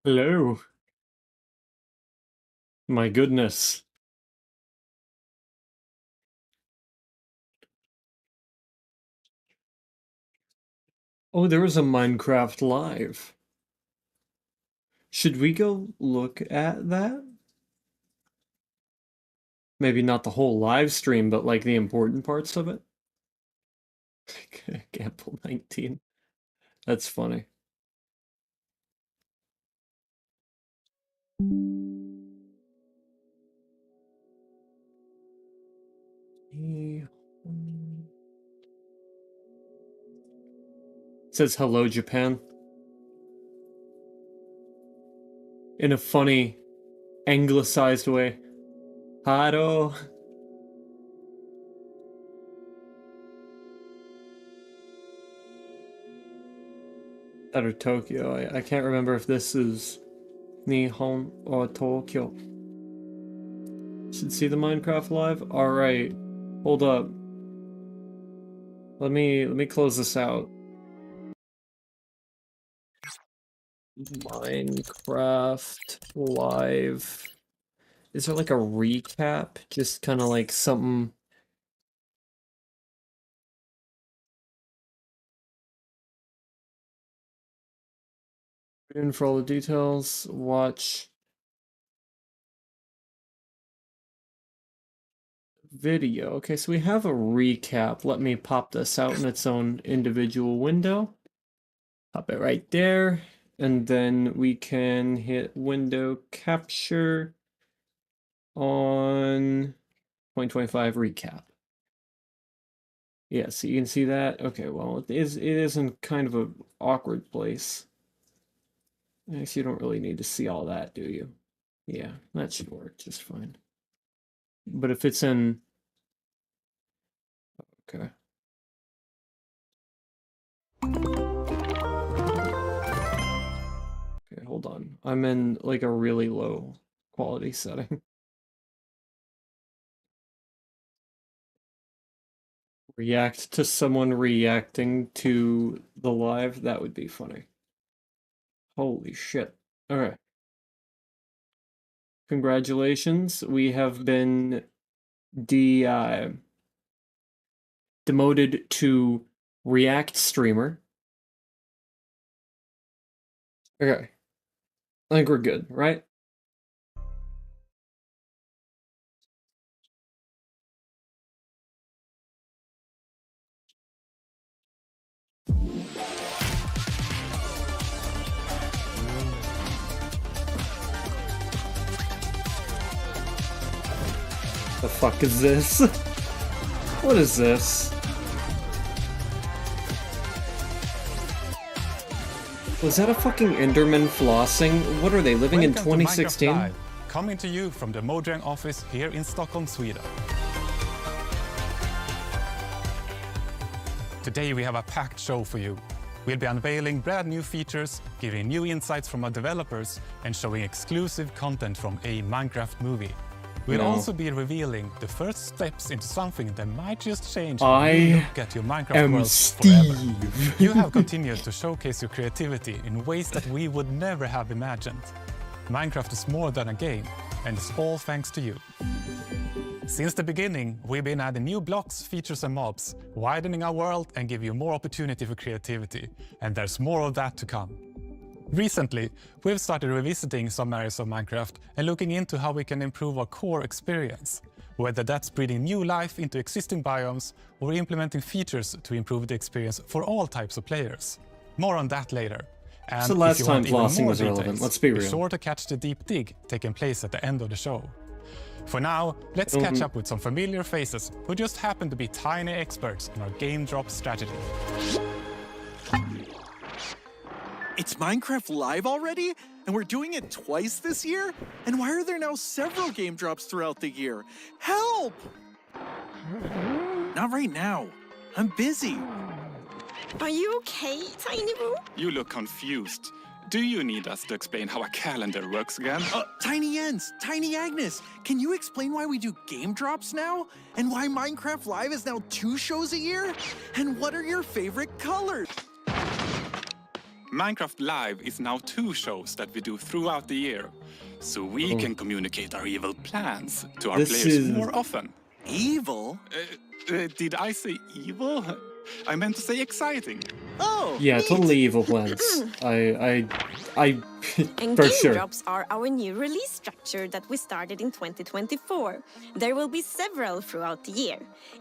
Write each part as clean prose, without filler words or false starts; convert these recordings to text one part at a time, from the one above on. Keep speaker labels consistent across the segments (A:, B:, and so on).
A: Hello. My goodness. Oh, there was a Minecraft Live. Should we go look at that? Maybe not the whole live stream, but like the important parts of it? Gamble 19. That's funny. It says hello, Japan. In a funny, anglicized way. Haro. That or Tokyo. I can't remember if this is Nihon or Tokyo. Should see the Minecraft Live? Alright. Hold up. Let me close this out. Minecraft Live. Is there like a recap? Just kind of like something. In for all the details, watch video. Okay, so we have a recap. Let me pop this out in its own individual window. Pop it right there. And then we can hit window capture on 2025 recap. Yeah, so you can see that. Okay, well, it is in kind of an awkward place. I guess you don't really need to see all that, do you? Yeah, that should work just fine. But if it's in... Okay. Okay, hold on. I'm in like a really low quality setting. React to someone reacting to the live, that would be funny. Holy shit. Alright. Congratulations, we have been demoted to React streamer. Okay. I think we're good, right? The fuck is this? What is this? Was that a fucking Enderman flossing? What are they, living in 2016?
B: Coming to you from the Mojang office here in Stockholm, Sweden. Today we have a packed show for you. We'll be unveiling brand new features, giving new insights from our developers, and showing exclusive content from a Minecraft movie. We'll also be revealing the first steps into something that might just change how you look at your Minecraft world forever. You have continued to showcase your creativity in ways that we would never have imagined. Minecraft is more than a game, and it's all thanks to you. Since the beginning, we've been adding new blocks, features and mobs, widening our world and give you more opportunity for creativity, and there's more of that to come. Recently, we've started revisiting some areas of Minecraft and looking into how we can improve our core experience, whether that's breathing new life into existing biomes or implementing features to improve the experience for all types of players. More on that later. And
A: so last time flossing was
B: details,
A: relevant, let's be real.
B: Be sure to catch the deep dig taking place at the end of the show. For now, let's catch up with some familiar faces who just happen to be tiny experts in our game drop strategy.
C: It's Minecraft Live already? And we're doing it twice this year? And why are there now several game drops throughout the year? Help! Not right now. I'm busy.
D: Are you okay, Tiny Boo?
E: You look confused. Do you need us to explain how a calendar works again?
C: Tiny Jens, Tiny Agnes, can you explain why we do game drops now? And why Minecraft Live is now 2 shows a year? And what are your favorite colors?
E: Minecraft Live is now 2 shows that we do throughout the year, so we can communicate our evil plans to our players more often.
C: Evil?
E: Did I say evil? I meant to say exciting.
C: Oh,
A: Yeah,
C: neat.
A: totally evil plans. I
D: And
A: for
D: game
A: sure.
D: drops are our new release structure that we started in 2024. There will be several throughout the year.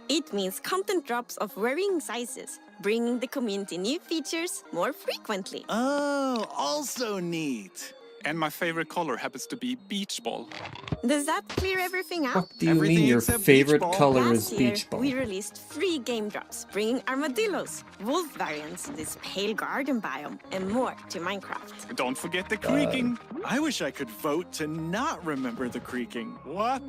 D: It means content drops of varying sizes, bringing the community new features more frequently.
C: Oh, also neat.
E: And my favorite color happens to be beach ball.
D: Does that clear everything out?
A: What do you
C: Everything
A: mean your
C: except
A: favorite
C: beach ball.
A: color is
D: Last year,
A: beach ball?
D: we released 3 game drops, bringing armadillos, wolf variants, this pale garden biome, and more to Minecraft.
E: Don't forget the creaking.
C: I wish I could vote to not remember the creaking.
E: What?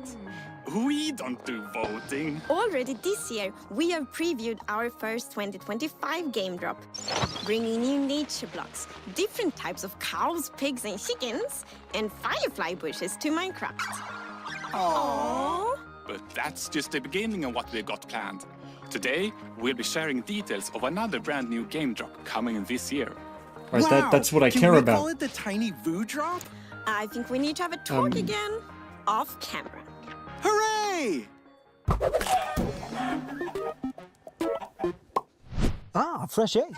E: We don't do voting.
D: Already this year, we have previewed our first 2025 game drop, bringing new nature blocks, different types of cows, pigs, and chickens, and firefly bushes to Minecraft. Aww.
E: But that's just the beginning of what we've got planned. Today, we'll be sharing details of another brand new game drop coming in this year.
A: Right,
C: Wow.
A: that's what I
C: Can
A: care
C: we
A: about.
C: call it the tiny Voo drop?
D: I think we need to have a talk again, off camera.
C: Hooray!
F: Ah, fresh egg.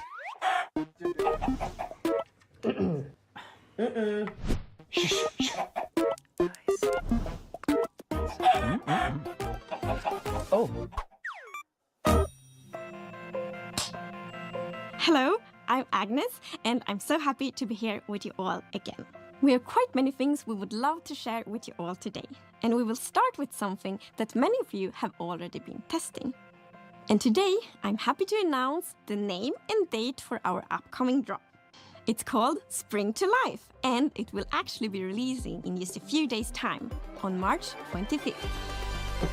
F: Oh.
D: Hello, I'm Agnes, and I'm so happy to be here with you all again. We have quite many things we would love to share with you all today, and we will start with something that many of you have already been testing. And today, I'm happy to announce the name and date for our upcoming drop. It's called Spring to Life, and it will actually be releasing in just a few days' time, on March 25th.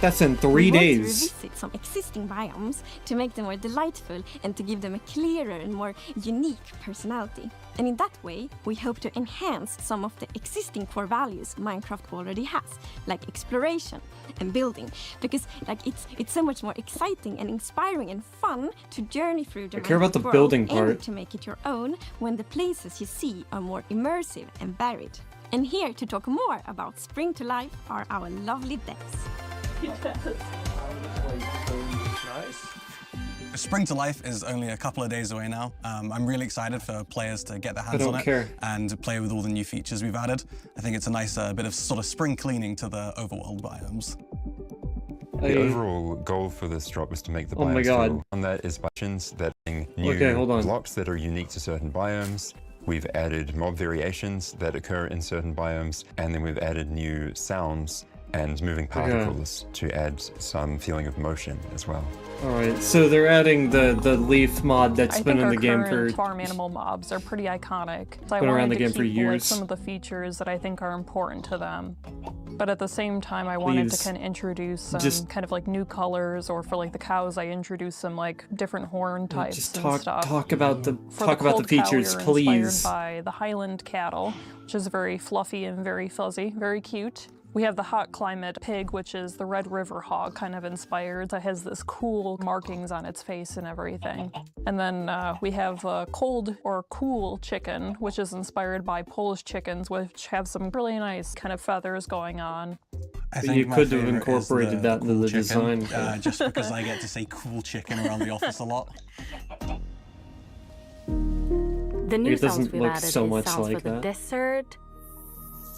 A: That's in 3
D: We want to
A: days.
D: revisit some existing biomes to make them more delightful and to give them a clearer and more unique personality. And in that way, we hope to enhance some of the existing core values Minecraft already has, like exploration and building, because it's so much more exciting and inspiring and fun to journey through the
A: I care about the
D: Minecraft world
A: building
D: and
A: part.
D: to make it your own when the places you see are more immersive and varied. And here to talk more about Spring to Life are our lovely devs.
G: Spring to Life is only a couple of days away now. I'm really excited for players to get their hands
A: don't
G: on
A: care.
G: it and play with all the new features we've added. I think it's a nice bit of sort of spring cleaning to the overworld biomes.
H: The overall goal for this drop is to make the
A: Oh my
H: biomes
A: God.
H: feel on that is by that adding new
A: Okay, hold on.
H: blocks that are unique to certain biomes. We've added mob variations that occur in certain biomes, and then we've added new sounds and moving particles to add some feeling of motion as well.
A: Alright, so they're adding the leaf mod that's
I: I
A: been
I: think
A: in
I: our
A: the game
I: current
A: for
I: farm animal mobs are pretty iconic. So I
A: Been around
I: wanted
A: the
I: to
A: game for
I: keep like,
A: years.
I: some of the features that I think are important to them. But at the same time, I wanted to
A: Please.
I: kind of introduce some
A: Just-
I: kind of like new colors, or for like the cows, I introduced some like different horn types
A: just
I: and stuff.
A: talk about the
I: For
A: talk about the
I: cold cow,
A: features,
I: we were
A: please.
I: Inspired by the Highland cattle, which is very fluffy and very fuzzy, very cute. We have the hot climate pig, which is the Red River hog, kind of inspired. It has this cool markings on its face and everything. And then we have a cold or cool chicken, which is inspired by Polish chickens, which have some really nice kind of feathers going on.
G: I
A: You
G: my
A: could have
G: favourite is
A: incorporated that into
G: cool
A: the
G: chicken,
A: design.
G: just because I get to say cool chicken around the office a lot.
J: The new
A: It doesn't
J: sounds we've
A: look
J: added
A: so
J: is
A: much
J: sounds
A: like
J: for the
A: that.
J: desert,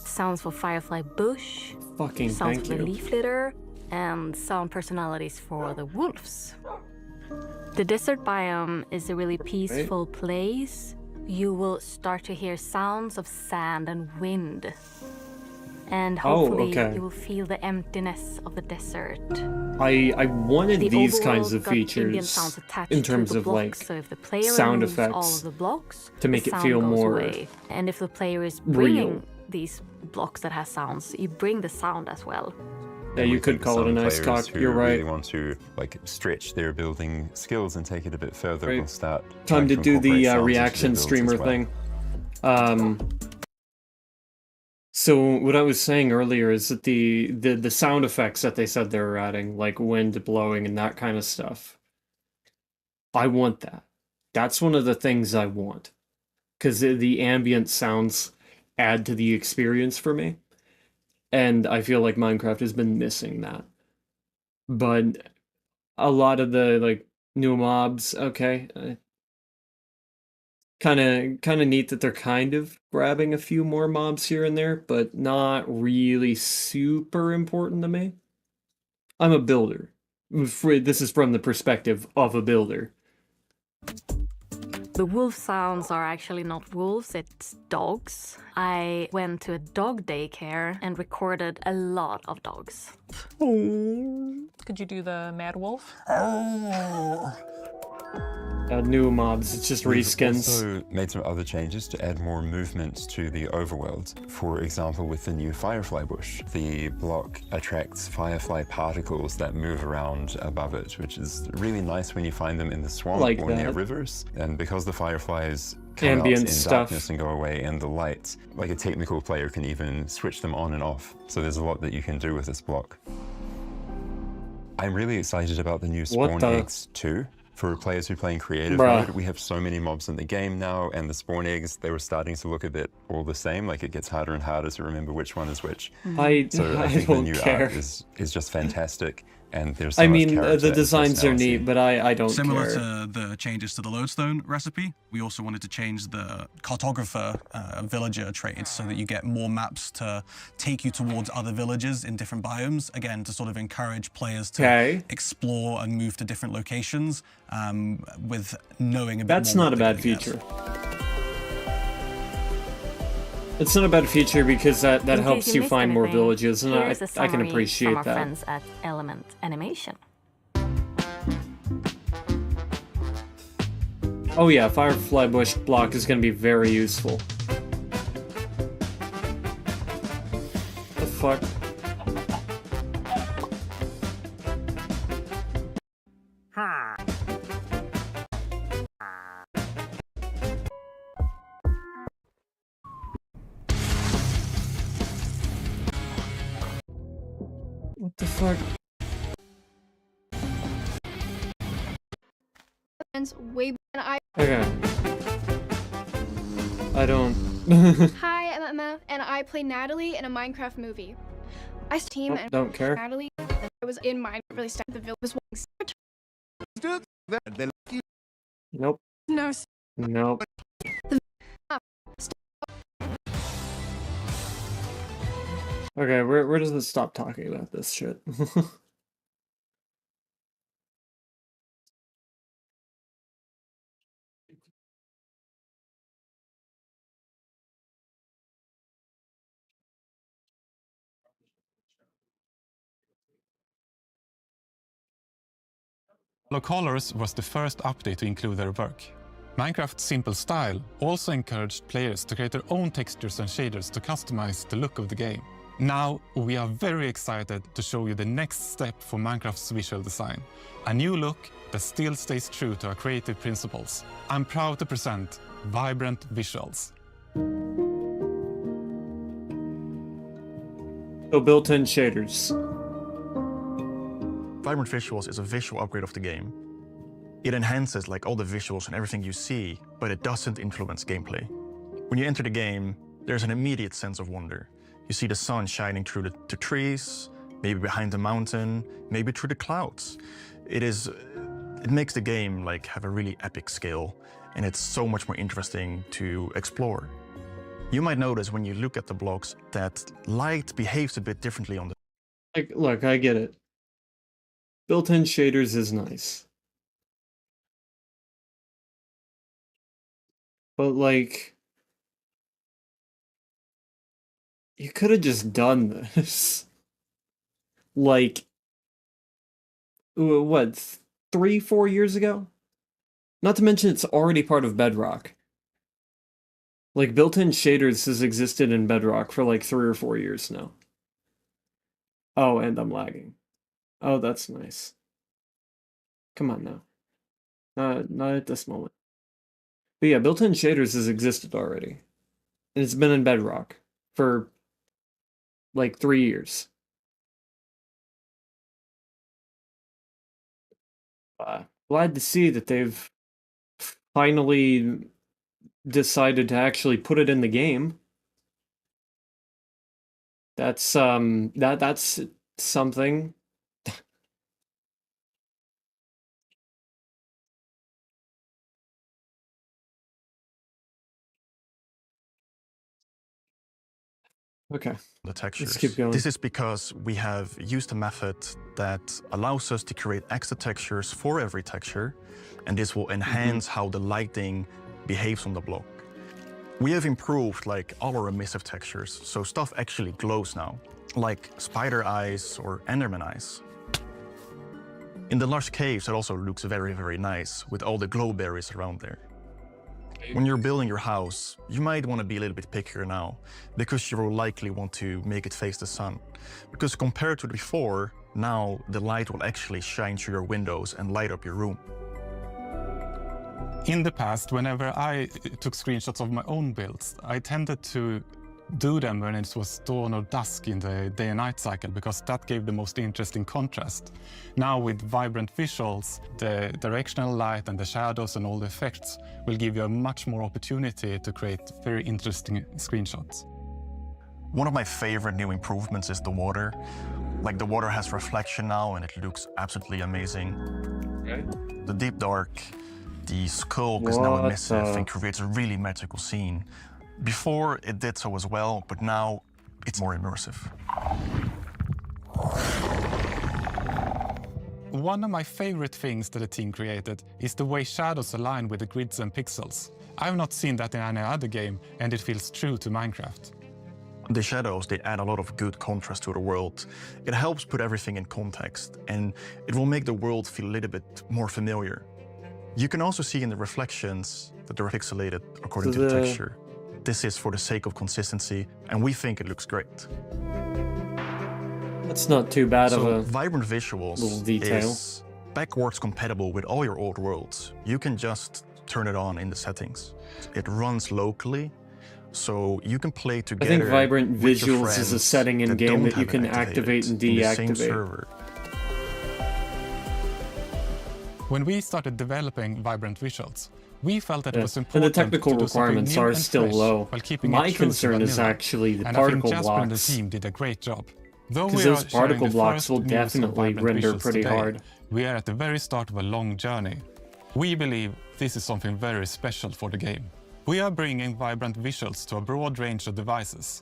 J: sounds for firefly bush,
A: Fucking
J: sounds
A: thank
J: for the
A: you.
J: leaf litter, and sound personalities for the wolves. The desert biome is a really peaceful place. You will start to hear sounds of sand and wind. And hopefully
A: okay.
J: you will feel the emptiness of the desert.
A: I wanted
J: The
A: these kinds
J: overworld
A: of
J: got ambient
A: features
J: sounds attached
A: in
J: to
A: terms
J: the
A: of
J: blocks,
A: like
J: so if the player
A: sound
J: removes all
A: effects
J: of the blocks,
A: to make
J: the
A: it
J: sound
A: feel
J: goes
A: more
J: away. And if the player is
A: real.
J: bringing these blocks that has sounds, you bring the sound as well.
A: Yeah,
H: And
A: you
H: we
A: could
H: think
A: call it a
H: some
A: nice
H: players
A: talk.
H: who
A: You're right.
H: really want to like stretch their building skills and take it a bit further.
A: Right.
H: We'll start
A: Time
H: trying
A: to do
H: incorporate
A: the
H: sounds into
A: reaction
H: their builds
A: streamer
H: as well.
A: thing. So what I was saying earlier is that the sound effects that they said they were adding, like wind blowing and that kind of stuff, I want that. That's one of the things I want. because the ambient sounds add to the experience for me. And I feel like Minecraft has been missing that. But a lot of the like new mobs, okay, kind of neat that they're kind of grabbing a few more mobs here and there, but not really super important to me. I'm a builder. This is from the perspective of a builder.
J: The wolf sounds are actually not wolves, it's dogs. I went to a dog daycare and recorded a lot of dogs.
I: Could you do the mad wolf?
A: New mobs, it's just reskins.
H: We've also made some other changes to add more movement to the overworld. For example, with the new firefly bush, the block attracts firefly particles that move around above it, which is really nice when you find them in the swamp
A: like
H: or near
A: that.
H: rivers. And because the fireflies come
A: Ambient
H: out in
A: stuff.
H: darkness and go away in the light, like a technical player can even switch them on and off. So there's a lot that you can do with this block. I'm really excited about the new spawn eggs too. For players who play in creative mode, we have so many mobs in the game now, and the spawn eggs, they were starting to look a bit all the same, like it gets harder and harder to remember which one is which.
A: I
H: think
A: don't
H: the new
A: care.
H: art is just fantastic, and there's so much character
A: the
H: and
A: designs are
H: personality.
A: neat, but I don't
G: Similar
A: care.
G: to the changes to the lodestone recipe, we also wanted to change the cartographer villager traits so that you get more maps to take you towards other villages in different biomes, again, to sort of encourage players to explore and move to different locations with knowing a bit
A: That's
G: more
A: not a bad feature. It's not a bad feature because that helps you find more villages, and I can appreciate
J: from our
A: that.
J: friends at Element Animation.
A: Oh yeah, Firefly Bush block is going to be very useful. The fuck? What the fuck?
K: Way and I.
A: Okay. I don't.
K: Hi, I'm Emma, and I play Natalie in a Minecraft movie. I team and
A: don't care.
K: Natalie. I was in Minecraft. Really started the village. Was
A: Nope.
K: No.
A: Nope. Okay, where does it stop talking about this shit?
B: Yellow Colors was the first update to include their work. Minecraft's simple style also encouraged players to create their own textures and shaders to customize the look of the game. Now, we are very excited to show you the next step for Minecraft's visual design. A new look that still stays true to our creative principles. I'm proud to present vibrant visuals.
A: So built-in shaders.
L: Vibrant Visuals is a visual upgrade of the game. It enhances like all the visuals and everything you see, but it doesn't influence gameplay. When you enter the game, there's an immediate sense of wonder. You see the sun shining through the trees, maybe behind the mountain, maybe through the clouds. It makes the game like have a really epic scale, and it's so much more interesting to explore. You might notice when you look at the blocks that light behaves a bit differently on the...
A: Like, look, I get it. Built-in shaders is nice. But, like... You could have just done this. Like... What? 3-4 years ago? Not to mention it's already part of Bedrock. Like, built-in shaders has existed in Bedrock for like 3 or 4 years now. Oh, and I'm lagging. Oh, that's nice. Come on now. Not at this moment. But yeah, built-in shaders has existed already. And it's been in Bedrock for like 3 years. Glad to see that they've finally decided to actually put it in the game. That's that's something. Okay.
L: The textures.
A: Let's keep going.
L: This is because we have used a method that allows us to create extra textures for every texture, and this will enhance how the lighting behaves on the block. We have improved like all our emissive textures, so stuff actually glows now, like spider eyes or enderman eyes. In the lush caves, it also looks very, very nice with all the glow berries around there. When you're building your house, you might want to be a little bit pickier now, because you will likely want to make it face the sun. Because compared to before, now the light will actually shine through your windows and light up your room.
B: In the past, whenever I took screenshots of my own builds, I tended to do them when it was dawn or dusk in the day and night cycle, because that gave the most interesting contrast. Now with vibrant visuals, the directional light and the shadows and all the effects will give you a much more opportunity to create very interesting screenshots.
L: One of my favorite new improvements is the water. Like, the water has reflection now and it looks absolutely amazing.
A: Okay.
L: The deep dark, the skull is now emissive and creates a really magical scene. Before, it did so as well, but now it's more immersive.
B: One of my favorite things that the team created is the way shadows align with the grids and pixels. I've not seen that in any other game, and it feels true to Minecraft.
L: The shadows, they add a lot of good contrast to the world. It helps put everything in context, and it will make the world feel a little bit more familiar. You can also see in the reflections that they're pixelated according to the texture. This is for the sake of consistency, and we think it looks great.
A: That's not too bad of a
L: vibrant visuals
A: little detail.
L: Is backwards compatible with all your old worlds. You can just turn it on in the settings. It runs locally, so you can play together.
A: I think vibrant
L: with your
A: visuals is a
L: friends
A: setting in game that you can activate and
L: in the same
A: deactivate.
L: server.
B: When we started developing vibrant visuals, we felt that it was
A: And
B: important
A: the technical
B: to do something
A: requirements
B: new
A: are
B: and
A: still
B: fresh
A: low.
B: while keeping
A: My
B: it true to
A: concern is
B: vanilla.
A: actually the
B: And
A: particle
B: I think Jasper and the
A: blocks.
B: team did a great job. Though
A: Because
B: we
A: those
B: are sharing
A: particle
B: the
A: blocks
B: first
A: will
B: news of
A: definitely
B: vibrant
A: render
B: visuals
A: pretty
B: today,
A: hard.
B: we are at the very start of a long journey. We believe this is something very special for the game. We are bringing vibrant visuals to a broad range of devices.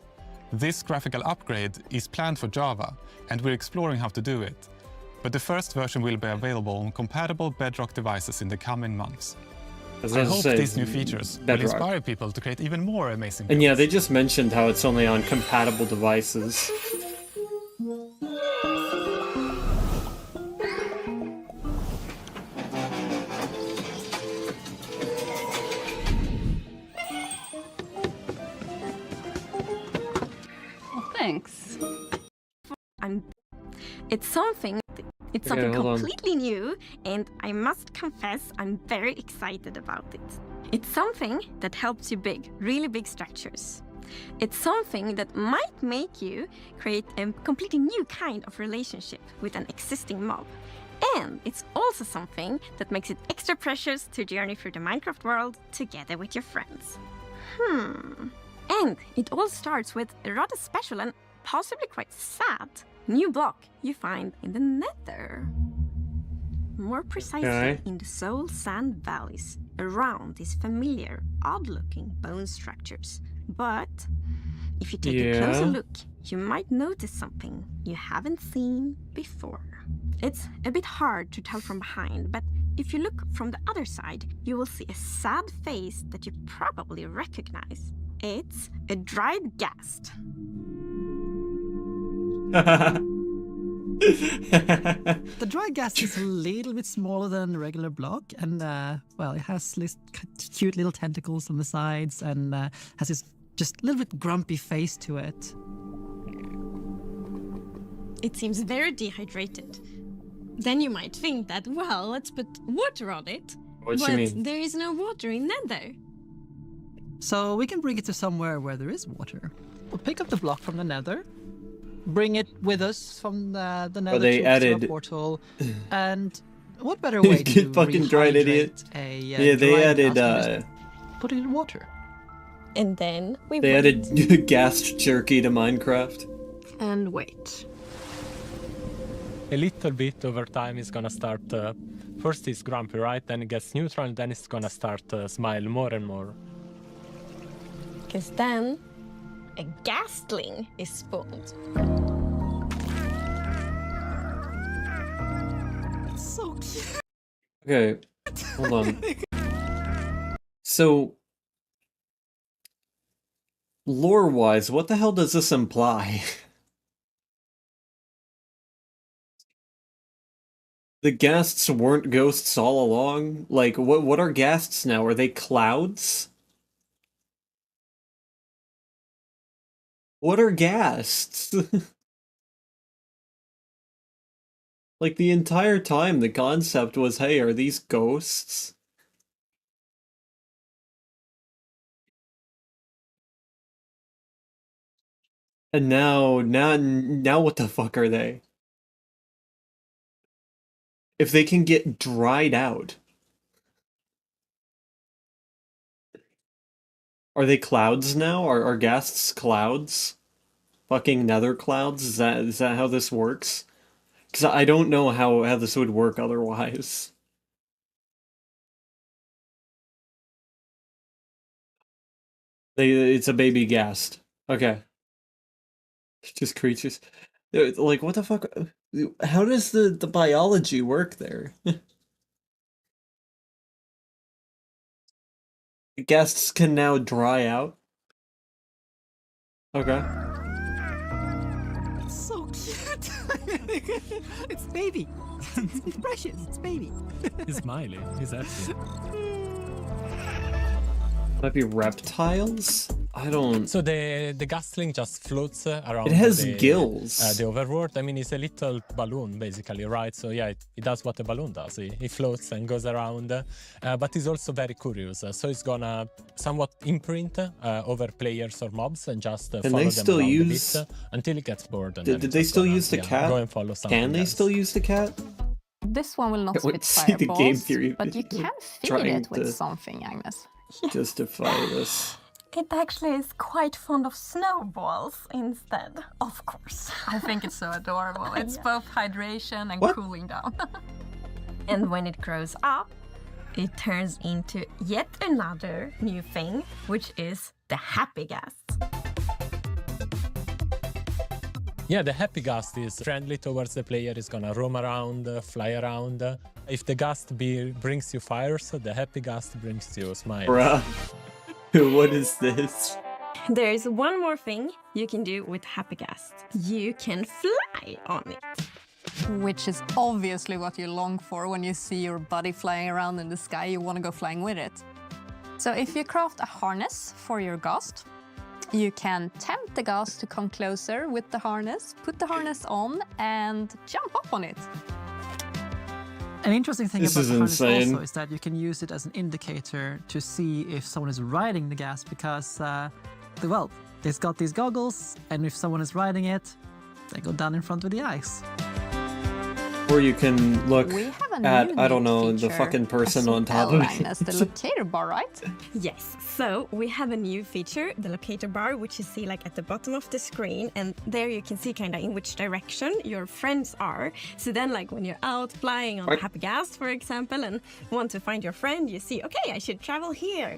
B: This graphical upgrade is planned for Java, and we're exploring how to do it. But the first version will be available on compatible Bedrock devices in the coming months. I hope these new features will inspire people to create even more amazing builds.
A: And yeah, they just mentioned how it's only on compatible devices.
M: Thanks.
D: It's something completely new, and I must confess I'm very excited about it. It's something that helps you build really big structures. It's something that might make you create a completely new kind of relationship with an existing mob. And it's also something that makes it extra precious to journey through the Minecraft world together with your friends. And it all starts with a rather special and possibly quite sad new block you find in the Nether. More precisely, in the Soul Sand Valleys, around these familiar, odd-looking bone structures. But if you take a closer look, you might notice something you haven't seen before. It's a bit hard to tell from behind, but if you look from the other side, you will see a sad face that you probably recognize. It's a dried ghast.
N: The dry ghast is a little bit smaller than a regular block, and well, it has this cute little tentacles on the sides, and has this just a little bit grumpy face to it.
D: It seems very dehydrated. Then you might think that, well, let's put water on it.
A: What do you mean?
D: There is no water in Nether.
N: So we can bring it to somewhere where there is water. We'll pick up the block from the Nether, bring it with us from the Nether to the portal, and what better way to
A: fucking dried idiot.
N: they
A: added
F: put it in water.
D: And then we
A: They
D: wait.
A: added gassed jerky to Minecraft.
J: And wait.
M: A little bit over time is gonna start, first he's grumpy, right? Then it gets neutral, and then it's gonna start smile more and more.
D: Because then a ghastling is spawned.
N: So cute.
A: Okay, hold on. So, lore-wise, what the hell does this imply? The ghasts weren't ghosts all along? Like, what are ghasts now? Are they clouds? What are ghasts? Like, the entire time the concept was, hey, are these ghosts? And now what the fuck are they? If they can get dried out. Are they clouds now? Are ghasts clouds? Fucking nether clouds? Is that how this works? Because I don't know how this would work otherwise. It's a baby ghast. Okay. Just creatures. Like, what the fuck? How does the biology work there? Ghasts can now dry out. Okay.
N: It's so cute. It's baby. It's precious. It's baby.
M: He's smiling, he's happy.
A: Might be reptiles? I don't...
M: So the ghastling just floats around.
A: It has
M: the,
A: gills.
M: The overworld. I mean, it's a little balloon, basically, right? So yeah, it does what a balloon does. It floats and goes around, but it's also very curious. So it's gonna somewhat imprint over players or mobs and just follow them
A: still
M: around
A: use...
M: a bit until it gets bored. And
A: Did they still use the cat?
M: Go and follow something
A: Can they
M: else.
A: still use the cat?
O: This one will not
A: I want
O: spit
A: to see the game
O: fireballs,
A: theory
O: but you
A: video
O: can feed
A: trying
O: it with
A: to
O: something, Agnes.
A: justify this.
D: It actually is quite fond of snowballs instead, of course.
O: I think it's so adorable. It's
D: Yeah.
O: both hydration and
A: What?
O: cooling down.
D: And when it grows up, it turns into yet another new thing, which is the happy ghast.
M: Yeah, the happy ghast is friendly towards the player. It's gonna roam around, fly around. If the ghast brings you fires, the happy ghast brings you smiles.
A: Bruh. What is this?
D: There's one more thing you can do with happy ghast. You can fly on it.
O: Which is obviously what you long for when you see your buddy flying around in the sky. You want to go flying with it. So if you craft a harness for your ghast, you can tempt the ghast to come closer with the harness, put the harness on, and jump up on it.
N: An interesting thing
A: This
N: about
A: is
N: the harness
A: insane.
N: also is that you can use it as an indicator to see if someone is riding the ghast because, well, it's got these goggles, and if someone is riding it, they go down in front with the eyes.
A: Or you can look
O: We have a
A: at,
O: new
A: I don't know,
O: feature,
A: the fucking person
O: as
A: on top of
O: well,
A: it.
O: Agnes, the locator bar, right?
D: Yes, so we have a new feature, the locator bar, which you see like at the bottom of the screen, and there you can see kind of in which direction your friends are. So then like when you're out flying on
A: Right.
D: Happy Ghast, for example, and want to find your friend, you see, okay, I should travel here.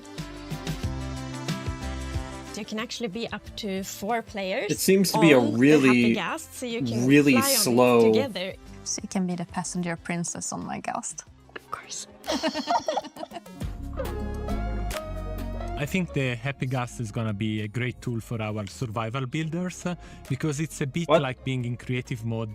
D: You can actually be up to 4 players.
A: It seems to be a
D: on the
A: really,
D: Happy Ghast, so you can
A: really
D: fly on it
A: slow...
D: together.
O: So you can be the passenger princess on my ghast.
D: Of course.
M: I think the happy ghast is gonna be a great tool for our survival builders because it's a bit like being in creative mode,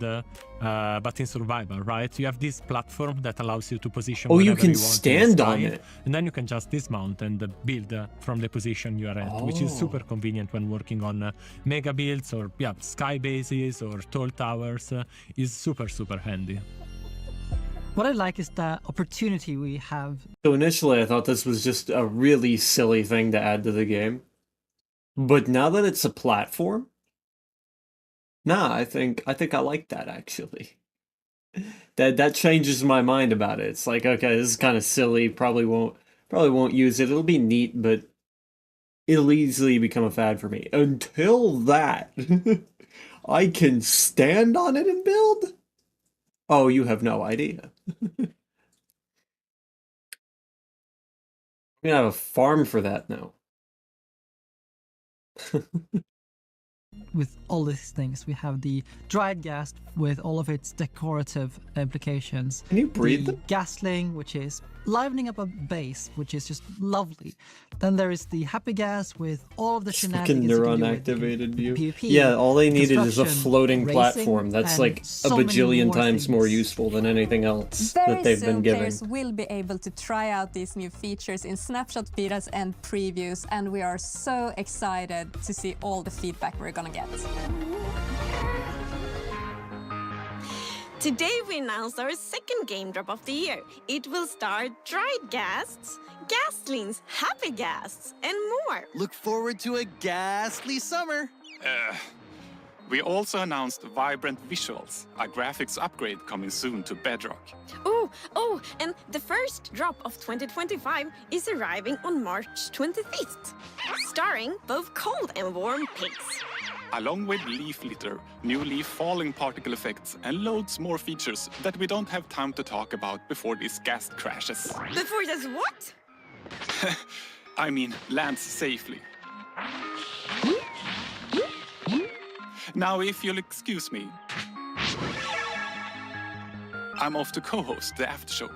M: but in survival, right? You have this platform that allows you to position.
A: Oh, you
M: wherever
A: can
M: want in the
A: stand on
M: sky,
A: it.
M: and then you can just dismount and build from the position you are at, which is super convenient when working on mega builds or sky bases or tall towers. Is super handy.
N: What I like is the opportunity we have.
A: So initially I thought this was just a really silly thing to add to the game. But now that it's a platform, I think I like that actually. That changes my mind about it. It's like, okay, this is kind of silly, probably won't Probably won't use it. It'll be neat, but it'll easily become a fad for me. Until that, I can stand on it and build? Oh, you have no idea. I'm gonna have a farm for that now.
N: With all these things, we have the dried gas with all of its decorative implications.
A: Can you breathe
N: the
A: them?
N: Gasling, which is livening up a base, which is just lovely. Then there is the happy gas with all of the shenanigans.
A: Fucking
N: you can
A: neuron
N: do with
A: activated view.
N: PvP,
A: Yeah, all they needed is a
N: construction,
A: floating
N: racing,
A: platform. That's
N: and
A: like a
N: so many
A: bajillion
N: more
A: times more
N: things.
A: useful than anything else
O: Very
A: that they've
O: soon,
A: been giving.
O: players will be able to try out these new features in snapshot betas and previews, and we are so excited to see all the feedback we're gonna get.
D: Today we announced our second game drop of the year. It will star dried ghasts, gaslings, happy ghasts, and more.
C: Look forward to a ghastly summer.
E: We also announced Vibrant Visuals, a graphics upgrade coming soon to Bedrock.
D: Oh, and the first drop of 2025 is arriving on March 25th, starring both cold and warm pigs.
E: Along with leaf litter, new leaf falling particle effects, and loads more features that we don't have time to talk about before this gas crashes.
D: Before this what?
E: I mean, lands safely. Now, if you'll excuse me, I'm off to co-host the after show.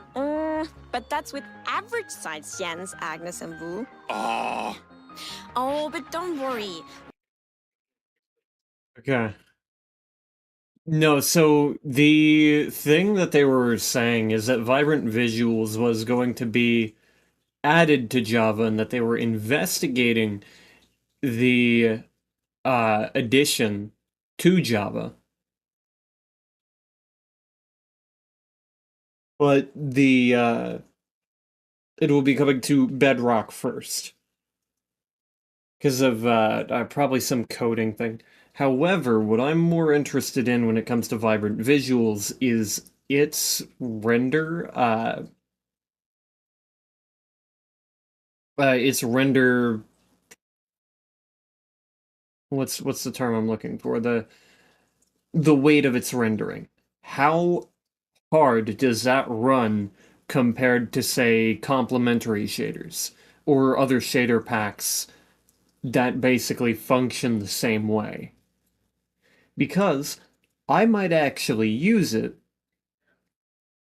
D: But that's with average size Jens, Agnes, and Wu.
E: Oh.
D: Oh, but don't worry.
A: Okay. No, so the thing that they were saying is that Vibrant Visuals was going to be added to Java and that they were investigating the addition to Java. But it will be coming to Bedrock first. Because of probably some coding thing. However, what I'm more interested in when it comes to Vibrant Visuals is its render, what's the term I'm looking for? The weight of its rendering. How hard does that run compared to, say, complementary shaders or other shader packs that basically function the same way? Because I might actually use it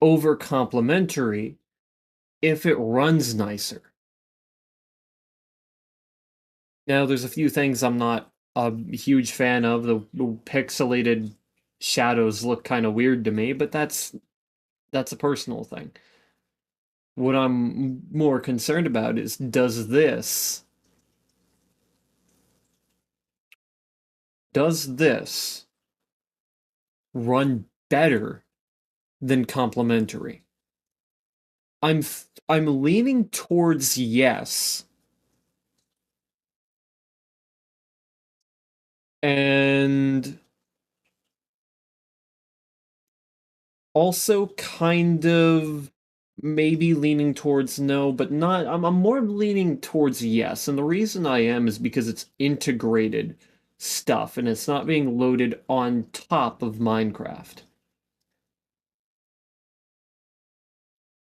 A: over complementary if it runs nicer. Now, there's a few things I'm not a huge fan of. The pixelated shadows look kind of weird to me, but that's a personal thing. What I'm more concerned about is, does this run better than complementary? I'm leaning towards yes. And also kind of maybe leaning towards no, but not. I'm more leaning towards yes. And the reason I am is because it's integrated stuff and it's not being loaded on top of Minecraft.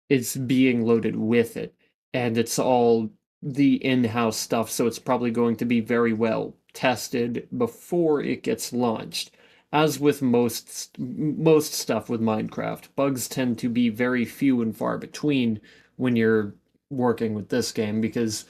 A: It's being loaded with it, and it's all the in-house stuff, so it's probably going to be very well tested before it gets launched. As with most stuff with Minecraft, bugs tend to be very few and far between when you're working with this game, because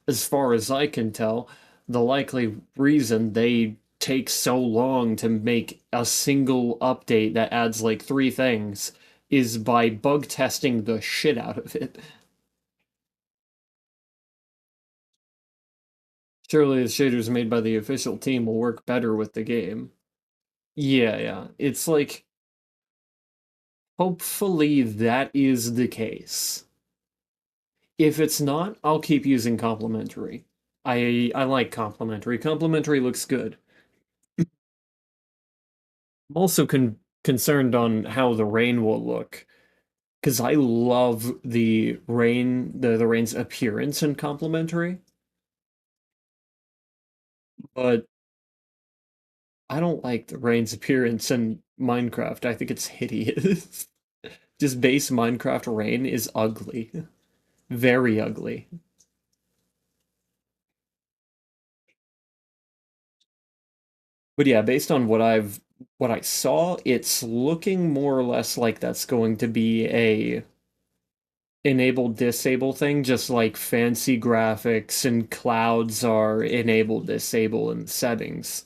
A: as far as I can tell, the likely reason they take so long to make a single update that adds like 3 things is by bug testing the shit out of it. Surely the shaders made by the official team will work better with the game. Yeah. It's like, hopefully that is the case. If it's not, I'll keep using complementary. I like complementary. Complementary looks good. I'm also concerned on how the rain will look, because I love the rain, the rain's appearance in complementary, but I don't like the rain's appearance in Minecraft. I think it's hideous. Just base Minecraft rain is ugly. Very ugly. But yeah, based on what I saw, it's looking more or less like that's going to be a enable disable thing, just like fancy graphics and clouds are enable disable in settings.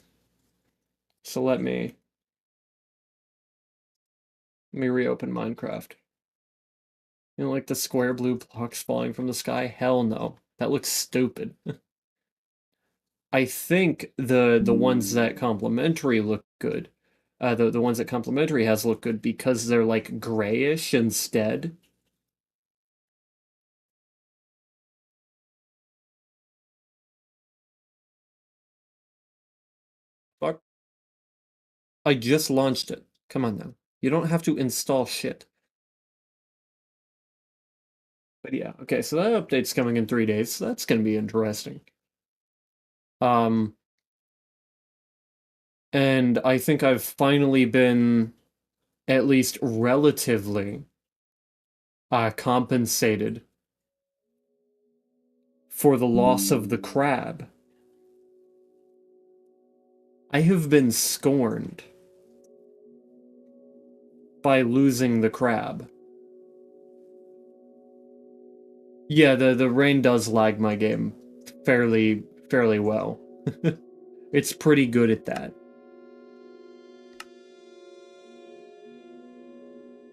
A: So let me reopen Minecraft. You know, like the square blue blocks falling from the sky? Hell no. That looks stupid. I think the ones that complementary look good. The ones that complementary has look good because they're like grayish instead. Fuck. I just launched it. Come on now. You don't have to install shit. But yeah, okay, so that update's coming in 3 days, so that's gonna be interesting. And I think I've finally been at least relatively compensated for the loss of the crab. I have been scorned by losing the crab. Yeah, the rain does lag my game fairly well. It's pretty good at that.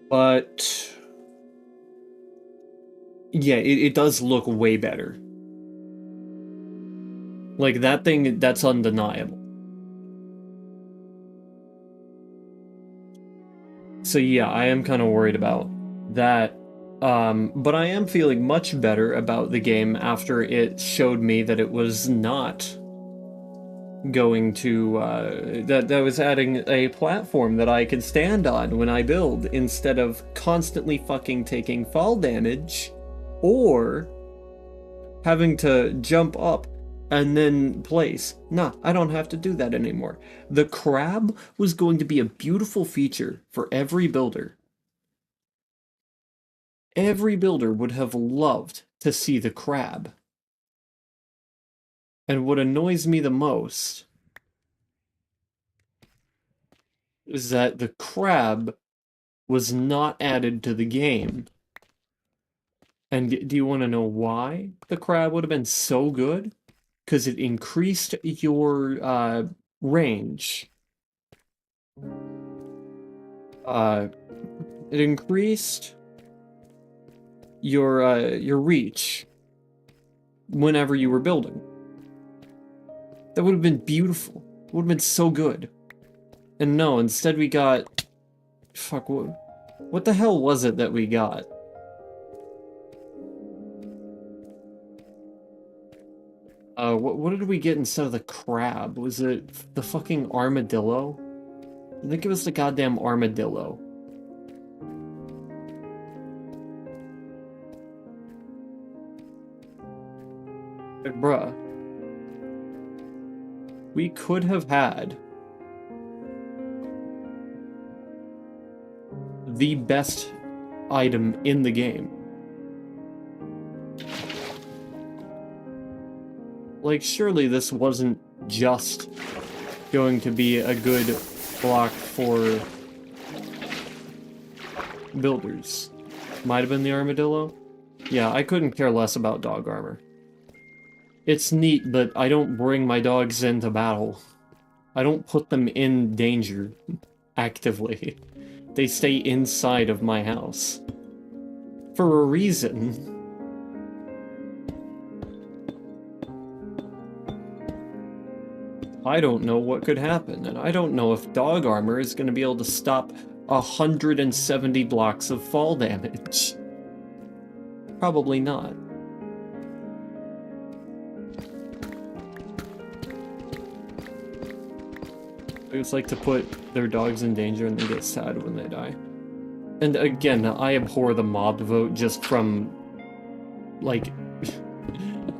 A: But yeah, it does look way better. Like that thing, that's undeniable. So yeah, I am kind of worried about that. But I am feeling much better about the game after it showed me that it was not going to, that was adding a platform that I could stand on when I build, instead of constantly fucking taking fall damage, or having to jump up and then place. Nah, I don't have to do that anymore. The crab was going to be a beautiful feature for every builder. Every builder would have loved to see the crab. And what annoys me the most is that the crab was not added to the game. And do you want to know why the crab would have been so good? Because it increased your range. It increased your reach whenever you were building. That would have been beautiful. It would have been so good. And no, instead we got... Fuck, what the hell was it that we got? What did we get instead of the crab? Was it the fucking armadillo? I think it was the goddamn armadillo. But bruh. We could have had the best item in the game. Like, surely this wasn't just going to be a good block for builders. Might have been the armadillo? Yeah, I couldn't care less about dog armor. It's neat, but I don't bring my dogs into battle. I don't put them in danger actively. They stay inside of my house. For a reason. I don't know what could happen, and I don't know if dog armor is going to be able to stop 170 blocks of fall damage. Probably not. It's like to put their dogs in danger and they get sad when they die. And again, I abhor the mob vote just from, like,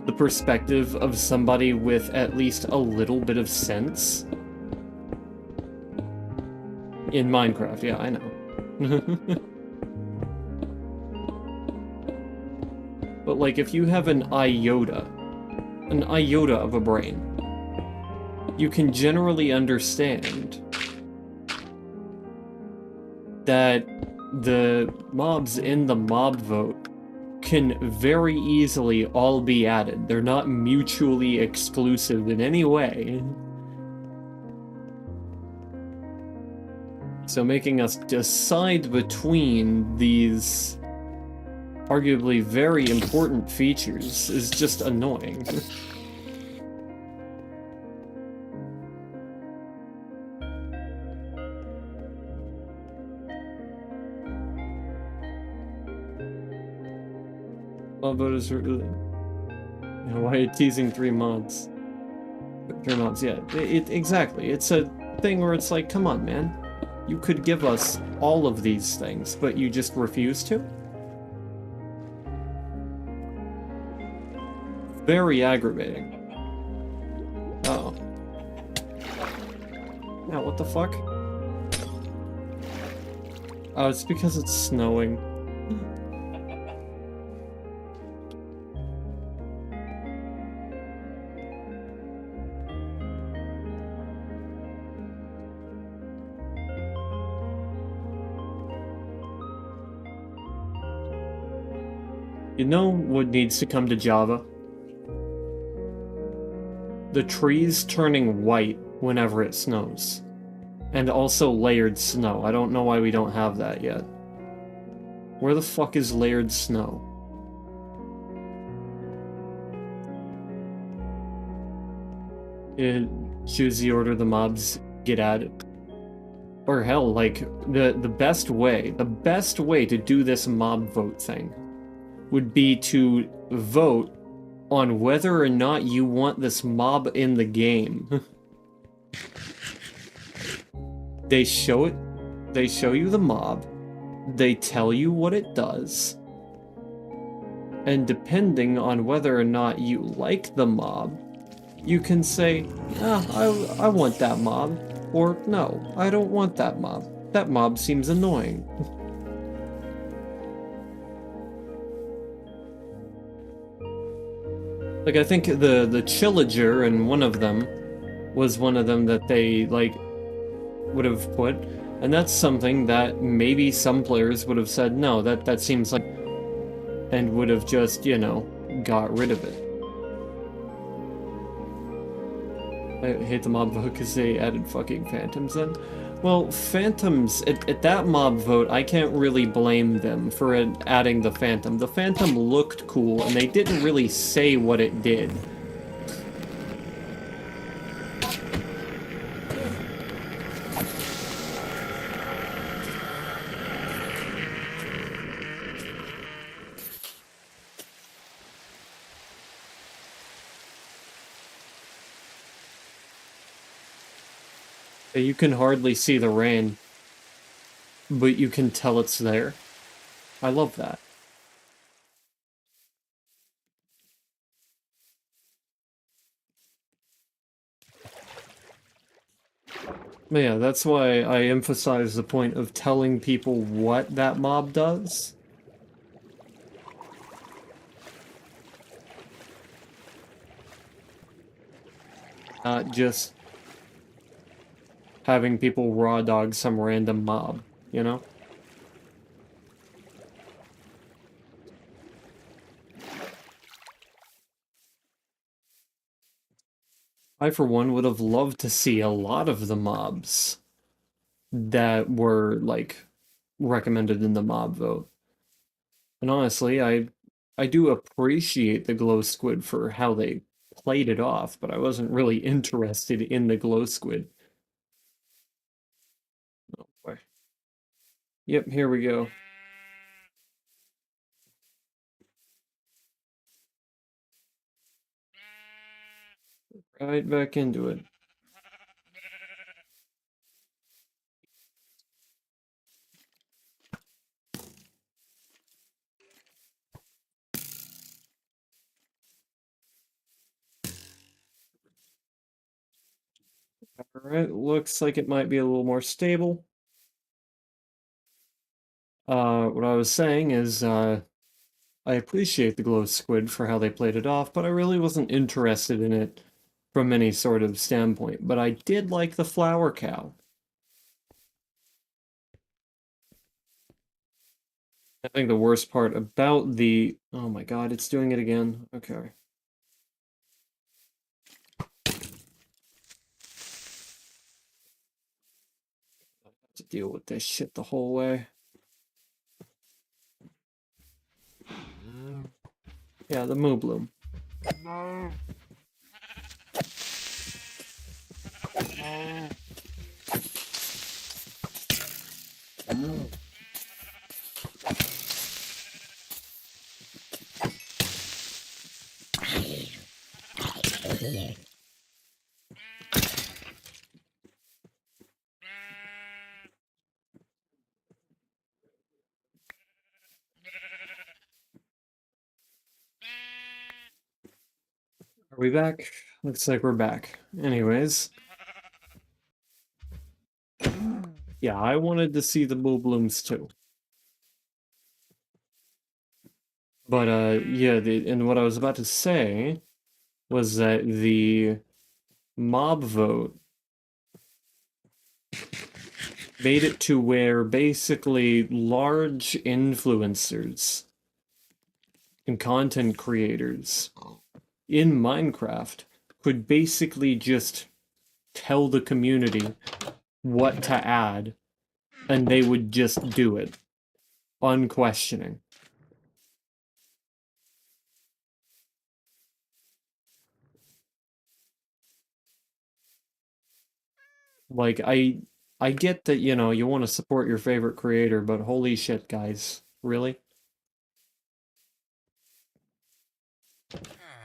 A: the perspective of somebody with at least a little bit of sense. In Minecraft, yeah, I know. But, like, if you have an iota of a brain, you can generally understand that the mobs in the mob vote can very easily all be added. They're not mutually exclusive in any way. So making us decide between these arguably very important features is just annoying. Mob voters are... why are you teasing 3 mods? 3 mods, yeah. Exactly. It's a thing where it's like, come on, man. You could give us all of these things, but you just refuse to? Very aggravating. Uh-oh. Now, what the fuck? Oh, it's because it's snowing. You know what needs to come to Java? The trees turning white whenever it snows. And also layered snow. I don't know why we don't have that yet. Where the fuck is layered snow? Choose the order the mobs get added. Or hell, like, the best way to do this mob vote thing would be to vote on whether or not you want this mob in the game. They show you the mob, they tell you what it does, and depending on whether or not you like the mob, you can say, I want that mob, or no, I don't want that mob. That mob seems annoying. Like, I think the Chillager in one of them was one of them that they, like, would have put, and that's something that maybe some players would have said, no, that seems like, and would have just, you know, got rid of it. I hate the mob vote because they added fucking phantoms in. Well, phantoms, at that mob vote, I can't really blame them for adding the phantom. The phantom looked cool, and they didn't really say what it did. You can hardly see the rain, but you can tell it's there. I love that. But yeah, that's why I emphasize the point of telling people what that mob does. Not just having people raw dog some random mob, you know? I, for one, would have loved to see a lot of the mobs that were, like, recommended in the mob vote. And honestly, I do appreciate the glow squid for how they played it off, but I wasn't really interested in the glow squid. Oh boy. Yep, here we go. Right back into it. Alright, looks like it might be a little more stable. What I was saying is, I appreciate the glow squid for how they played it off, but I really wasn't interested in it from any sort of standpoint. But I did like the flower cow. I think the worst part about the... Oh my god, it's doing it again. Okay. To deal with this shit the whole way. Yeah, the Moo Bloom.
P: No.
A: Are we back? Looks like we're back. Anyways. Yeah, I wanted to see the Moo Blooms too. But, yeah, and what I was about to say was that the mob vote made it to where basically large influencers and content creators in Minecraft could basically just tell the community what to add, and they would just do it, unquestioning. Like, I get that, you know, you want to support your favorite creator, but holy shit, guys. Really?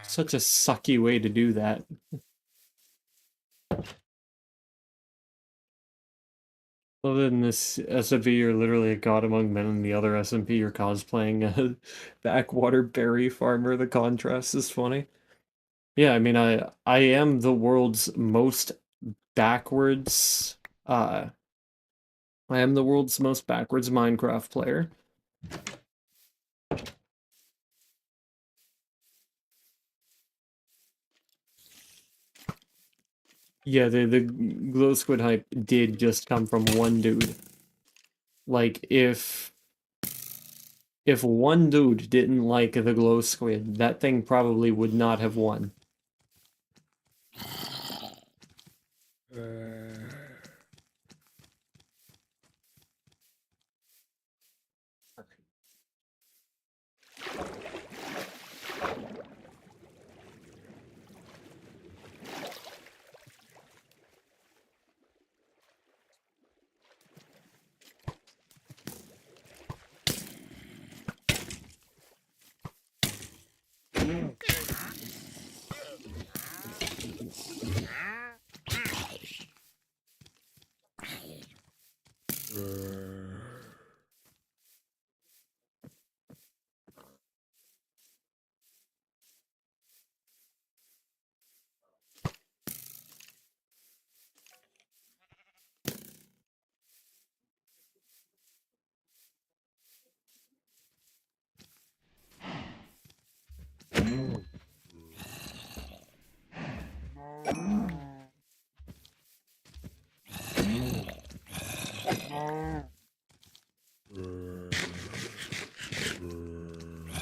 A: Such a sucky way to do that. Other than this SMP, you're literally a god among men, and the other SMP, you're cosplaying a backwater berry farmer. The contrast is funny. Yeah, I mean, I am the world's most backwards, I am the world's most backwards Minecraft player. Yeah, the glow squid hype did just come from one dude. Like, if one dude didn't like the glow squid, that thing probably would not have won.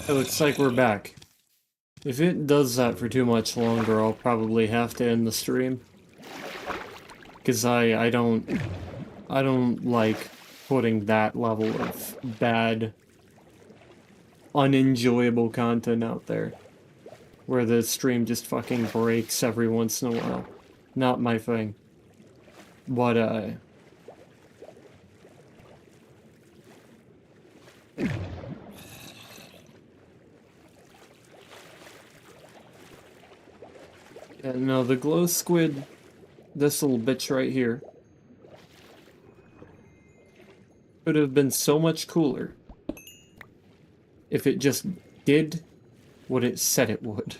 A: It looks like we're back. If it does that for too much longer, I'll probably have to end the stream. Because I don't like putting that level of bad, unenjoyable content out there. Where the stream just fucking breaks every once in a while. Not my thing. But, yeah, no, the glow squid, this little bitch right here, could have been so much cooler if it just did what it said it would.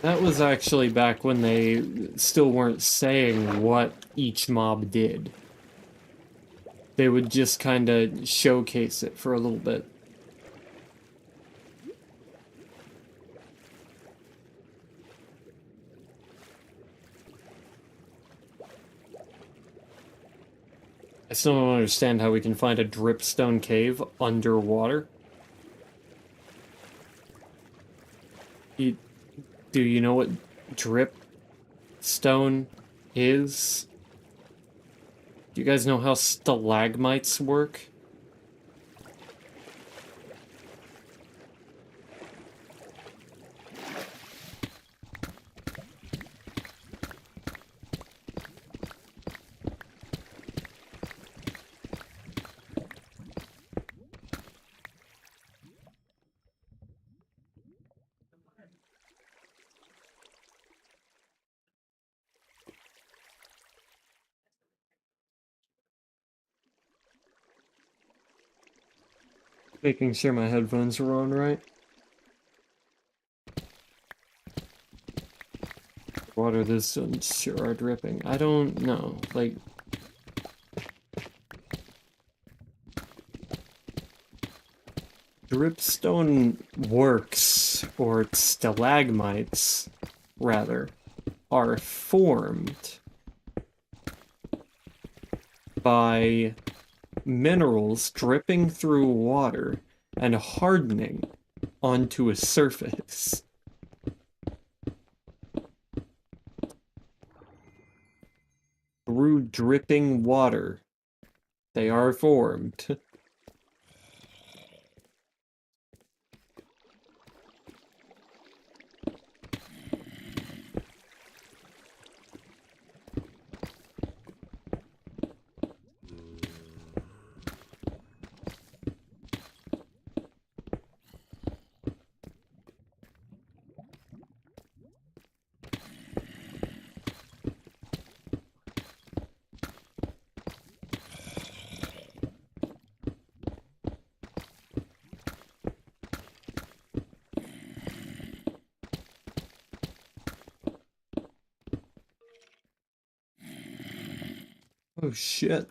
A: That was actually back when they still weren't saying what each mob did. They would just kind of showcase it for a little bit. I still don't understand how we can find a dripstone cave underwater. Do you know what dripstone is? Do you guys know how stalagmites work? Making sure my headphones are on right. Water this and sure are dripping. I don't know. Like, dripstone works, or stalagmites, rather, are formed by minerals dripping through water and hardening onto a surface. Through dripping water, they are formed. Oh shit.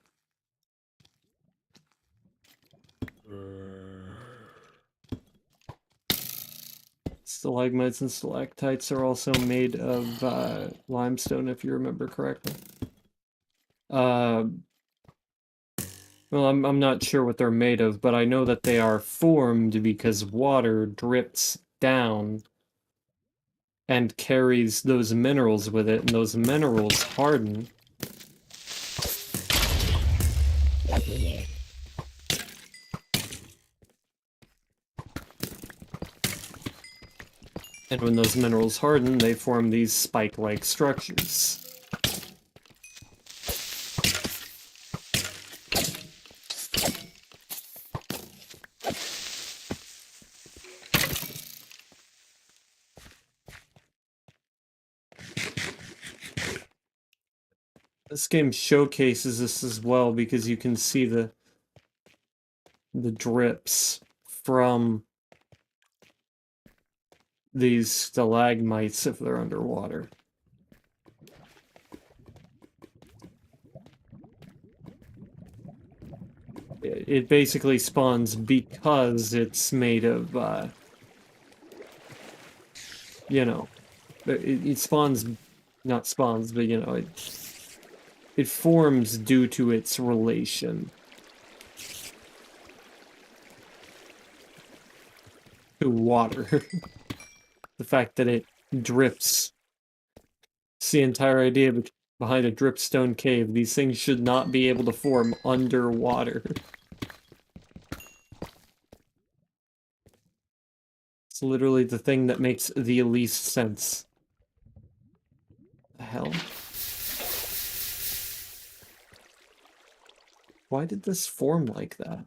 A: Stalagmites and stalactites are also made of limestone, if you remember correctly. Well, I'm not sure what they're made of, but I know that they are formed because water drips down and carries those minerals with it, and those minerals harden. And when those minerals harden, they form these spike-like structures. This game showcases this as well because you can see the drips from these stalagmites if they're underwater. It basically spawns because it's made of, you know, it spawns, not spawns, but, you know, it forms due to its relation to water. The fact that it drips. It's the entire idea behind a dripstone cave. These things should not be able to form underwater. It's literally the thing that makes the least sense. The hell? Why did this form like that?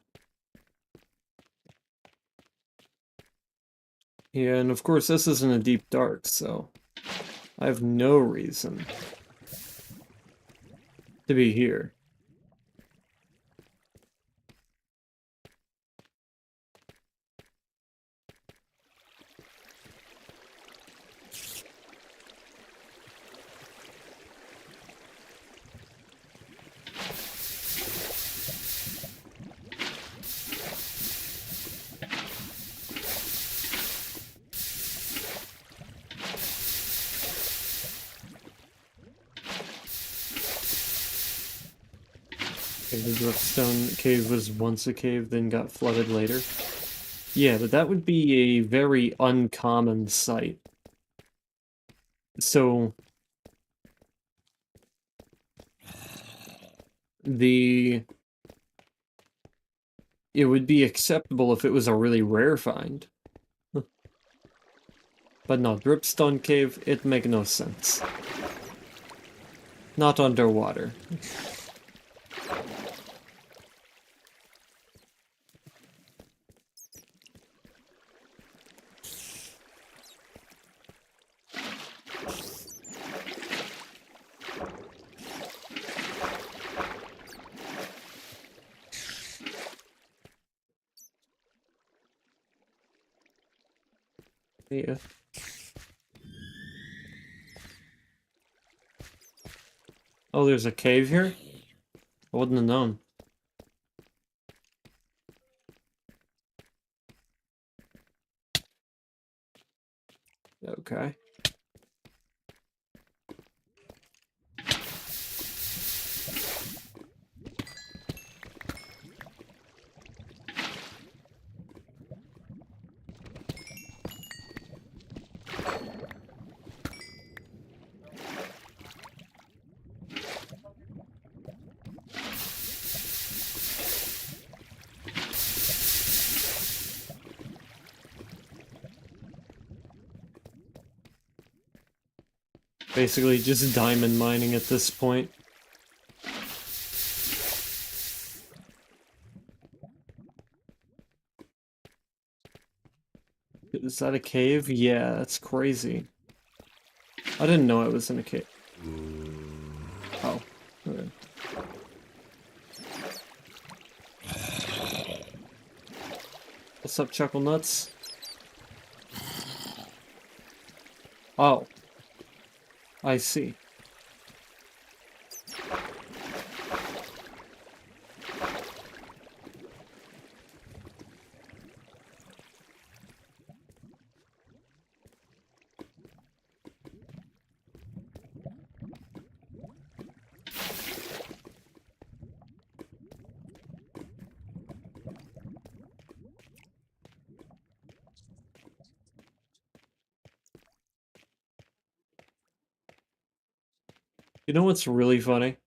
A: Yeah, and of course this isn't a deep dark, so I have no reason to be here. the Driftstone cave was once a cave, then got flooded later. Yeah, but that would be a very uncommon sight. So... It would be acceptable if it was a really rare find. But no, Dripstone Cave, it make no sense. Not underwater. Yeah. Oh, there's a cave here? I wouldn't have known. Okay. Basically just diamond mining at this point. Is that a cave? Yeah, that's crazy. I didn't know it was in a cave. Oh, okay. What's up, Chuckle Nuts? Oh. I see. You know what's really funny?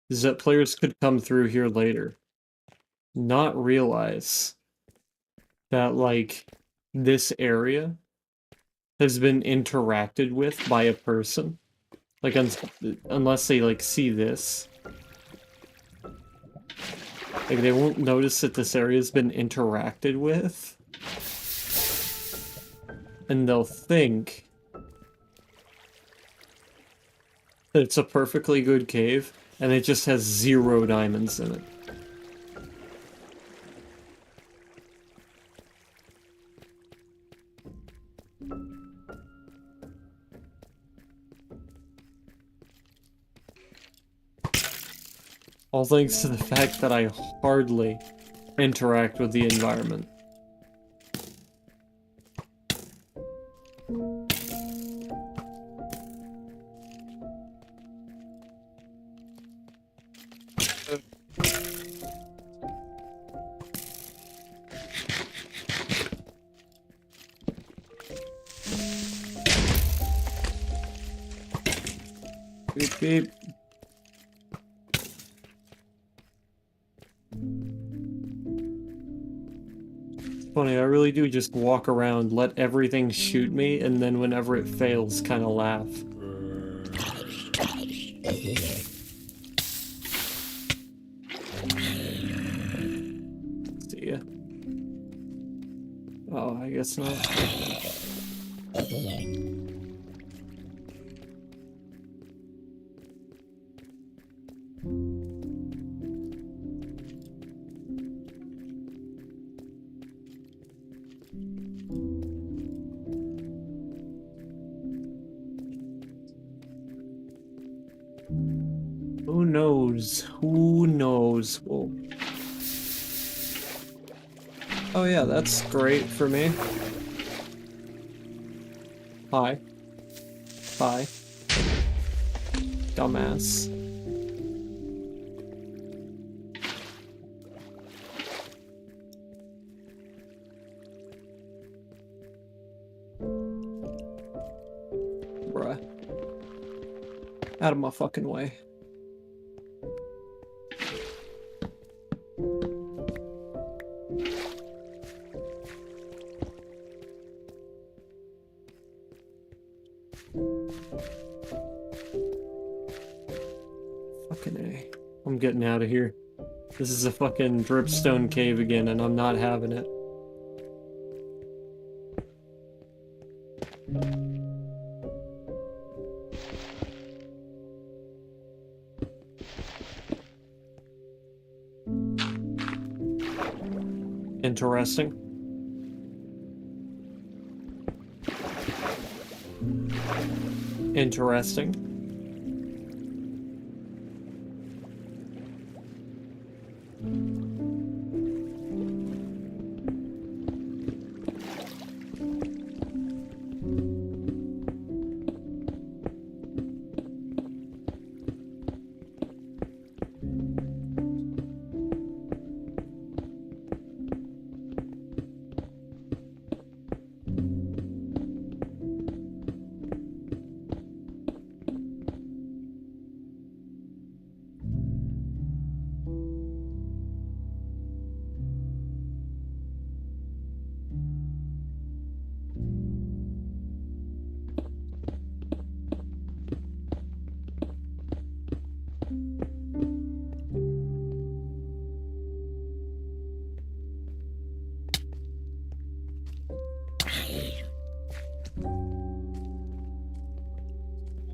A: Is that players could come through here later, not realize that, like, this area has been interacted with by a person. Like, unless they, like, see this. Like, they won't notice that this area has been interacted with. And they'll think that it's a perfectly good cave, and it just has 0 diamonds in it. All thanks to the fact that I hardly interact with the environment. Beep beep. Funny, I really do just walk around, let everything shoot me, and then whenever it fails, kind of laugh. See ya. Oh, I guess not. Who knows? Who knows? Whoa. Oh yeah, that's great for me. Hi. Bye. Dumbass. bruh. Out of my fucking way. Fucking A. I'm getting out of here. This is a fucking dripstone cave again, and I'm not having it. Interesting. Interesting.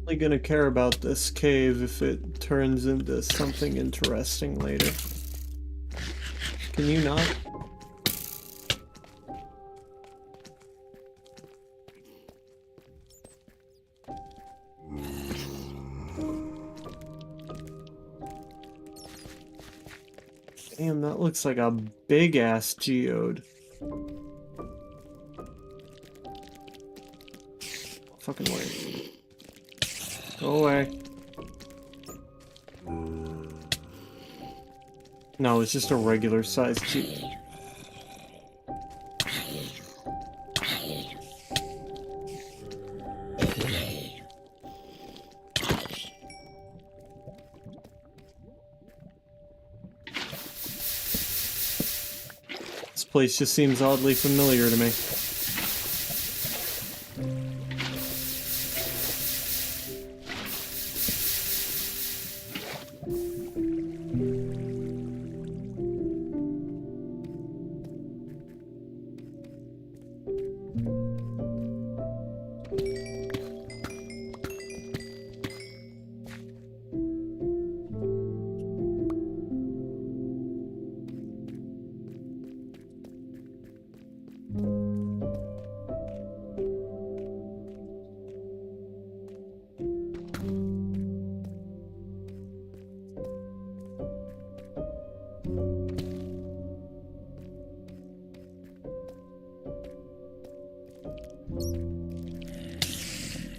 A: Only gonna care about this cave if it turns into something interesting later. Can you not? Damn, that looks like a big-ass geode. Fucking way. Go away. No, it's just a regular sized geode. This place just seems oddly familiar to me.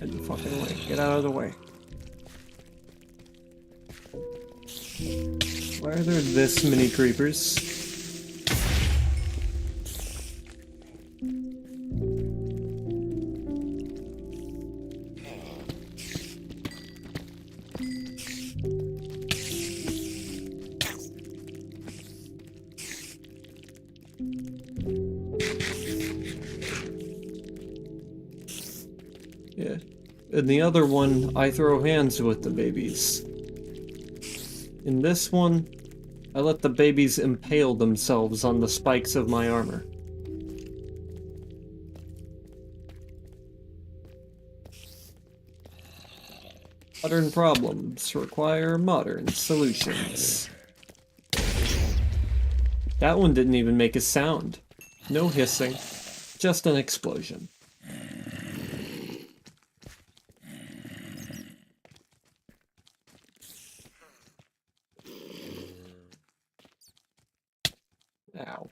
A: Get the fucking way. Get out of the way. Why are there this many creepers? Yeah. In the other one, I throw hands with the babies. In this one, I let the babies impale themselves on the spikes of my armor. Modern problems require modern solutions. That one didn't even make a sound. No hissing, just an explosion. Ow.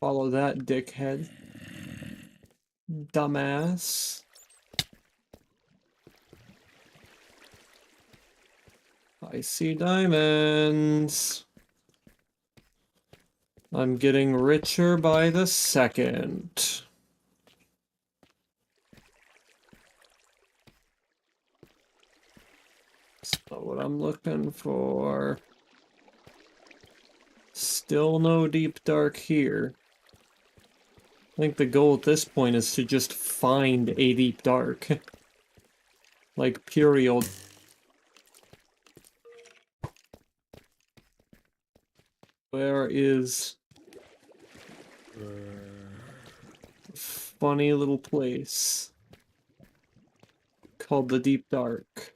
A: Follow that, dickhead. Dumbass. I see diamonds. I'm getting richer by the second. That's not what I'm looking for. Still no deep dark here. I think the goal at this point is to just find a deep dark. Like, period. Where is... funny little place called the Deep Dark.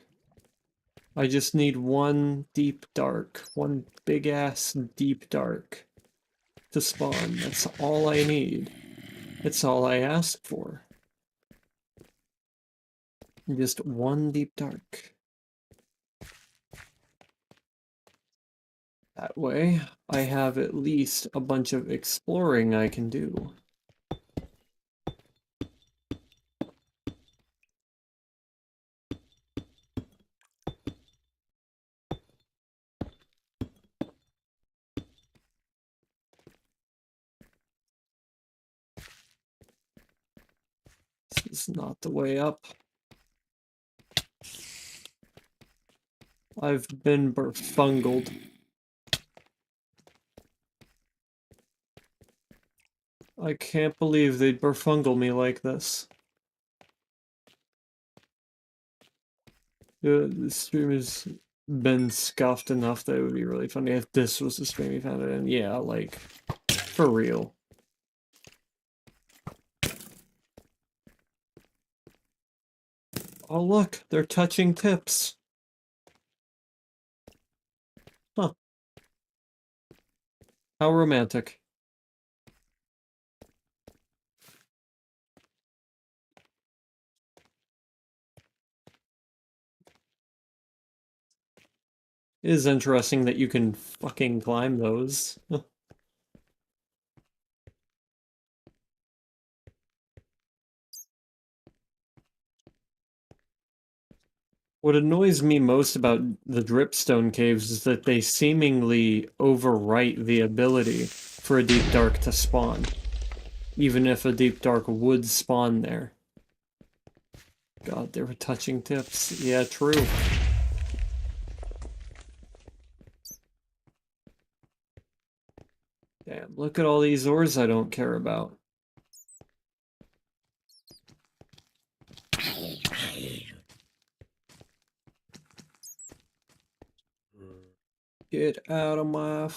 A: I just need one deep dark, one big ass deep dark to spawn. That's all I need. It's all I asked for. Just one deep dark. That way, I have at least a bunch of exploring I can do. This is not the way up. I've been berfungled. I can't believe they'd berfungle me like this. The stream has been scuffed enough that it would be really funny if this was the stream you found it in. Yeah, like, for real. Oh look, they're touching tips. Huh. How romantic. It is interesting that you can fucking climb those. What annoys me most about the dripstone caves is that they seemingly overwrite the ability for a deep dark to spawn. Even if a deep dark would spawn there. God, they were touching tips. Yeah, true. Damn, look at all these ores I don't care about. Get out of my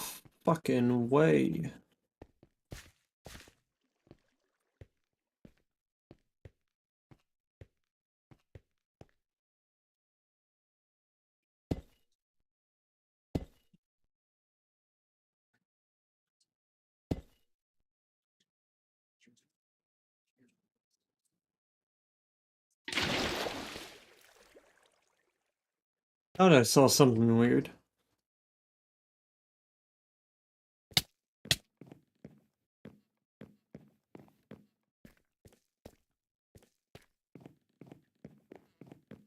A: fucking way. Thought I saw something weird.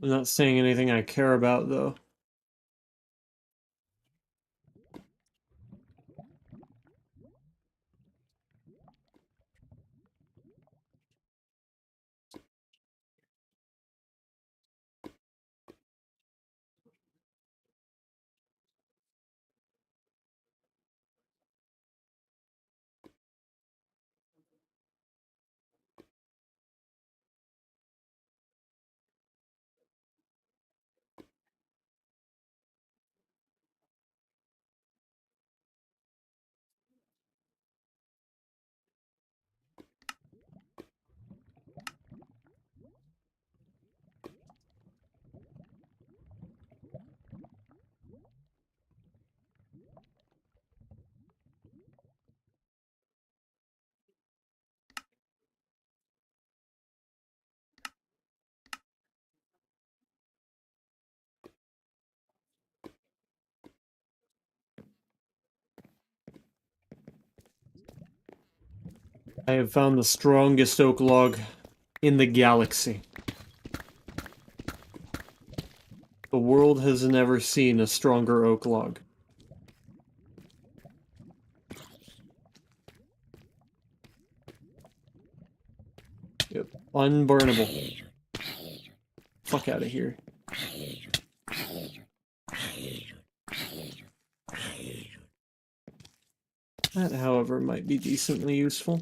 A: I'm not saying anything I care about, though. I have found the strongest oak log in the galaxy. The world has never seen a stronger oak log. Unburnable. Fuck out of here. That, however, might be decently useful.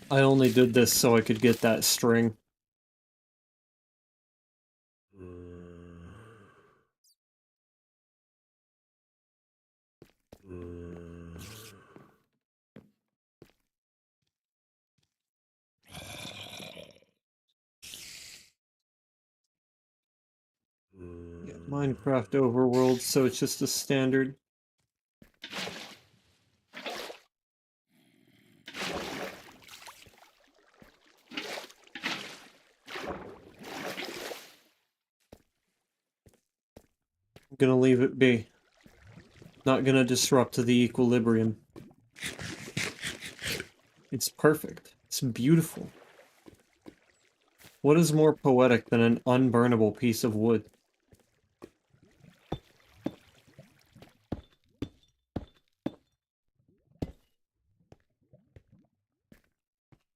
A: I only did this so I could get that string. Yeah, Minecraft overworld, so it's just a standard. I'm gonna leave it be. Not gonna disrupt the equilibrium. It's perfect. It's beautiful. What is more poetic than an unburnable piece of wood?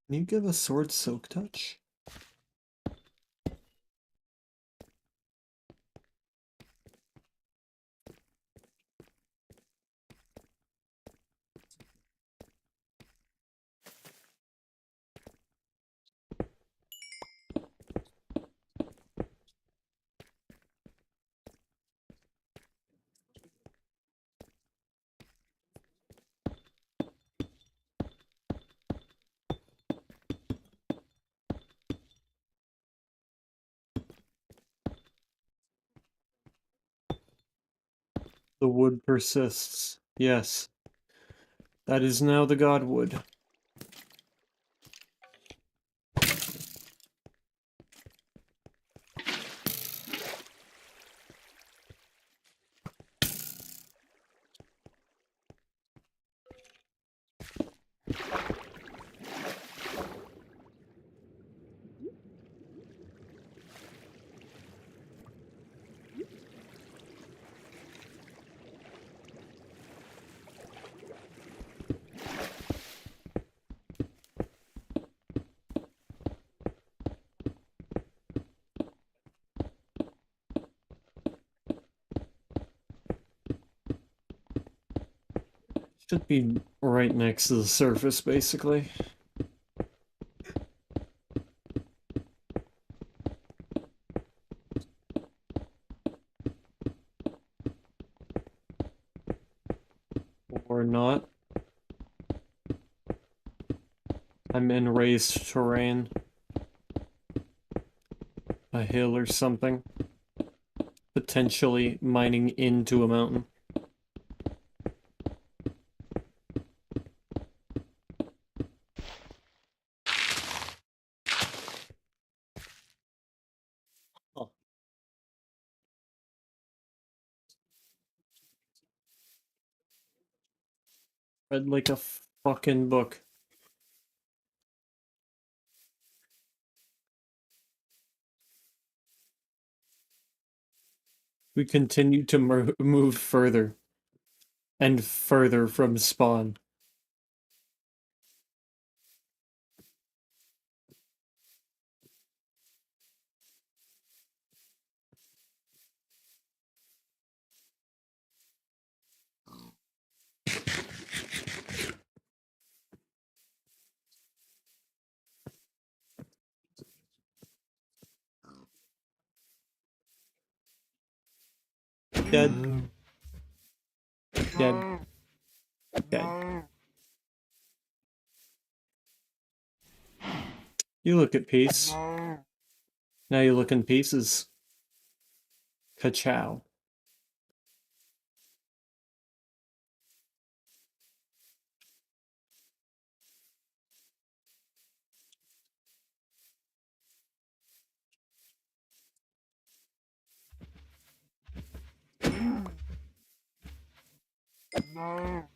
A: Can you give a sword silk touch? The wood persists. Yes. That is now the godwood. Should be right next to the surface, basically. Or not. I'm in raised terrain. A hill or something. Potentially mining into a mountain. Oh. Read like a fucking book. We continue to move further and further from spawn. Dead. Dead. Dead. You look at peace. Now you look in pieces. Ka-chow.
P: No.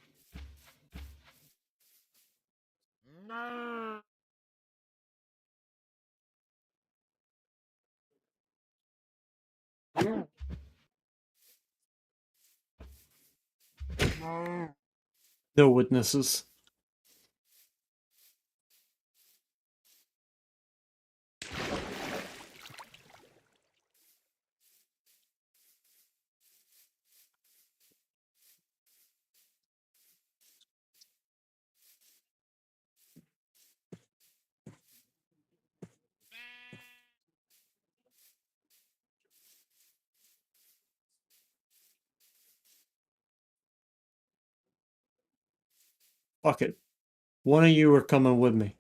P: No. No.
A: No witnesses. Fuck it. One of you are coming with me.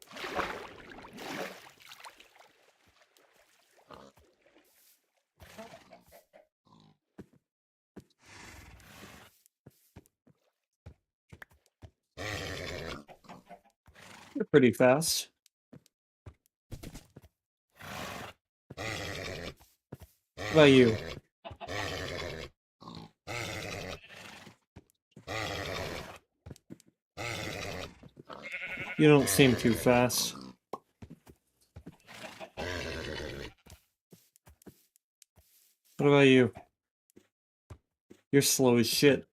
A: You're pretty fast. What about you? You don't seem too fast. What about you? You're slow as shit.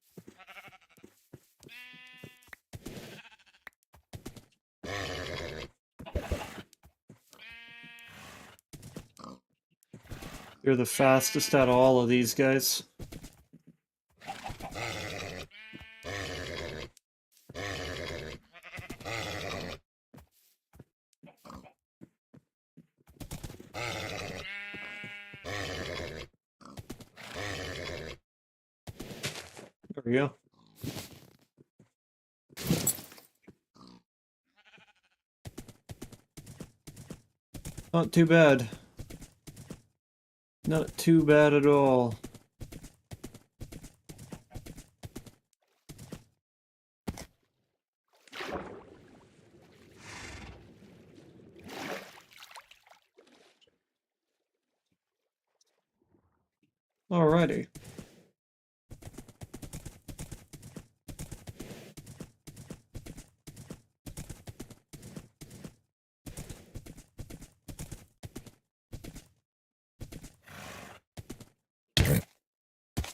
A: You're the fastest out of all of these guys. There we go. Not too bad. Not too bad at all. Alrighty.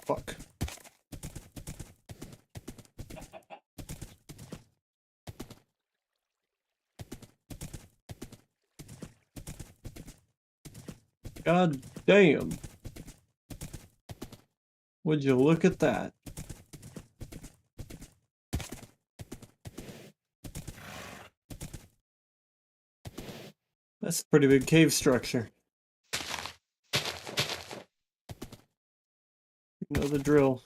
A: Fuck. God damn. Would you look at that? That's a pretty big cave structure. You know the drill.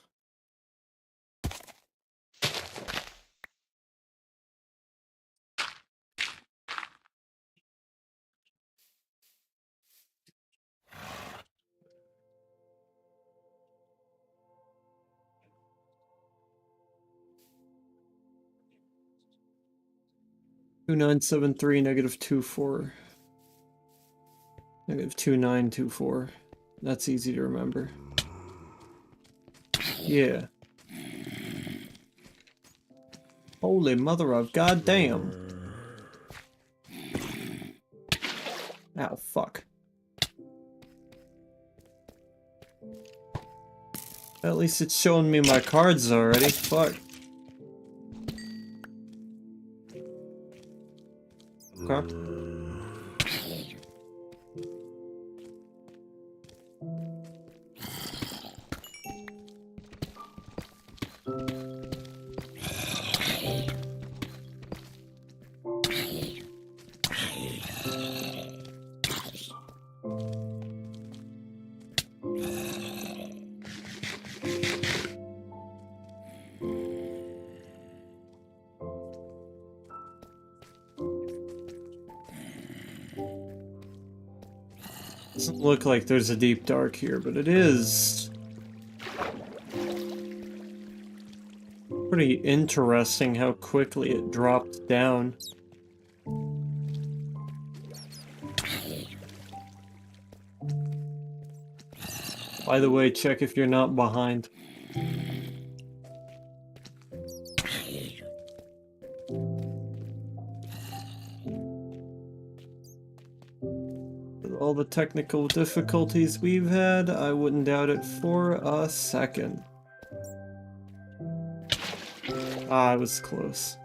A: -2973, -24. -2924. That's easy to remember. Yeah. Holy mother of goddamn. Ow, fuck. At least it's showing me my cards already. Fuck. Okay. Doesn't look like there's a deep dark here, but it is pretty interesting how quickly it dropped down. By the way, check if you're not behind. With all the technical difficulties we've had, I wouldn't doubt it for a second. Ah, I was close.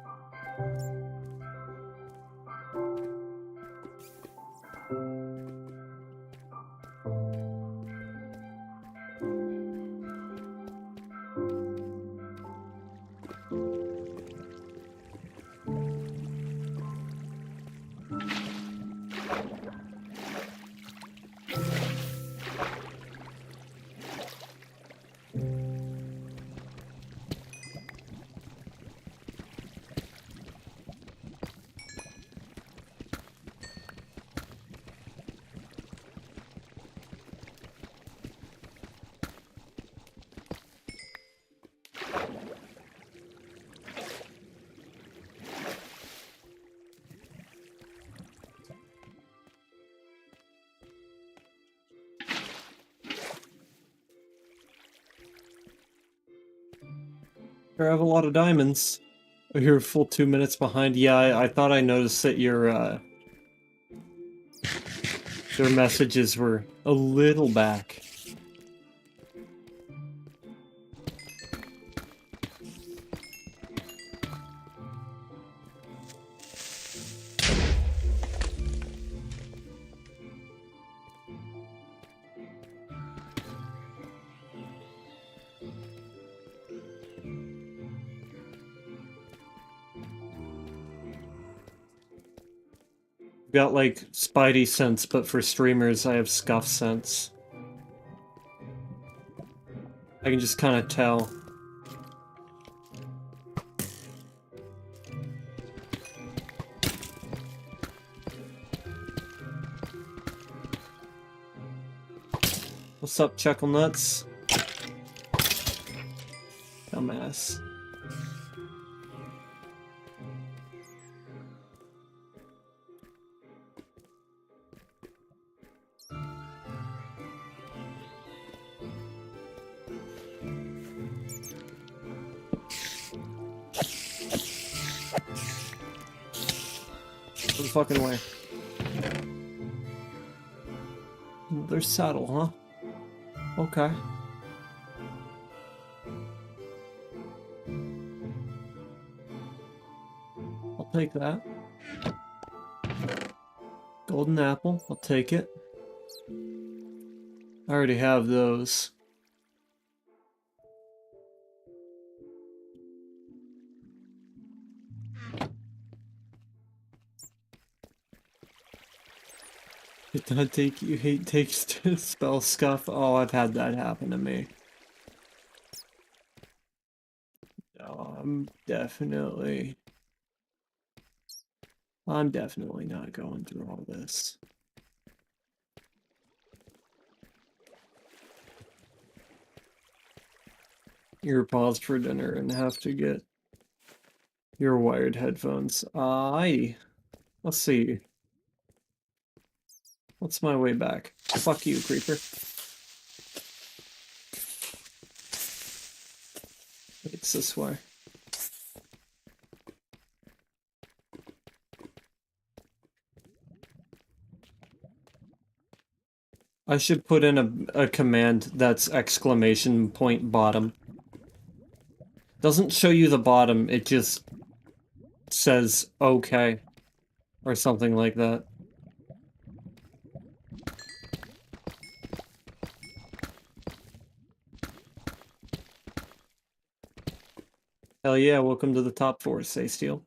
A: I have a lot of diamonds. Oh, you're a full 2 minutes behind. Yeah, I thought I noticed that your messages were a little back. Got like Spidey sense, but for streamers I have Scuff sense. I can just kind of tell. What's up, Chuckle Nuts? Dumbass. The fucking way. There's saddle, huh? Okay. I'll take that. Golden apple, I'll take it. I already have those. Did not take you hate takes to spell scuff. Oh, I've had that happen to me. No, I'm definitely not going through all this. You're paused for dinner and have to get your wired headphones. Let's see. What's my way back? Fuck you, creeper. It's this way. I should put in a command that's exclamation point bottom. Doesn't show you the bottom, it just says okay. Or something like that. Hell yeah, welcome to the top 4, say Steel.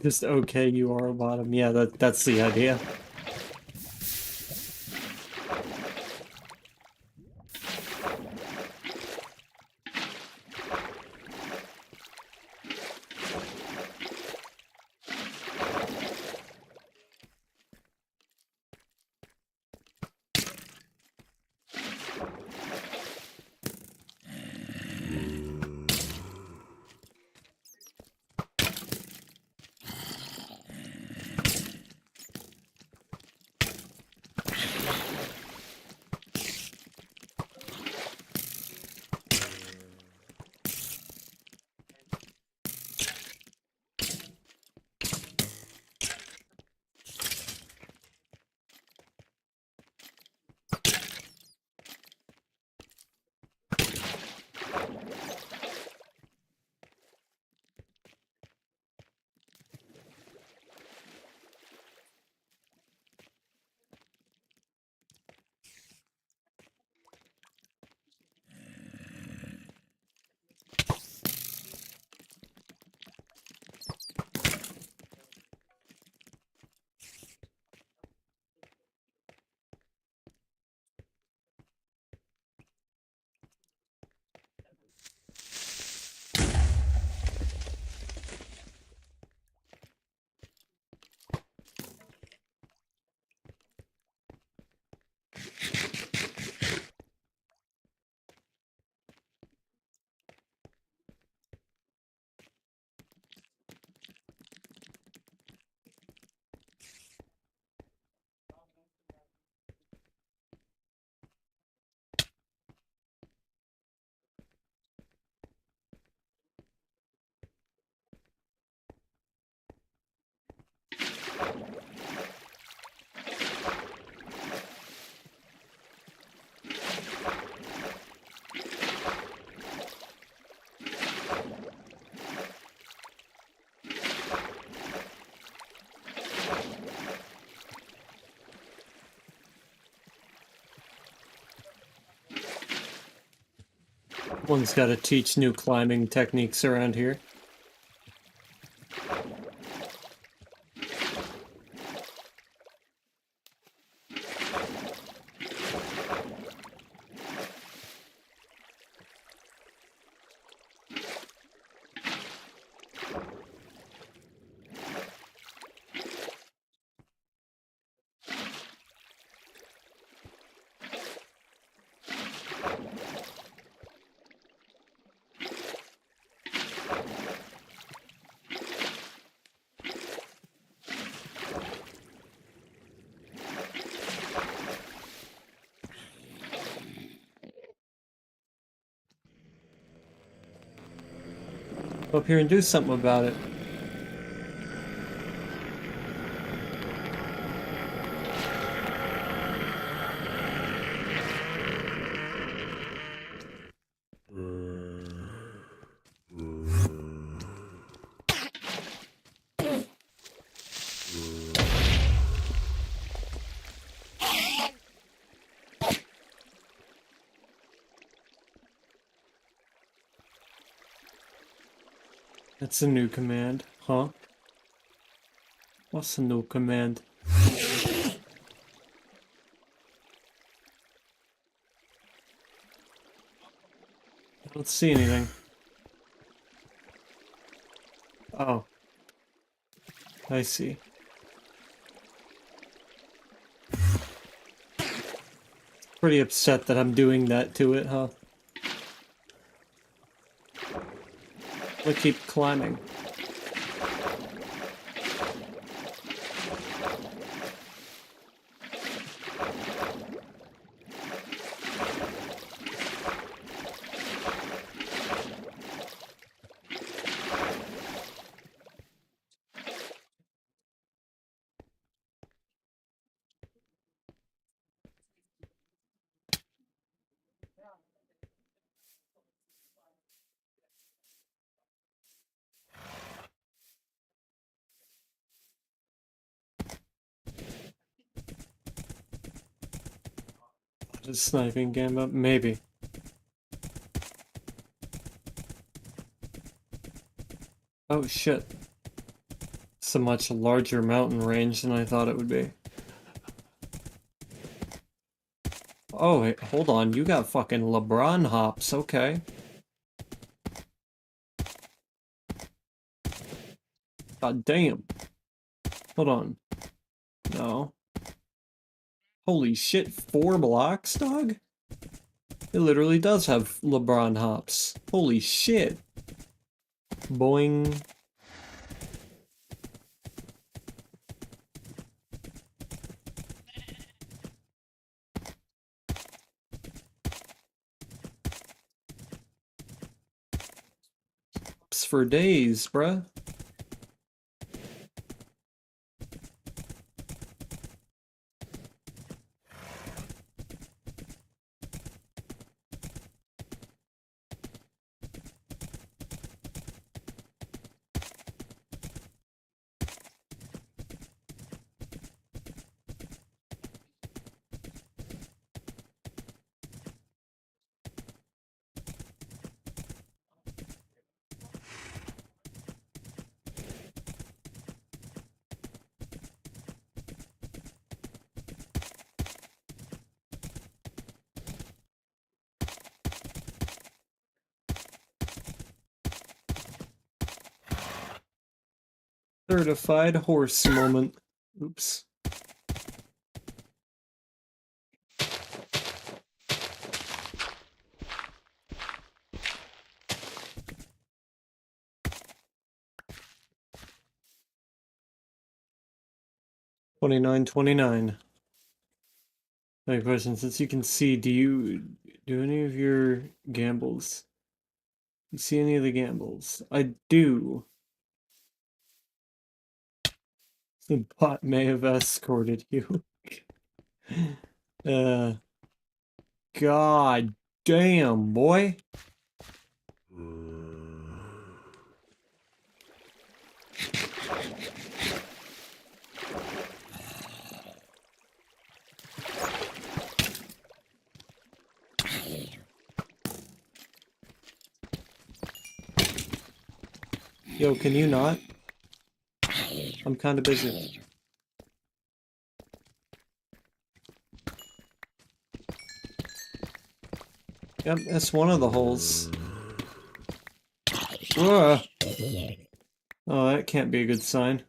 A: Just okay, you are a bottom. Yeah, that's the idea. One's got to teach new climbing techniques around here. Go up here and do something about it. That's a new command, huh? What's a new command? I don't see anything. Oh. I see. Pretty upset that I'm doing that to it, huh? I'll keep climbing. Just sniping game up, maybe. Oh shit. It's a much larger mountain range than I thought it would be. Oh, wait, hold on. You got fucking LeBron hops. Okay. God damn. Hold on. No. Holy shit, 4 blocks, dog? It literally does have LeBron hops. Holy shit. Boing. Hops for days, bruh. Certified horse moment. Oops. $29.29. My question, since you can see, do any of your gambles? You see any of the gambles? I do. The bot may have escorted you. God damn, boy. Yo, can you not? I'm kind of busy. Yep, that's one of the holes. Whoa. Oh, that can't be a good sign.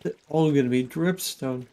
A: They're all gonna be dripstone.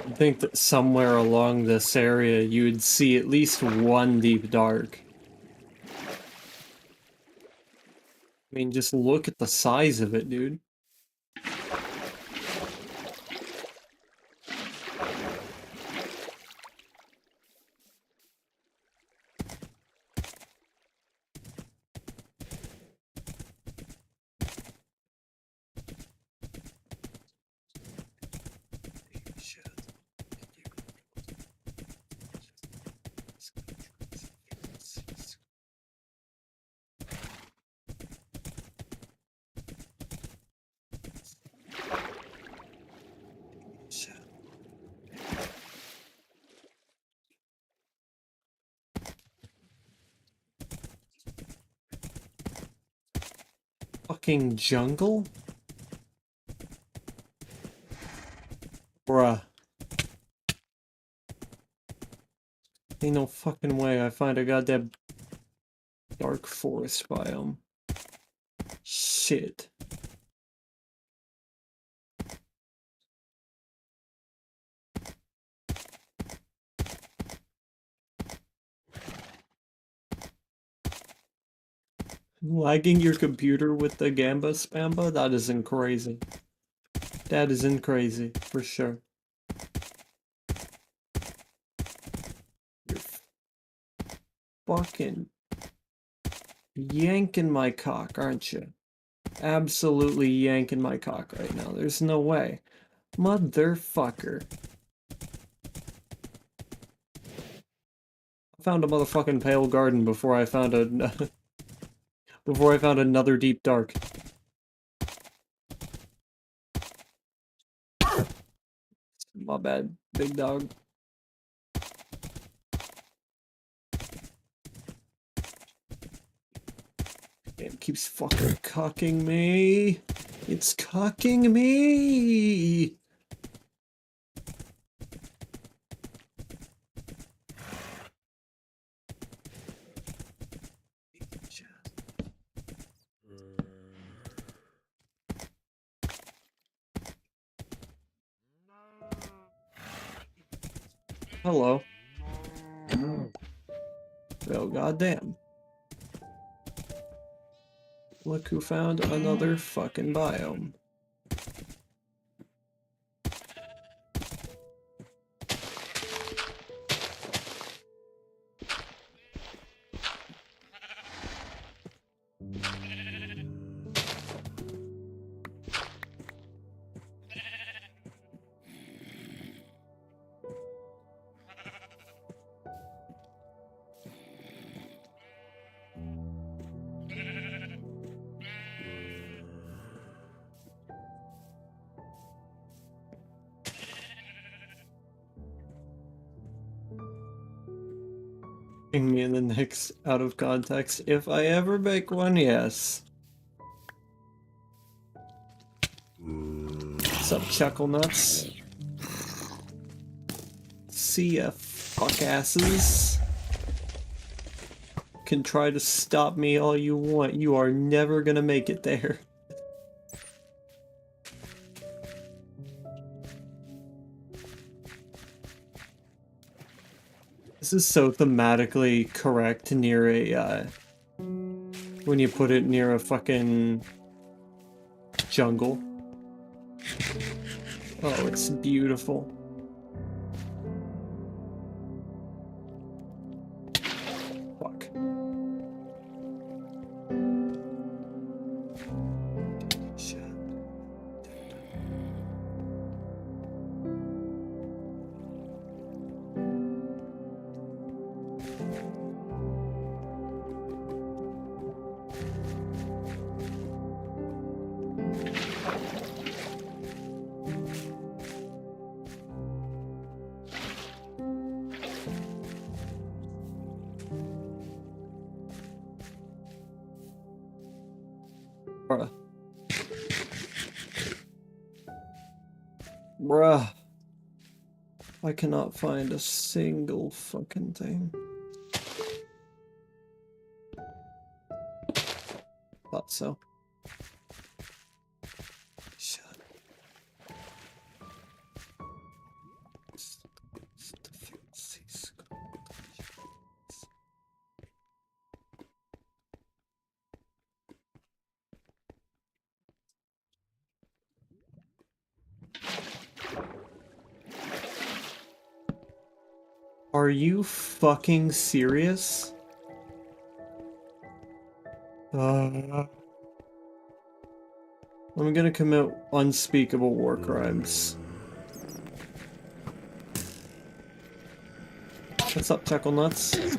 A: I think that somewhere along this area you would see at least one deep dark. mean, just look at the size of it, dude. Fucking jungle? Bruh. Ain't no fucking way I find a goddamn dark forest biome. Shit. Lagging your computer with the Gamba Spamba? That isn't crazy. That isn't crazy, for sure. You're fucking yanking my cock, aren't you? Absolutely yanking my cock right now. There's no way. Motherfucker. I found a motherfucking pale garden before I found a before I found another deep dark. My bad, big dog. It keeps fucking cocking me. It's cocking me. Hello. Well, goddamn. Look who found another fucking biome. Me in the next out of context. If I ever make one, yes. What's up, chuckle nuts? See ya, fuck asses. Can try to stop me all you want. You are never gonna make it there. This is so thematically correct near a, when you put it near a fucking jungle. Oh, it's beautiful. Fuck. Bruh. Bruh. I cannot find a single fucking thing. Thought so. Shut up. Are you fucking serious? I'm gonna commit unspeakable war crimes. What's up, Chuckle Nuts?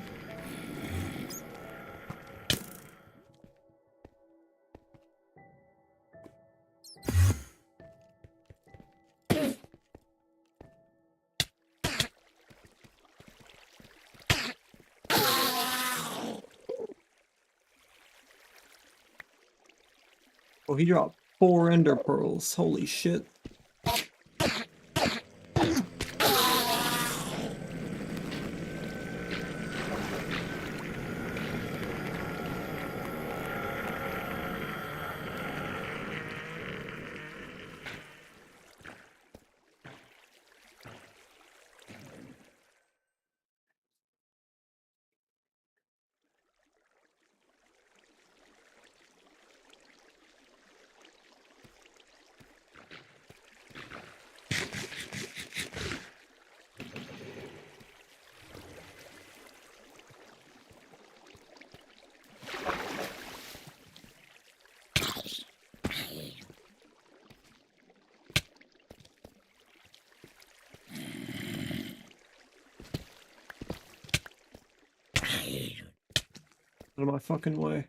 A: Oh, he dropped 4 ender pearls. Holy shit. Out of my fucking way.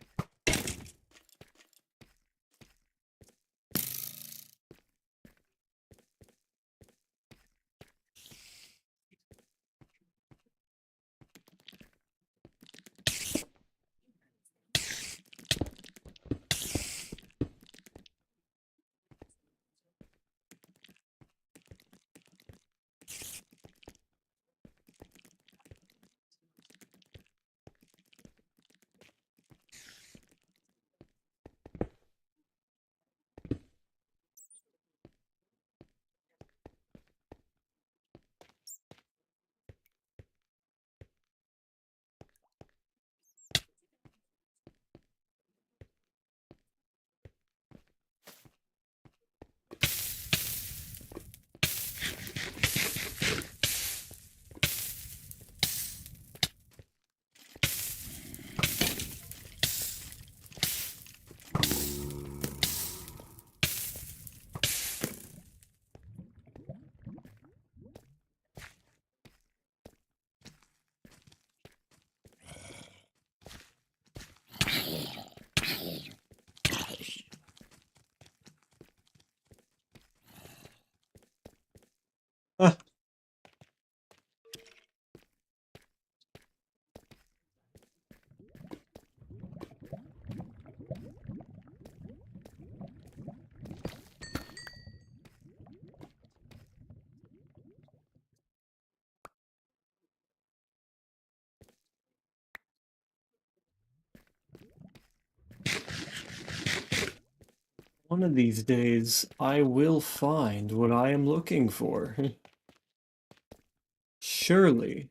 A: One of these days, I will find what I am looking for. Surely.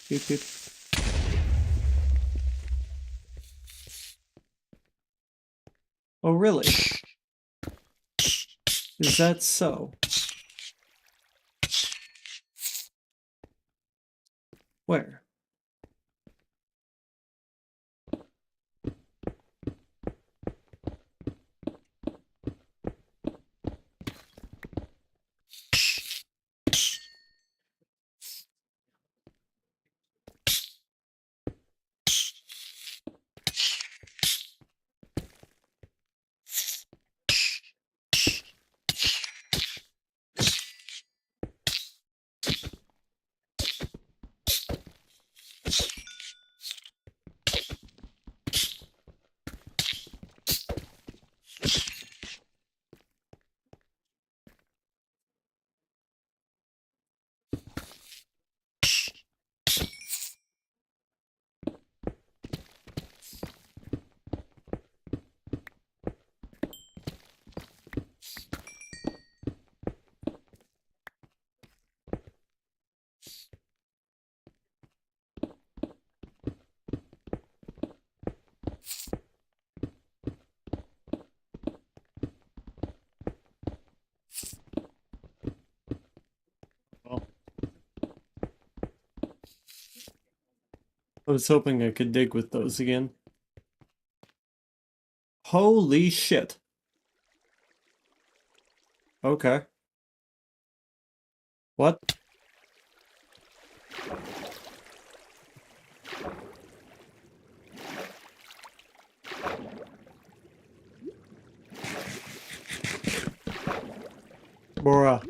A: Beep, beep. Oh, really? Is that so? Where? I was hoping I could dig with those again. Holy shit. Okay. What? Bruh.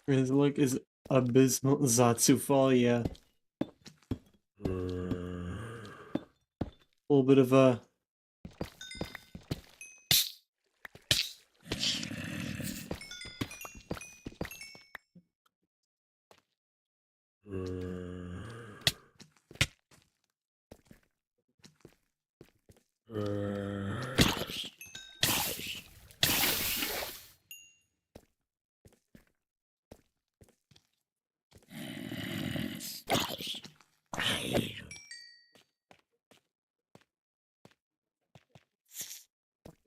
A: Is like is abysmal Zatsu fall, yeah. A little bit of a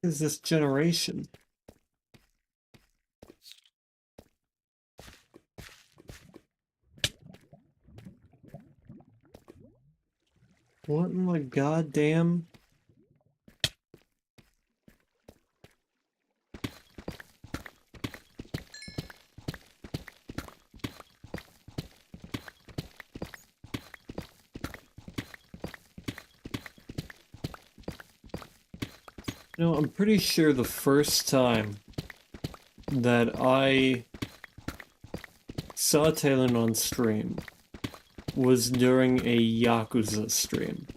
A: is this generation? What in the goddamn? You know, I'm pretty sure the first time that I saw Talon on stream was during a Yakuza stream.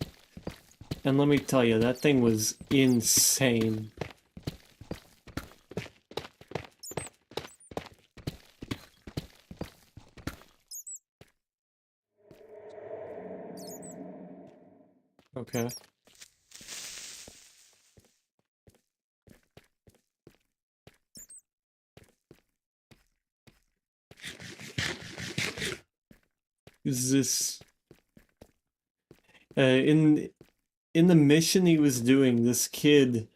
A: And let me tell you, that thing was insane. Okay. Is this in the mission he was doing, this kid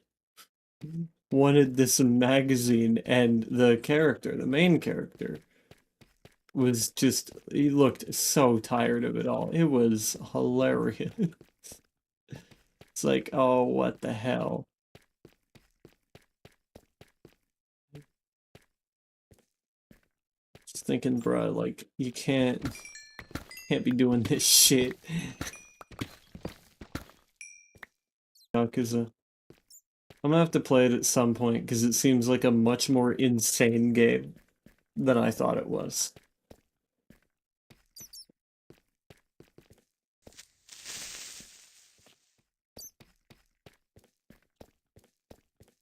A: wanted this magazine, and the main character was just, he looked so tired of it all. It was hilarious. It's like, oh, what the hell? Just thinking, bruh, like, you can't be doing this shit. Yakuza. I'm gonna have to play it at some point, because it seems like a much more insane game than I thought it was.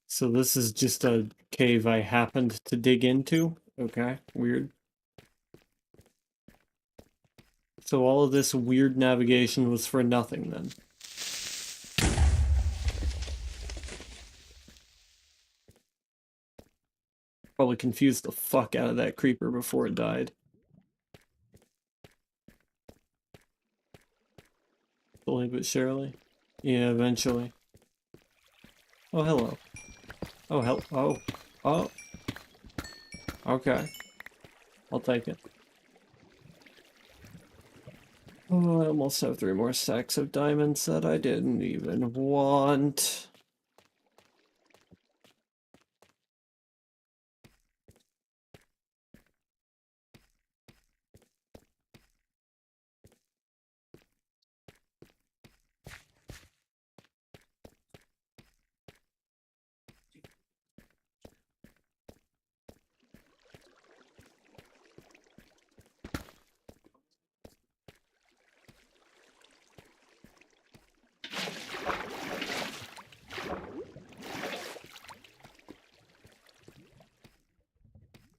A: So this is just a cave I happened to dig into? Okay, weird. So all of this weird navigation was for nothing then. Probably confused the fuck out of that creeper before it died. Slowly but surely. Yeah, eventually. Oh, hello. Oh, oh. Oh. Okay. I'll take it. Oh, I almost have 3 more stacks of diamonds that I didn't even want.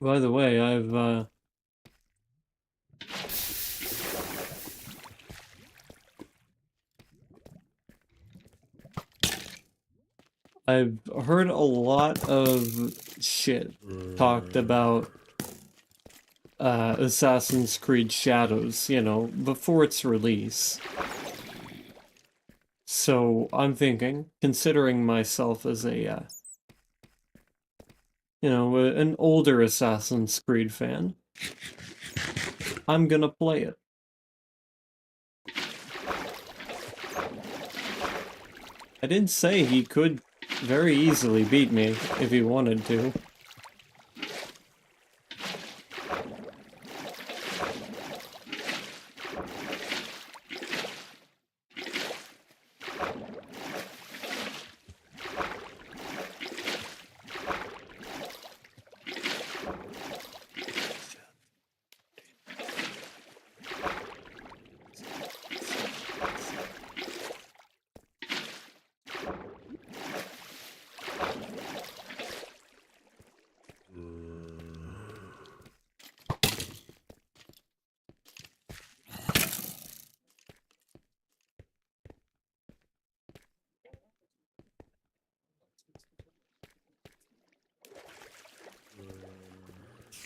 A: By the way, I've I've heard a lot of shit talked about Assassin's Creed Shadows, you know, before its release. So I'm thinking, considering myself as a, you know, an older Assassin's Creed fan, I'm gonna play it. I did say he could very easily beat me if he wanted to.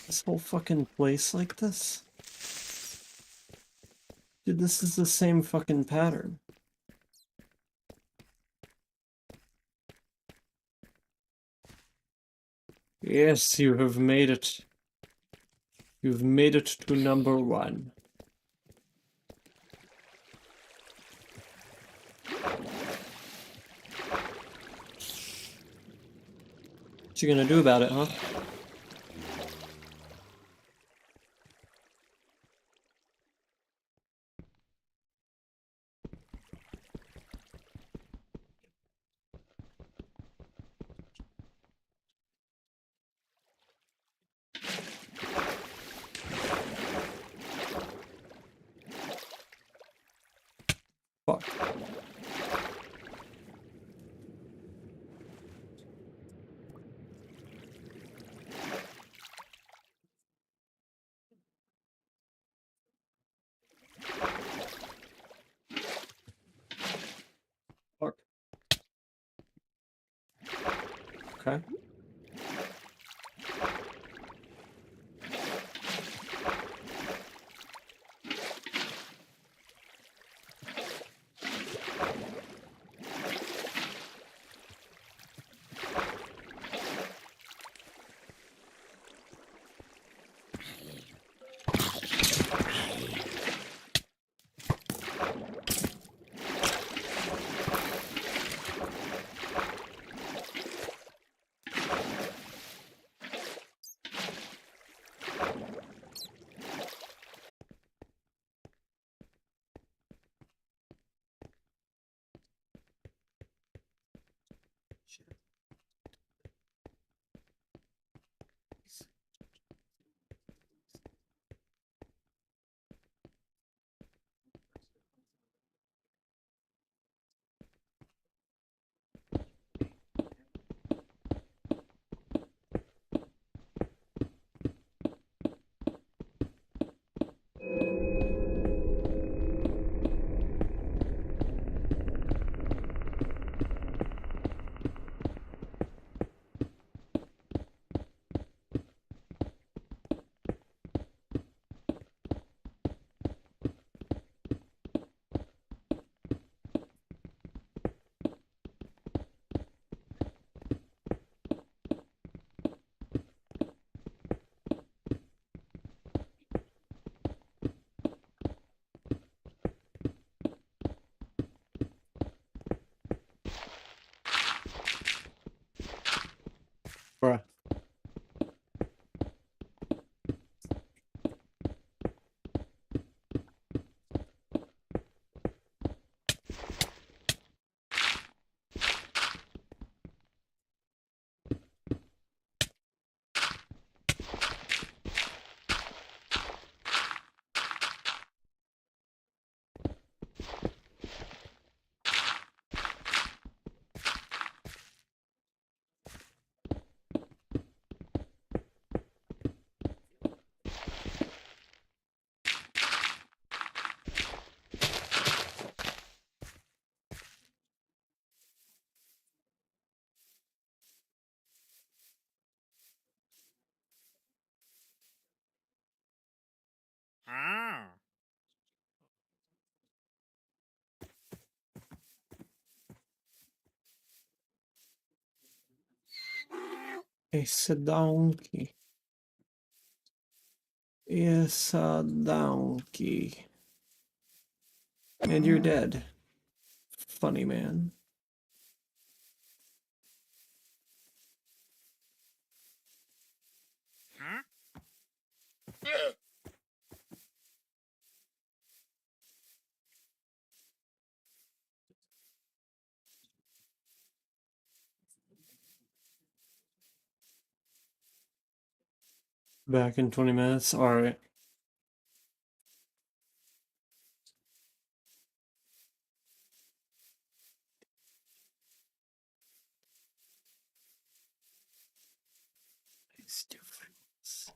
A: This whole fucking place like this? Dude, this is the same fucking pattern. Yes, you have made it. You've made it to number 1. What you gonna do about it, huh? Fuck. Fuck. Okay. It's a donkey. It's a donkey. And you're dead. Funny man. Back in 20 minutes. Alright. Nice difference.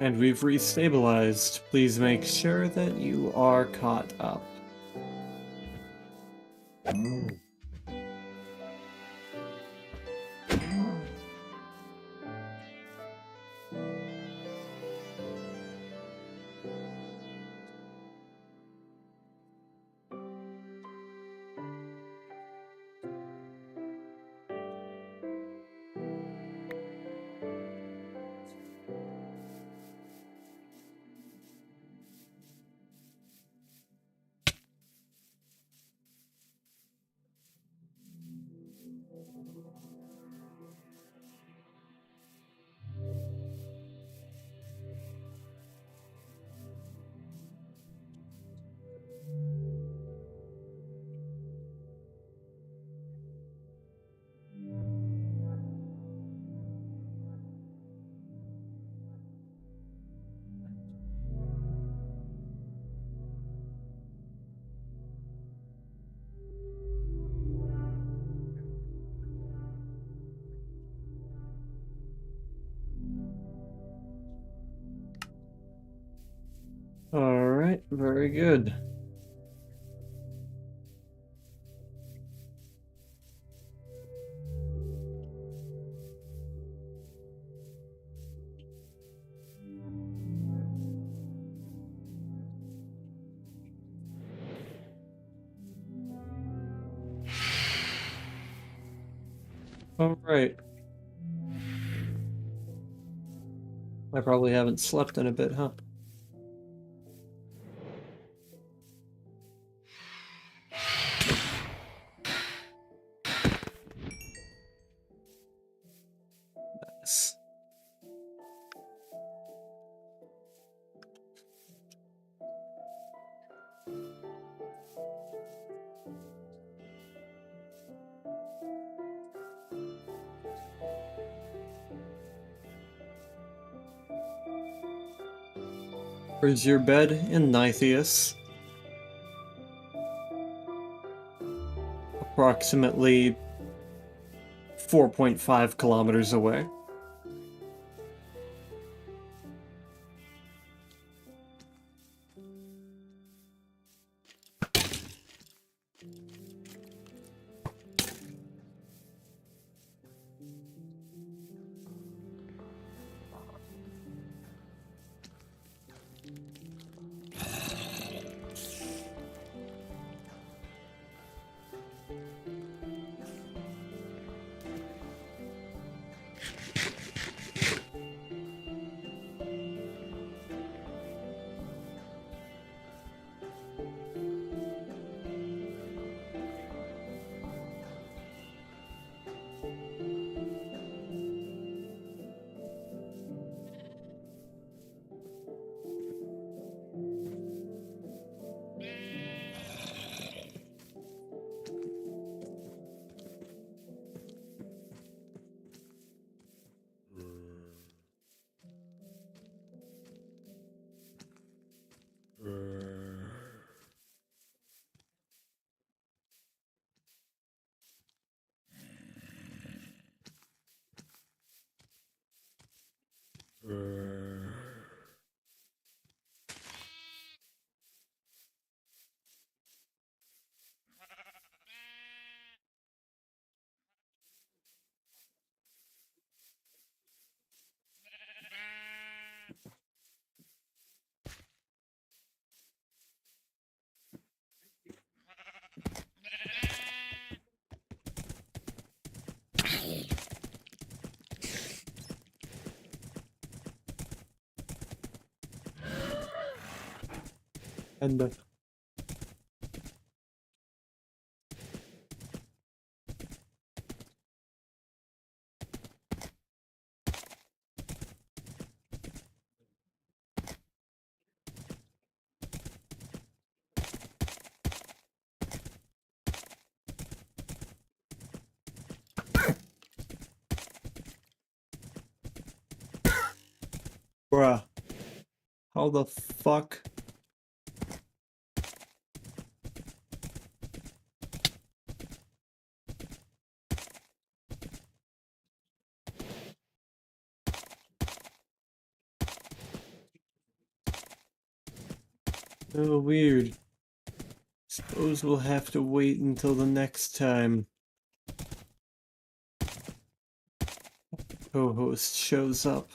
A: And we've restabilized. Please make sure that you are caught up. Alright, very good. Alright. I probably haven't slept in a bit, huh? Nice. Where's your bed in Nithius? Approximately 4.5 kilometers away. And bruh. How the fuck? Oh, weird. Suppose we'll have to wait until the next time co-host shows up.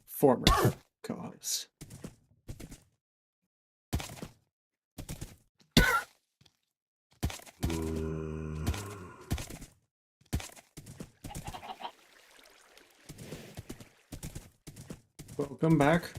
A: Former co-host. Welcome back.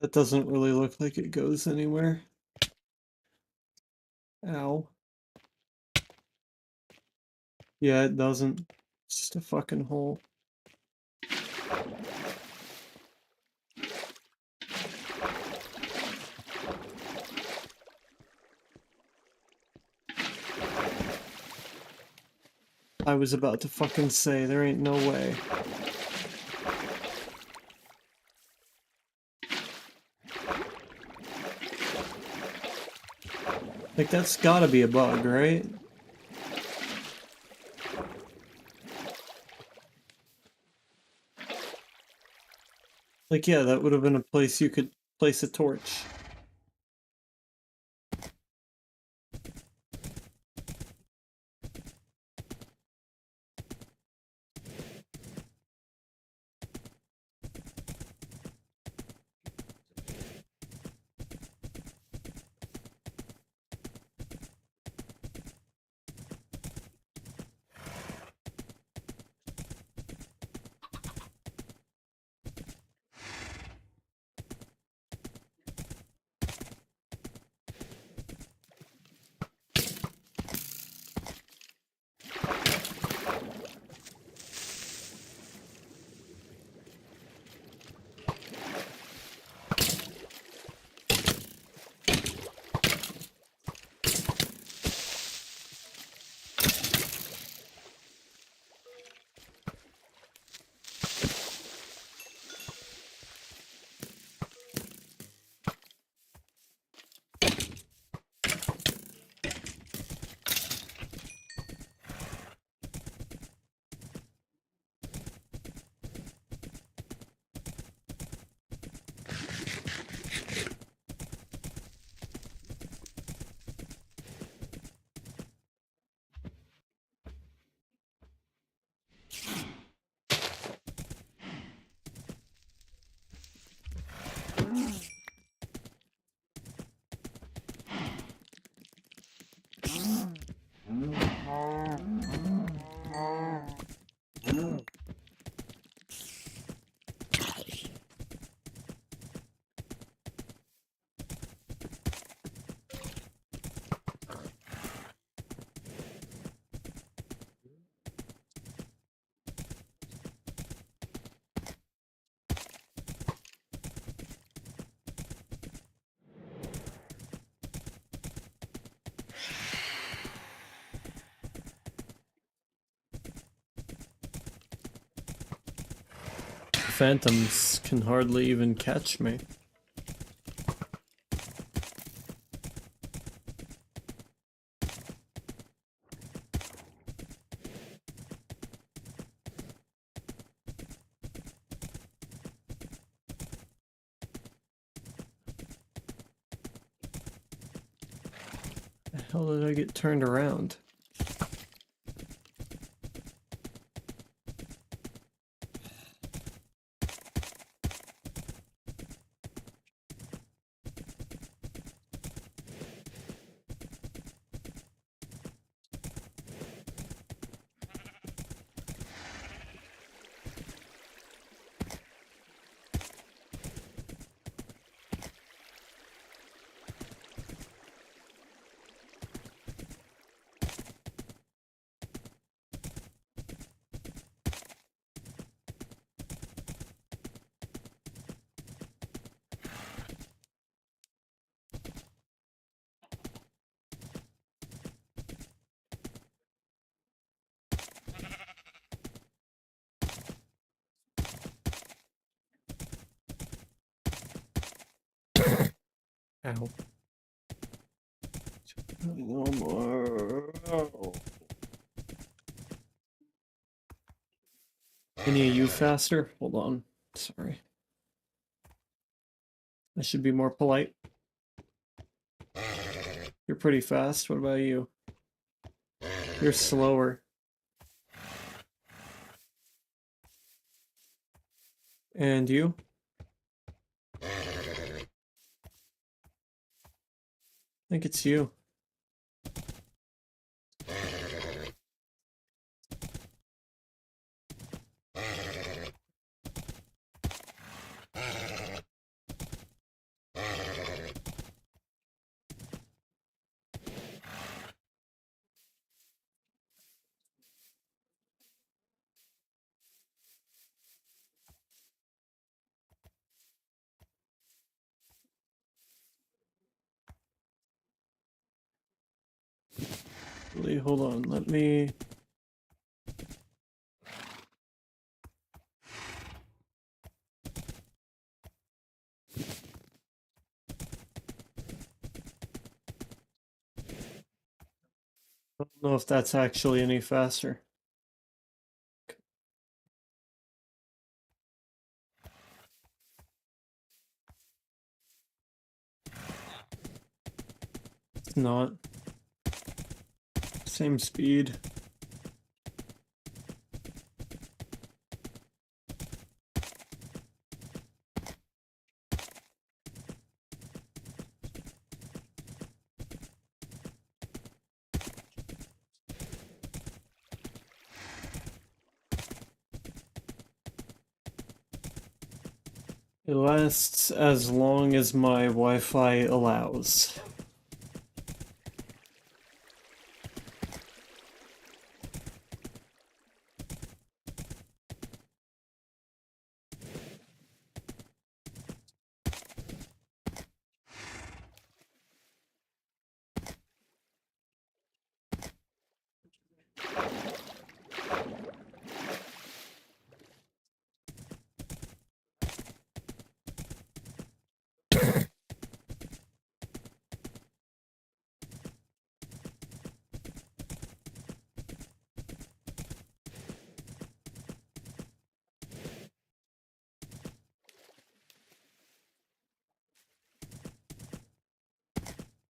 A: That doesn't really look like it goes anywhere. Ow. Yeah, it doesn't. It's just a fucking hole. I was about to fucking say, there ain't no way. Like, that's gotta be a bug, right? Like, yeah, that would have been a place you could place a torch. Phantoms can hardly even catch me. hell did I get turned around? Ow. No more. Oh. Any of you faster? Hold on. Sorry. I should be more polite. You're pretty fast. What about you? You're slower. And you? I think it's you. Really, hold on. Let me... I don't know if that's actually any faster. It's not. Same speed. It lasts as long as my Wi-Fi allows.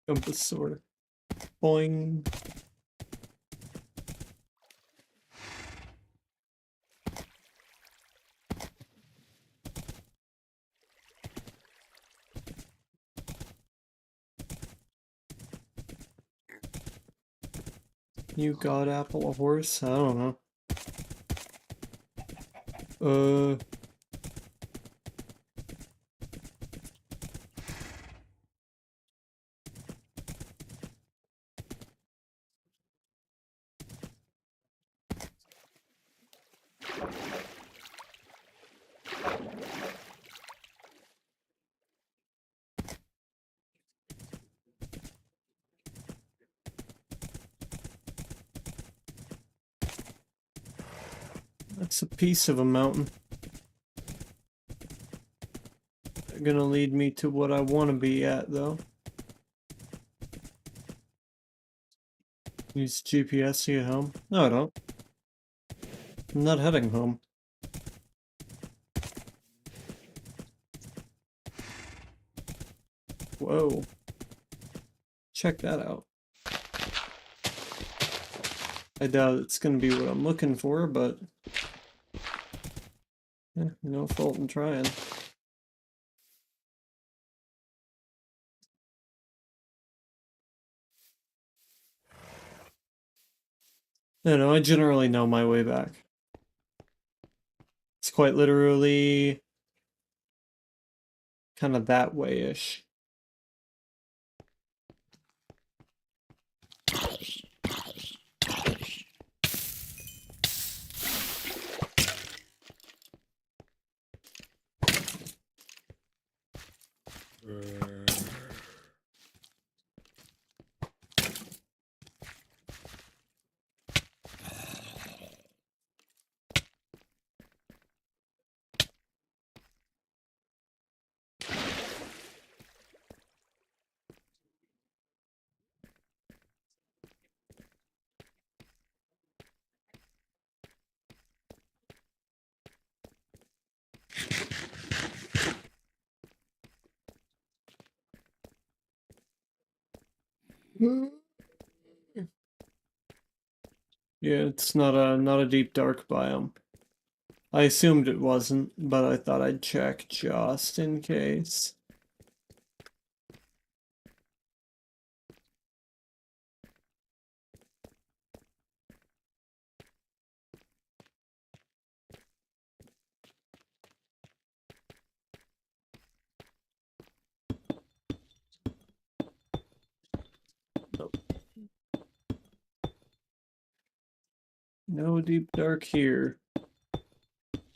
A: Compass sword. Boing. You god apple a horse? I don't know. That's a piece of a mountain. They're gonna lead me to what I want to be at, though. Use GPS to get home? No, I don't. I'm not heading home. Whoa. Check that out. I doubt it's gonna be what I'm looking for, but no fault in trying. No, I generally know my way back. It's quite literally kind of that way-ish. Yeah, it's not a deep dark biome. I assumed it wasn't, but I thought I'd check just in case. Nope. No deep dark here.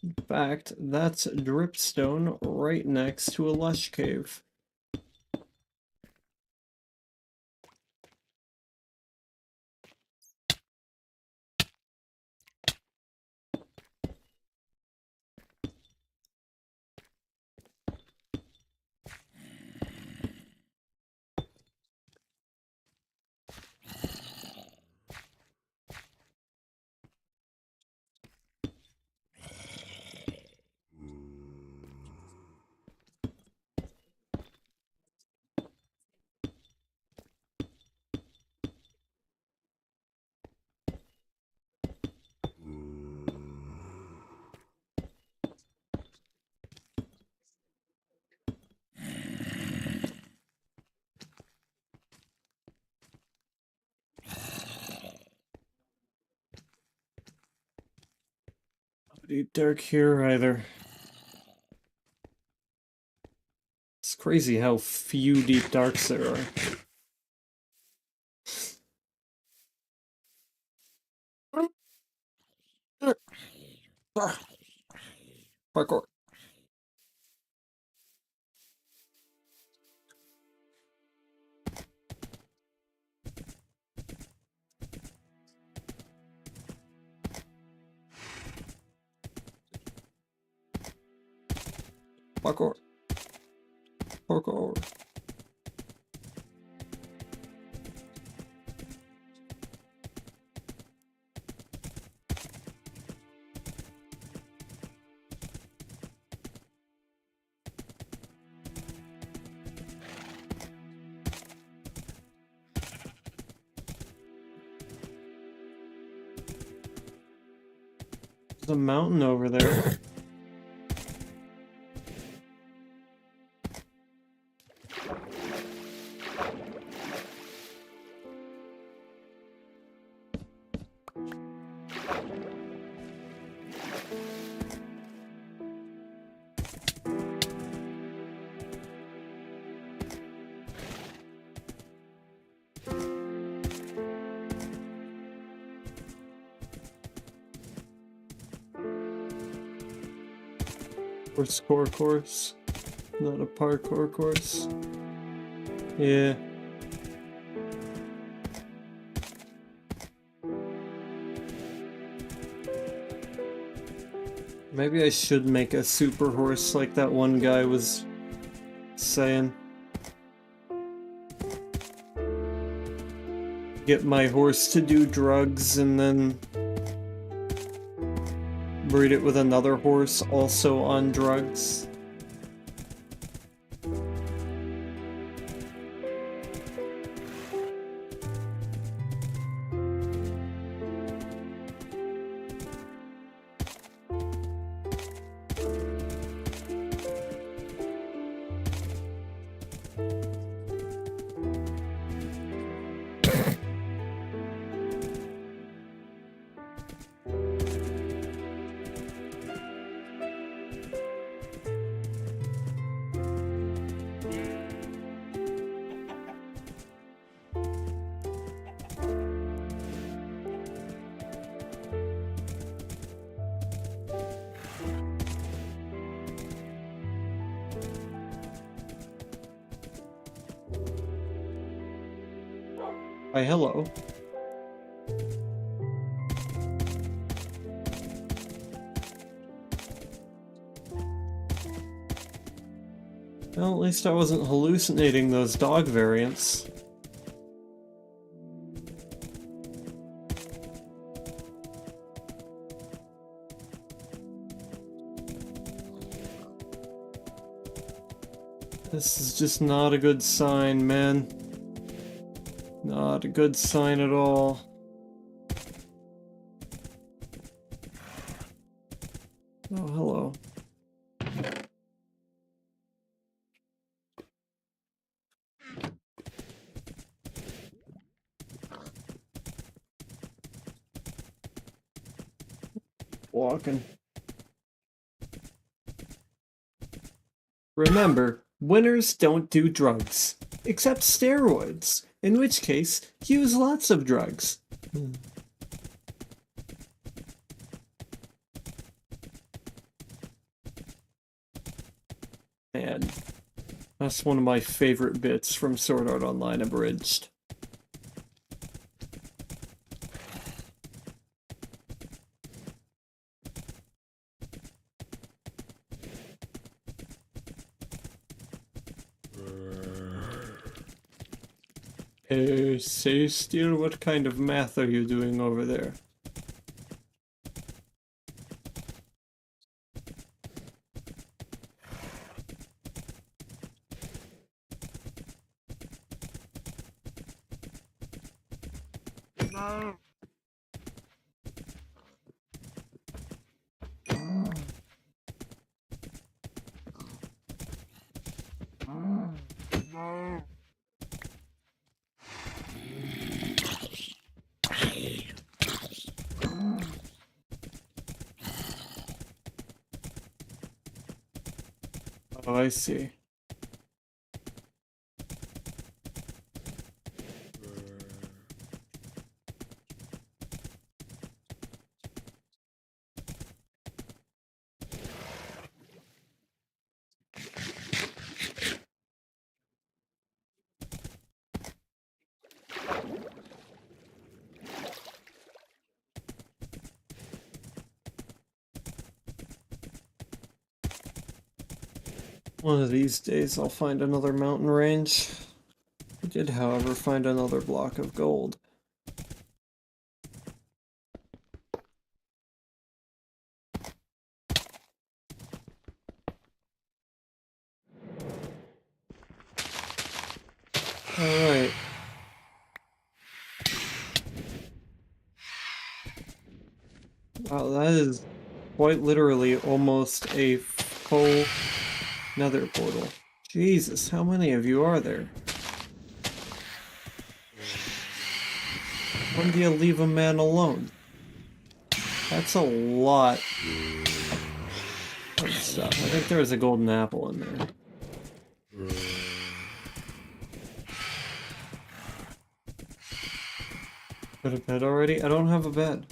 A: In fact, that's dripstone right next to a lush cave. Deep dark here either. It's crazy how few deep darks there are. Parkour. Parkour. Parkour. There's a mountain over there. Parkour course, not a parkour course. Yeah. Maybe I should make a super horse like that one guy was saying. Get my horse to do drugs and then breed it with another horse also on drugs. Hi, hello. Well, at least I wasn't hallucinating those dog variants. This is just not a good sign, man. Not a good sign at all. Oh, hello. Walking. Remember, winners don't do drugs. Except steroids. In which case, use lots of drugs. Man, that's one of my favorite bits from Sword Art Online Abridged. Hey, say Steer, what kind of math are you doing over there? No. No. Oh, I see. One of these days I'll find another mountain range. I did, however, find another block of gold. Alright. Wow, that is quite literally almost a full nether portal. Jesus, how many of you are there? When do you leave a man alone? That's a lot of stuff. I think there was a golden apple in there. Go to bed already? I don't have a bed.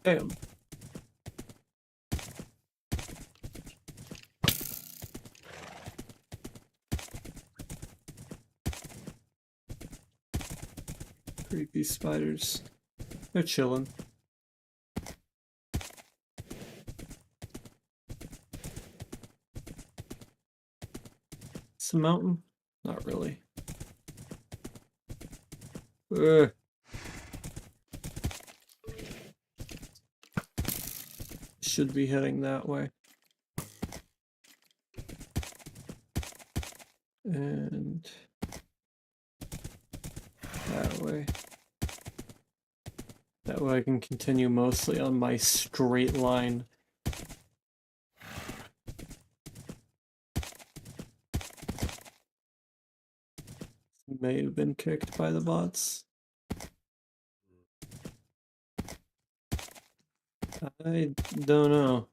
A: Damn. Creepy spiders. They're chilling. It's a mountain? Not really. Ugh. Should be heading that way. And that way. That way I can continue mostly on my straight line. May have been kicked by the bots. I don't know.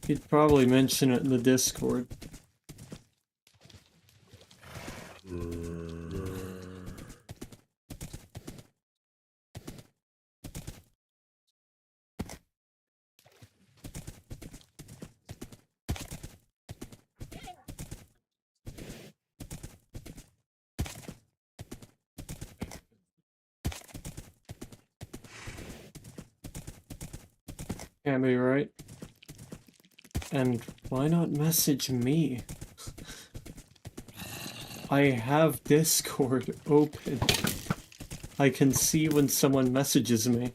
A: He'd probably mention it in the Discord. Can't be right. And why not message me? I have Discord open. I can see when someone messages me.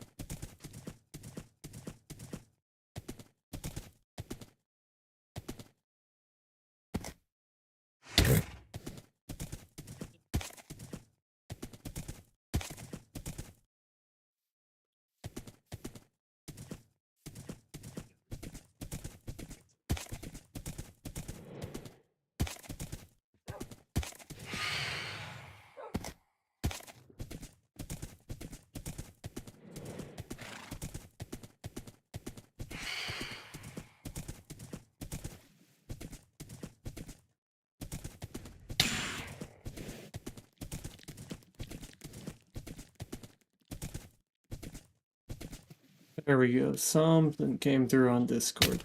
A: There we go. Something came through on Discord.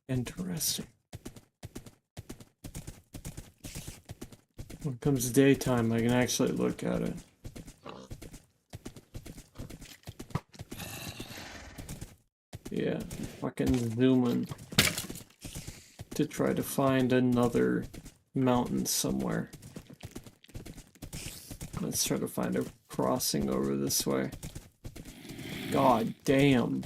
A: Interesting. When it comes daytime, I can actually look at it. Yeah, fucking zooming to try to find another mountain somewhere. Let's try to find a crossing over this way. God damn.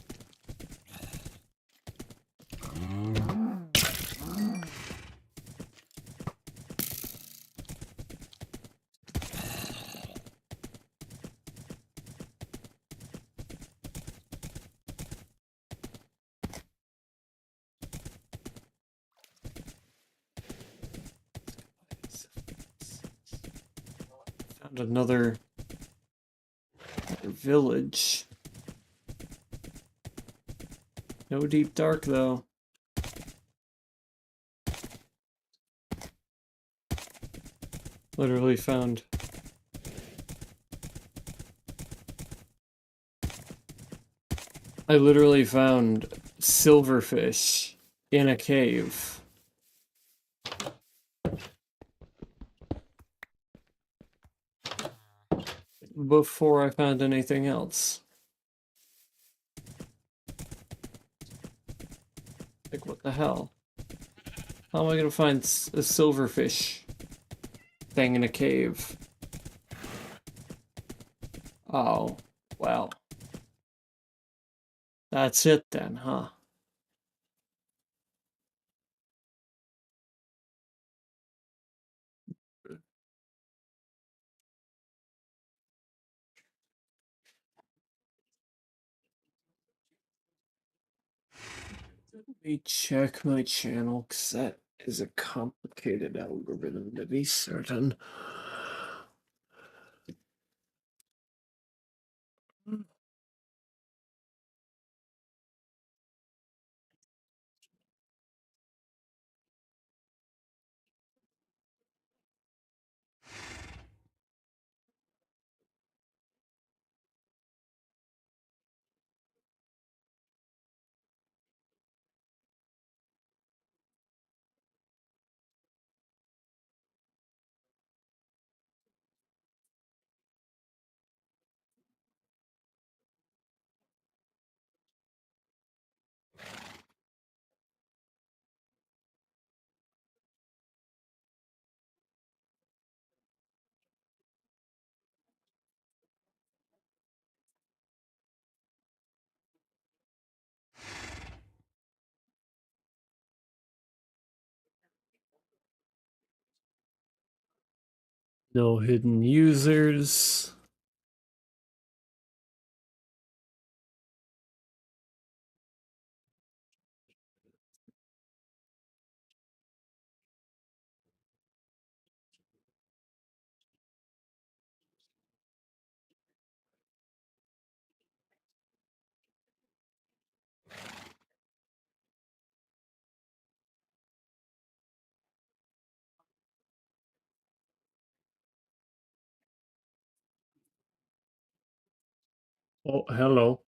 A: Found another village. No deep dark though. Literally found I literally found silverfish in a cave. Before I found anything else. Like, what the hell? How am I gonna find a silverfish thing in a cave? Oh, well. That's it then, huh? Let me check my channel, because that is a complicated algorithm to be certain. No hidden users. Oh, hello.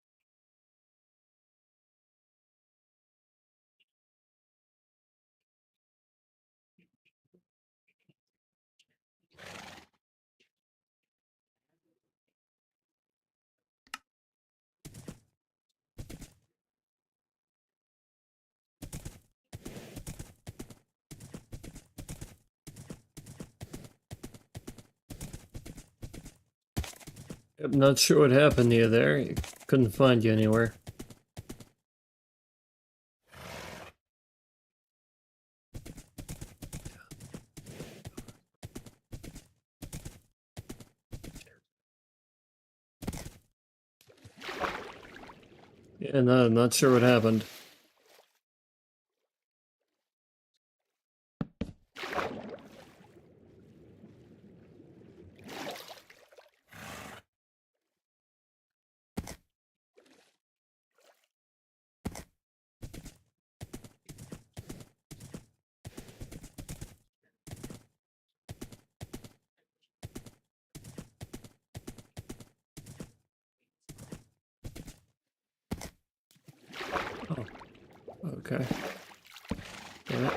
A: I'm not sure what happened to you there. Couldn't find you anywhere. Yeah, no, not sure what happened. Oh, okay. Damn it.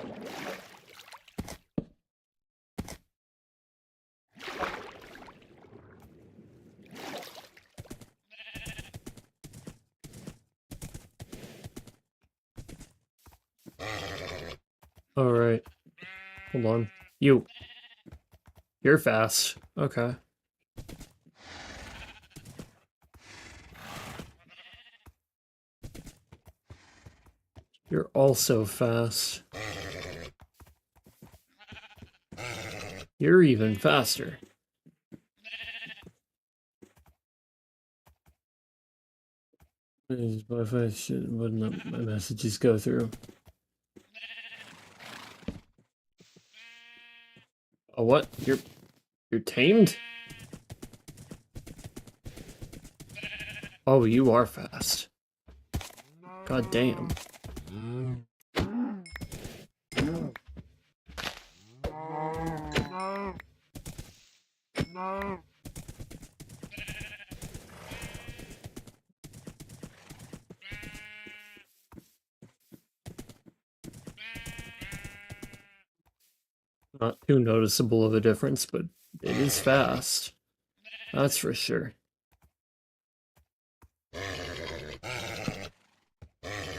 A: All right. Hold on. You're fast. Okay. You're also fast. You're even faster. Wi-Fi wouldn't my messages go through? Oh, what? You're tamed? Oh, you are fast. God damn. Not too noticeable of a difference, but it is fast. That's for sure.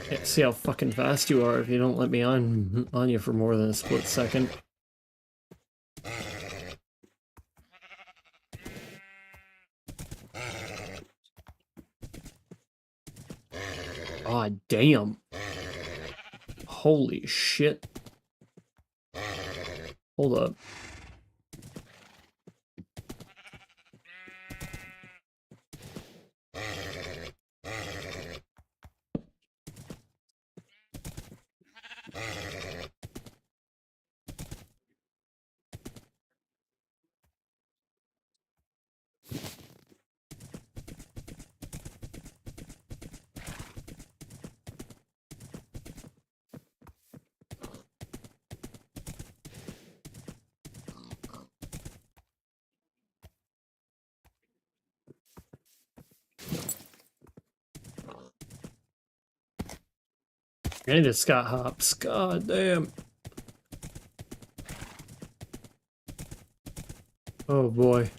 A: Can't see how fucking fast you are if you don't let me on you for more than a split second. God damn. Holy shit. Hold up. And it's got hops. God damn. Oh boy.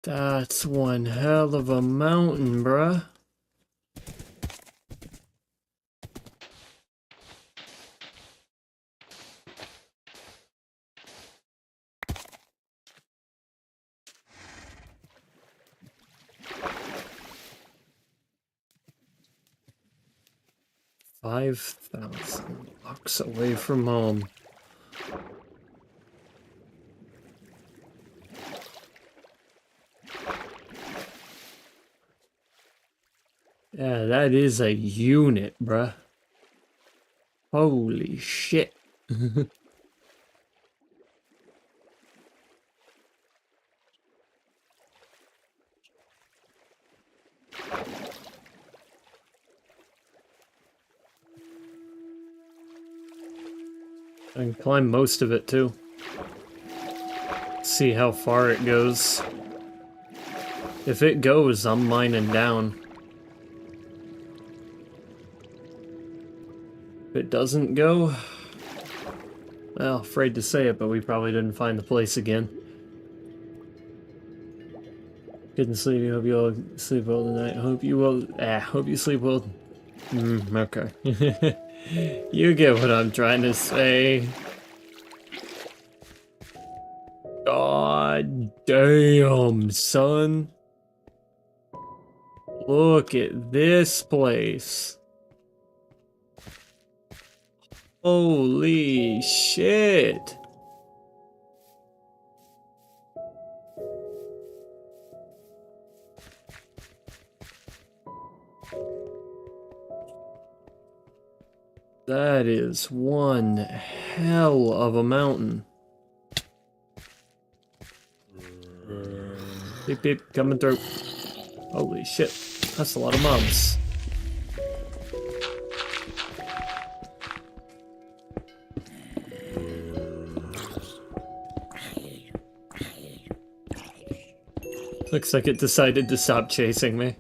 A: That's one hell of a mountain, bruh. $5,000 away from home. Yeah, that is a unit, bruh. Holy shit. I can climb most of it too. See how far it goes. If it goes, I'm mining down. If it doesn't go, well, afraid to say it, but we probably didn't find the place again. Couldn't sleep. Hope you all sleep well tonight. Hope you will. Hope you sleep well. Okay. You get what I'm trying to say. God damn, son. Look at this place. Holy shit. That is one hell of a mountain. Beep beep, coming through. Holy shit, that's a lot of mobs. Looks like it decided to stop chasing me.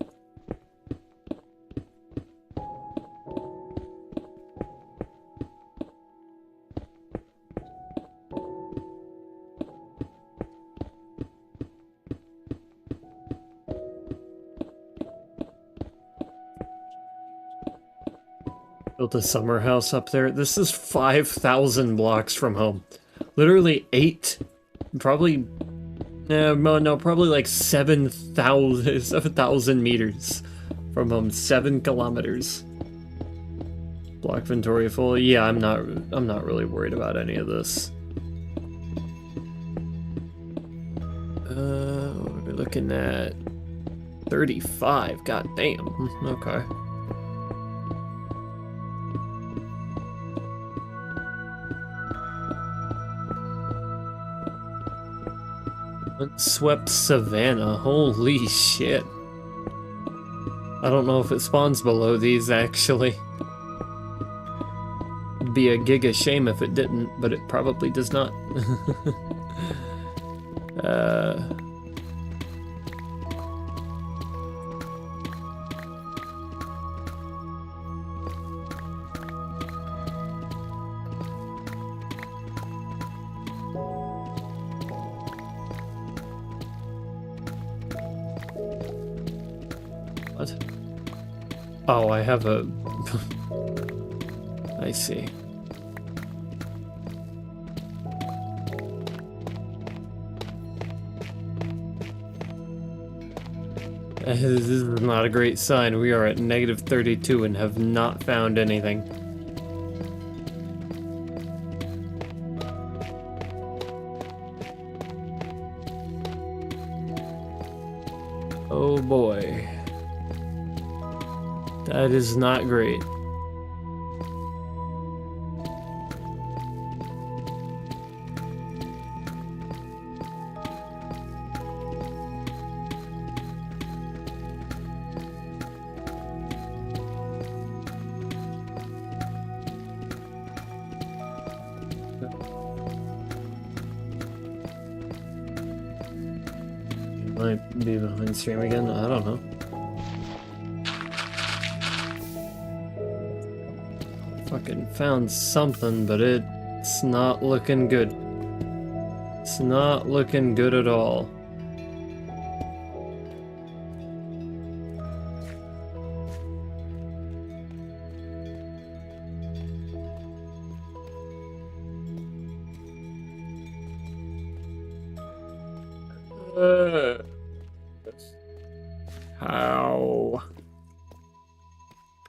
A: Built a summer house up there. This is 5,000 blocks from home. Literally 8, probably, no, probably like 7,000 meters from home. 7 kilometers. Block inventory full. Yeah, I'm not really worried about any of this. We're looking at 35. God damn. Okay. Unswept savanna. Holy shit. I don't know if it spawns below these, actually. It'd be a giga shame if it didn't, but it probably does not. What? Oh, I have a... I see. This is not a great sign. We are at -32 and have not found anything. Oh boy. That is not great. Might be behind stream again, I don't know. fucking found something, but it's not looking good. It's not looking good at all. How?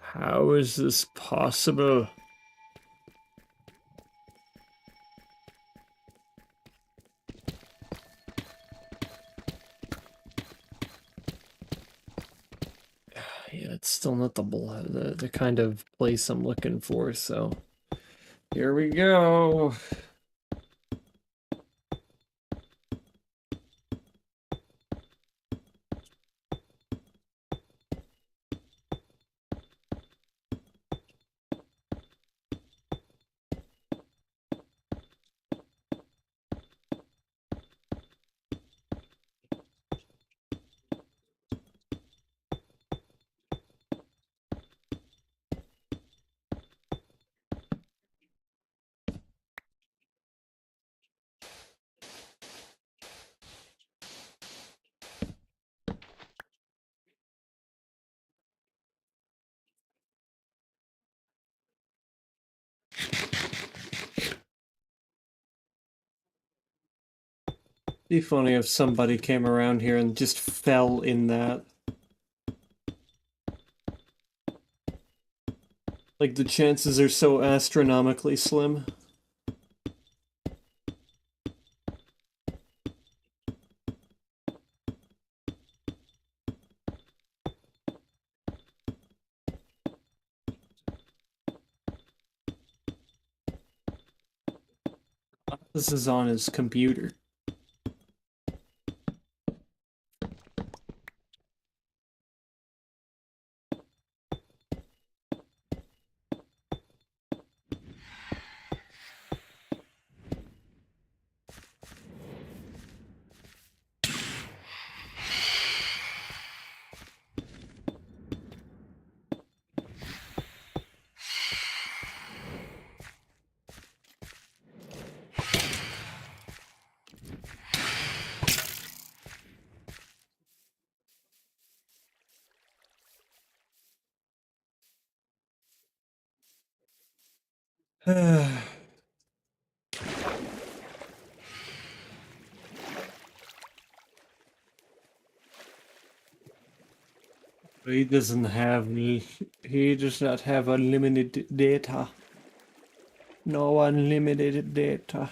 A: How is this possible? Yeah, it's still not the kind of place I'm looking for, so here we go. Be funny if somebody came around here and just fell in that. Like, the chances are so astronomically slim. This is on his computer. He doesn't have he does not have unlimited data. No unlimited data.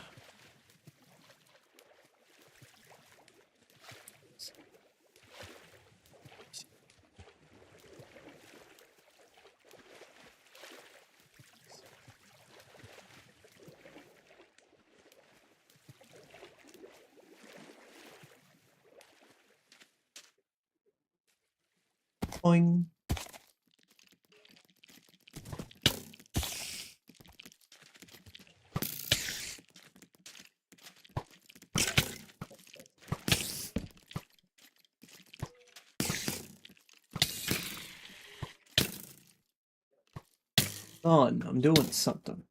A: Boing. On, I'm doing something.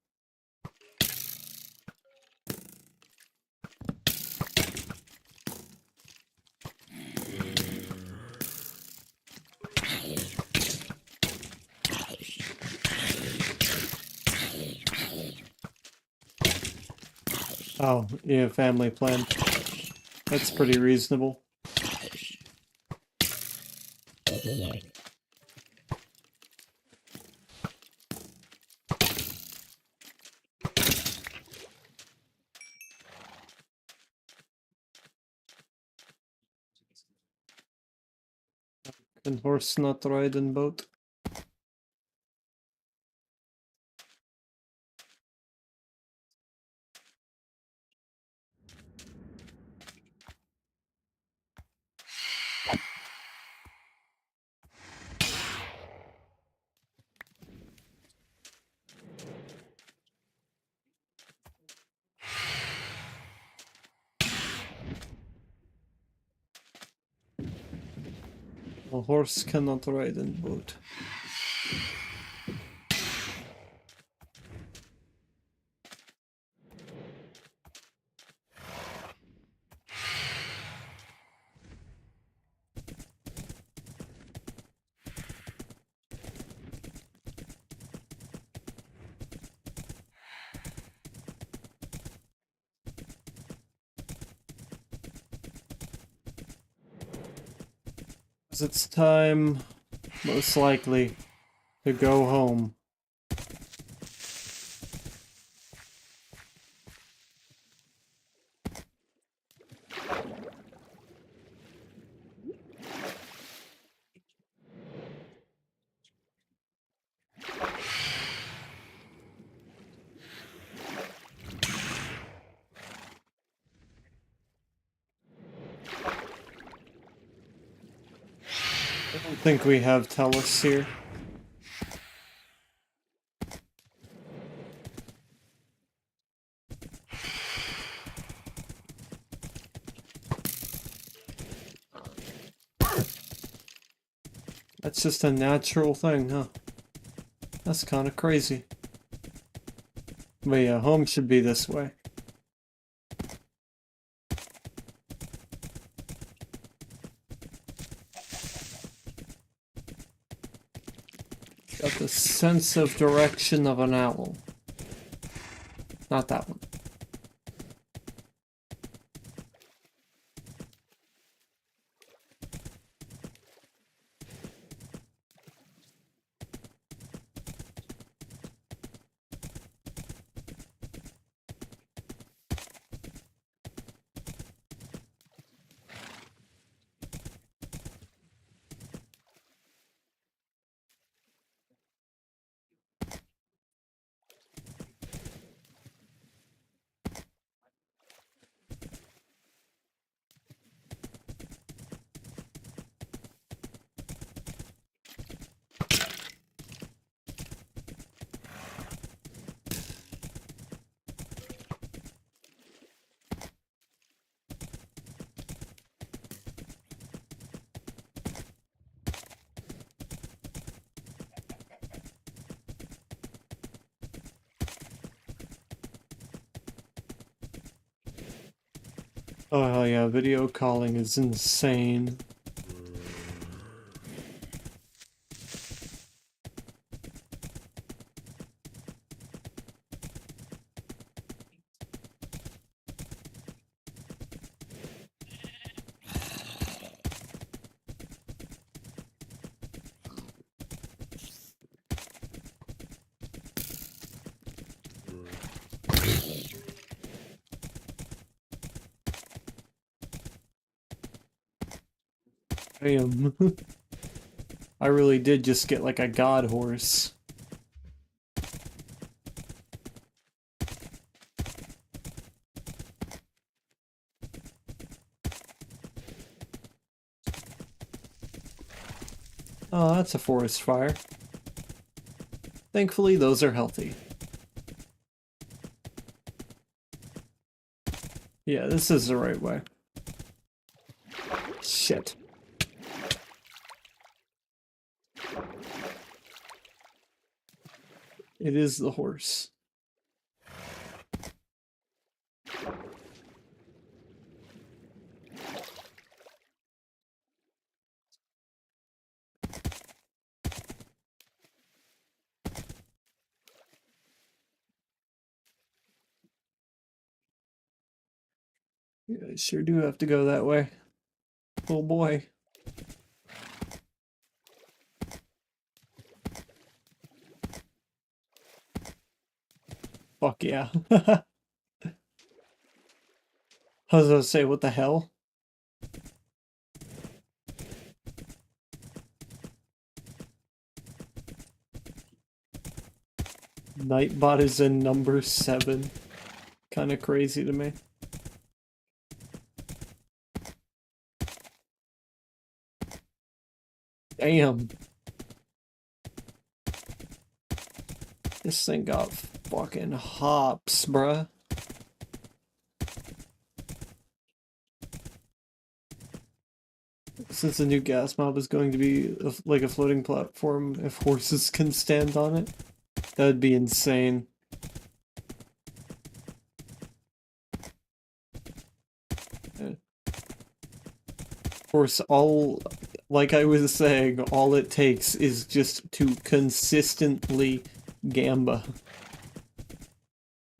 A: Oh, yeah, family plan. That's pretty reasonable. Can horse not ride in boat? A horse cannot ride in boat. 'Cause it's time, most likely, to go home. I don't think we have Tellus here. That's just a natural thing, huh? That's kind of crazy. But yeah, home should be this way. Got the sense of direction of an owl. Not that one. Oh hell yeah, video calling is insane. Damn. I really did just get like a god horse. Oh, that's a forest fire. Thankfully, those are healthy. Yeah, this is the right way. Shit. It is the horse. Yeah, I sure do have to go that way. Oh boy. Fuck yeah. I was gonna say, what the hell? Nightbot is in number 7. Kinda crazy to me. Damn. This thing got fucking hops, bruh. Since the new gas mob is going to be like a floating platform, if horses can stand on it, that'd be insane. Of course, like I was saying, all it takes is just to consistently gamba.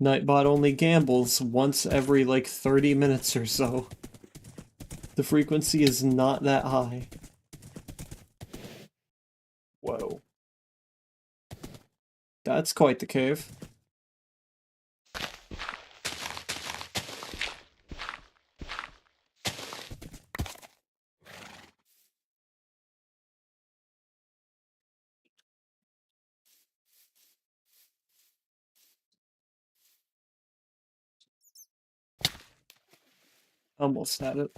A: Nightbot only gambles once every like 30 minutes or so. The frequency is not that high. That's quite the cave. Almost had it.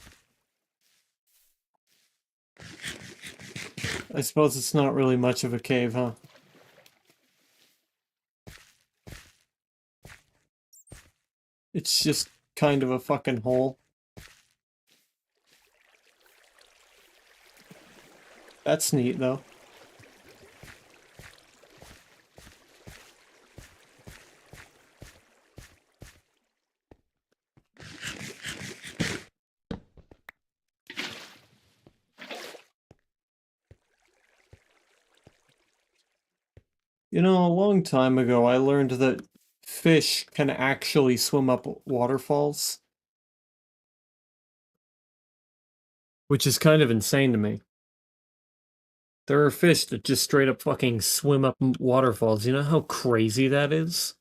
A: I suppose it's not really much of a cave, huh? It's just kind of a fucking hole. That's neat, though. You know, a long time ago, I learned that fish can actually swim up waterfalls. Which is kind of insane to me. There are fish that just straight up fucking swim up waterfalls. You know how crazy that is?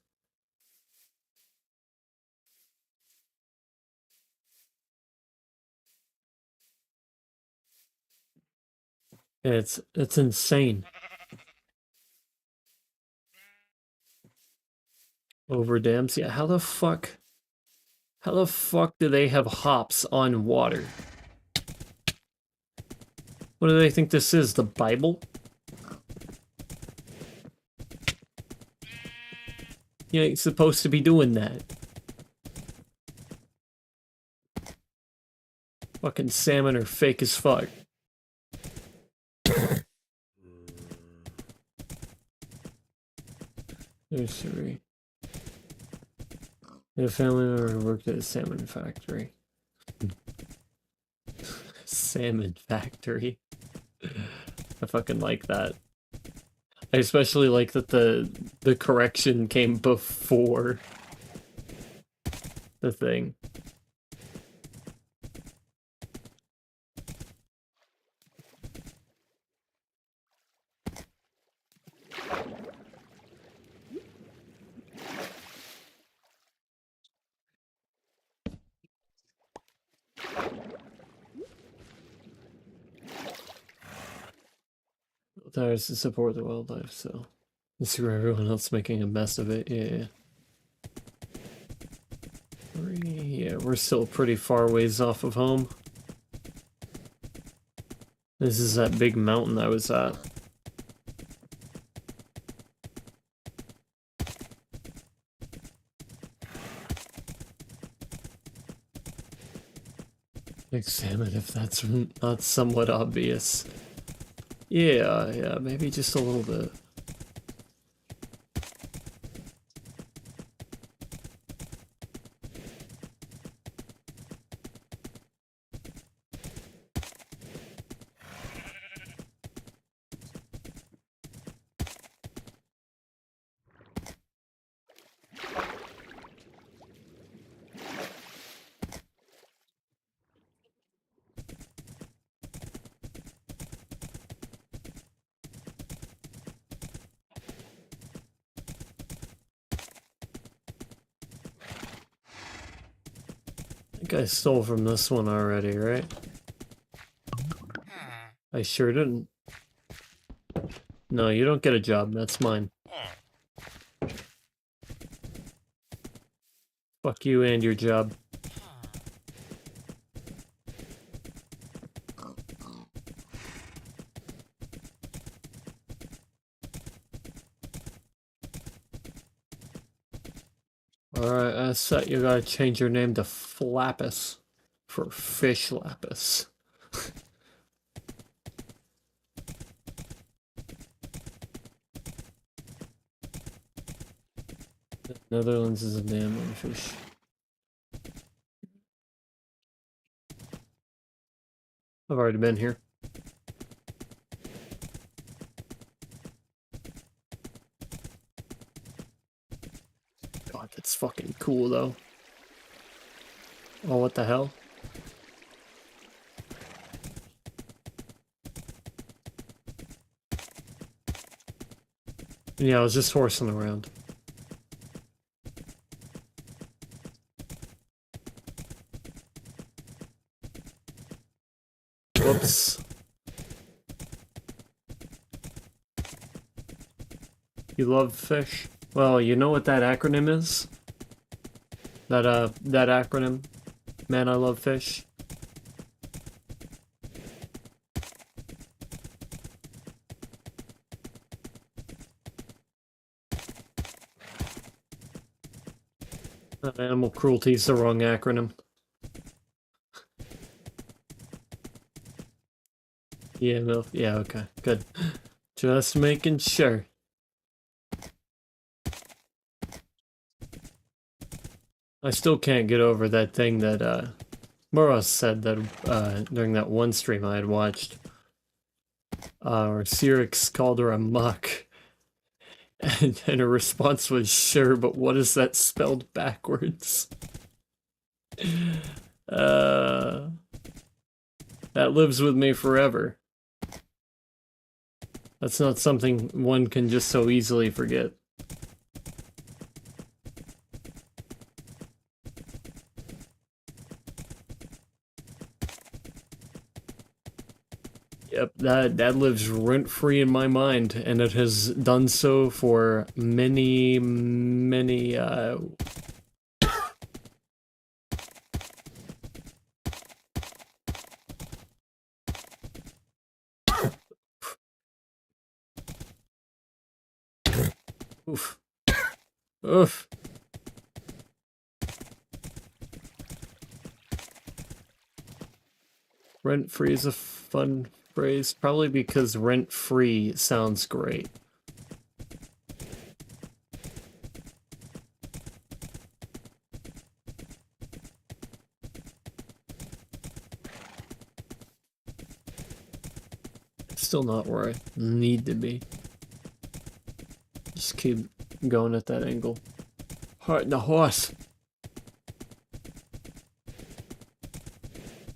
A: It's insane. Over dams? Yeah, how the fuck do they have hops on water? What do they think this is, the Bible? You ain't supposed to be doing that. Fucking salmon are fake as fuck. There's three. A family member who worked at a salmon factory. Salmon factory. I fucking like that. I especially like that the correction came before the thing. Tires to support the wildlife, so let's see where everyone else making a mess of it. Yeah. Yeah, we're still pretty far ways off of home. This is that big mountain I was at. Examine if that's not somewhat obvious. Yeah, maybe just a little bit. I think I stole from this one already, right? I sure didn't. No, you don't get a job. That's mine. Fuck you and your job. Alright, set, you gotta change your name to Flappus for Fish Lapis. Netherlands is a damn fish. I've already been here. God, that's fucking cool though. Oh, what the hell? Yeah, I was just horsing around. Whoops. You love fish? Well, you know what that acronym is? That acronym? Man, I love fish. Animal cruelty is the wrong acronym. Yeah, no, yeah, okay, good. Just making sure. I still can't get over that thing that, Moros said that, during that one stream I had watched. Or Cyrix called her a muck. And her response was, sure, but what is that spelled backwards? That lives with me forever. That's not something one can just so easily forget. Yep, that lives rent-free in my mind, and it has done so for many, many, oof. Oof. Rent-free is a fun phrase, probably because rent-free sounds great. Still not where I need to be. Just keep going at that angle. Heart in the horse.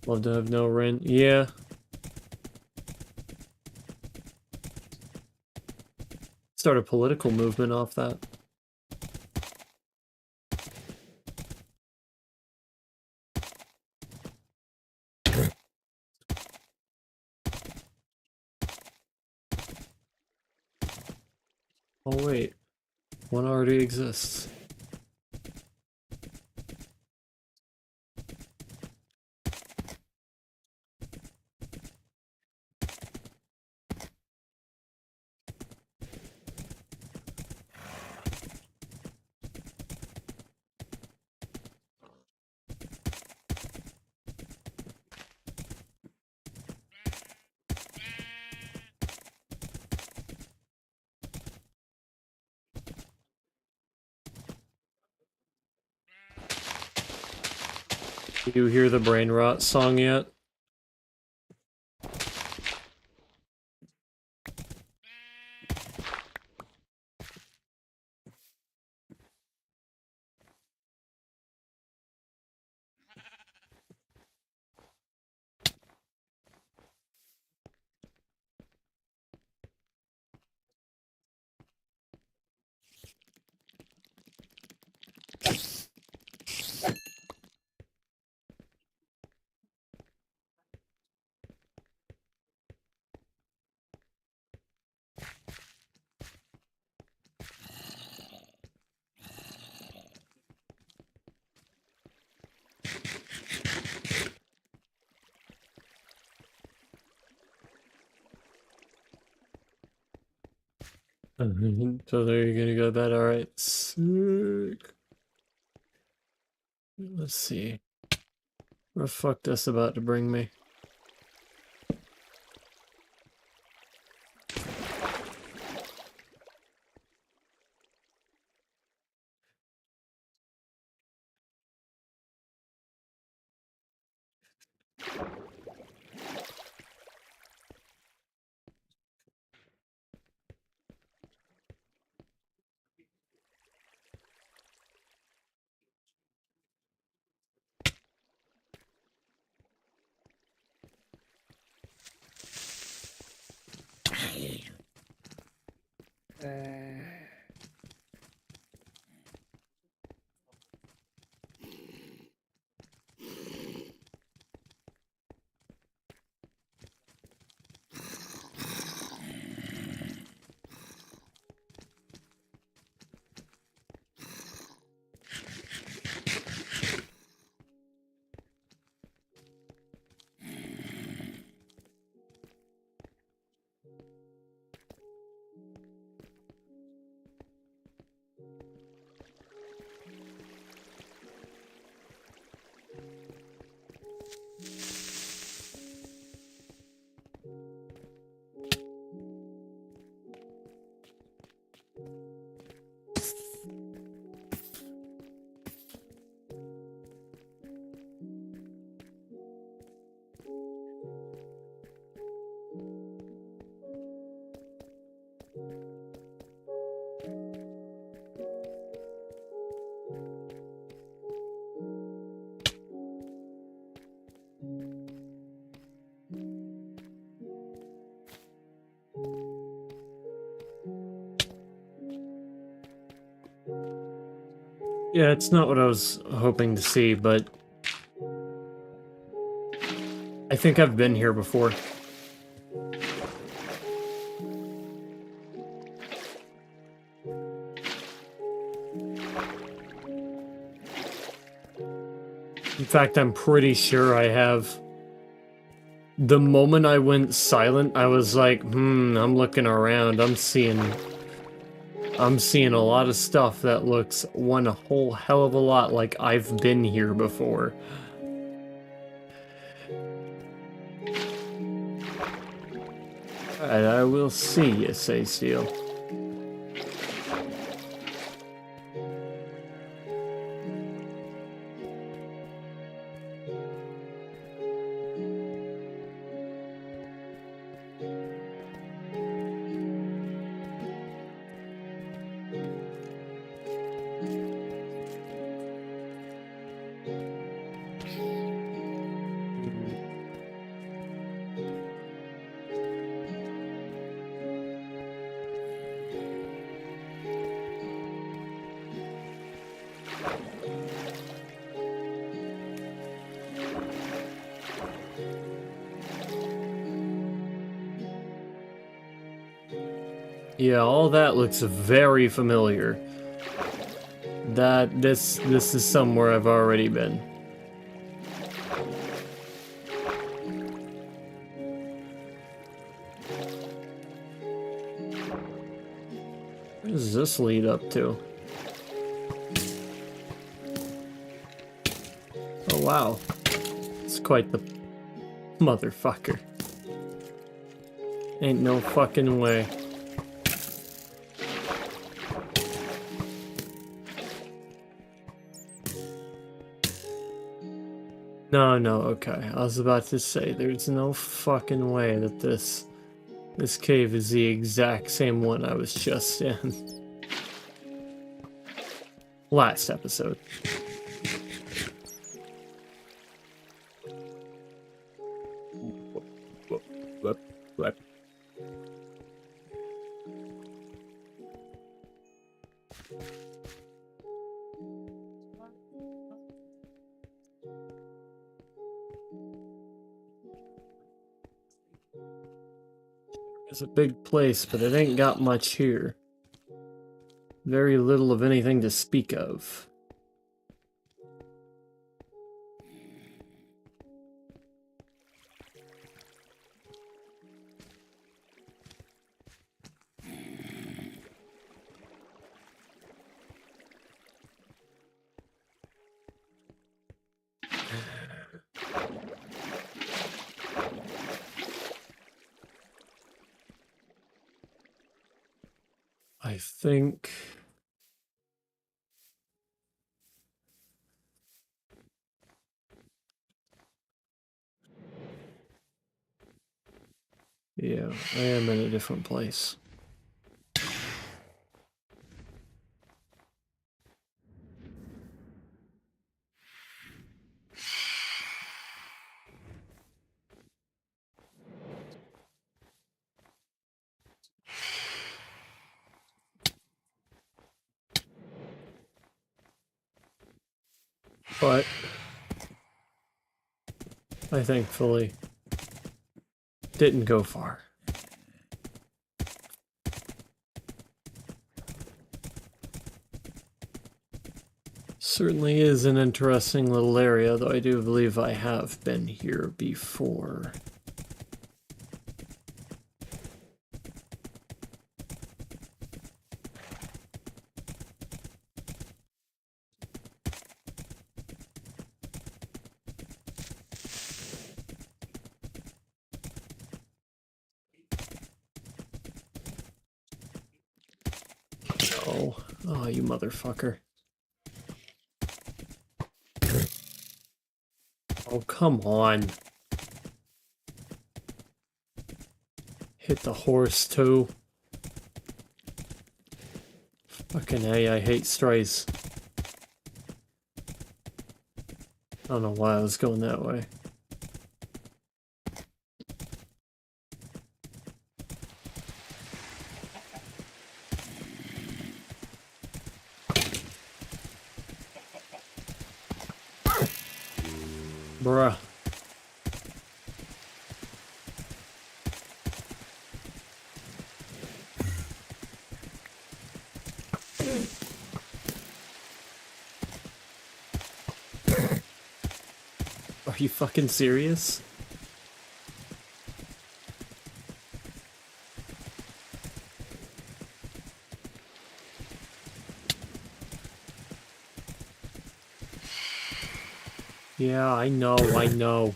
A: Love to have no rent. Yeah. Start a political movement off that. Oh wait, one already exists. Do you hear the brain rot song yet? So there you're gonna go to bed, alright. Sick. Let's see. Where the fuck this about to bring me? Yeah, it's not what I was hoping to see, but I think I've been here before. In fact, I'm pretty sure I have. The moment I went silent, I was like, I'm looking around, I'm seeing a lot of stuff that looks one whole hell of a lot like I've been here before. Alright, I will see you, say Steel. Yeah, all that looks very familiar. This is somewhere I've already been. What does this lead up to? Oh wow. It's quite the motherfucker. Ain't no fucking way. No, okay. I was about to say, there's no fucking way that this cave is the exact same one I was just in. Last episode. What? It's a big place, but it ain't got much here. Very little of anything to speak of. I think... Yeah, I am in a different place. But I thankfully didn't go far. Certainly is an interesting little area, though I do believe I have been here before. Oh, you motherfucker. Oh, come on. Hit the horse, too. Fucking A, I hate strays. I don't know why I was going that way. Bruh. Are you fucking serious? Yeah, I know, I know.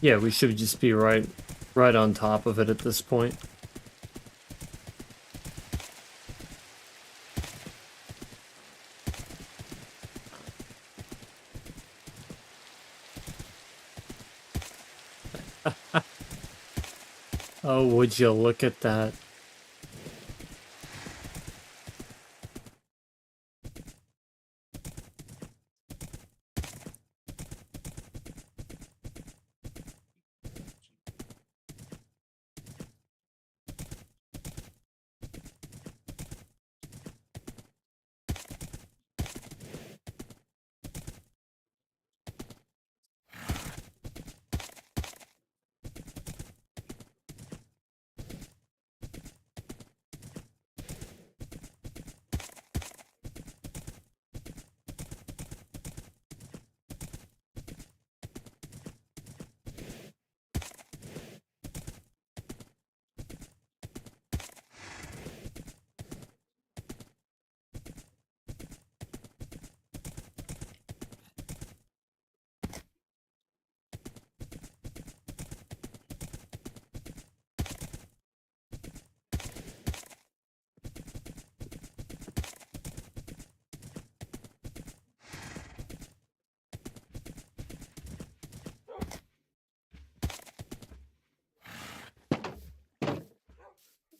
A: Yeah, we should just be right on top of it at this point. Oh, would you look at that?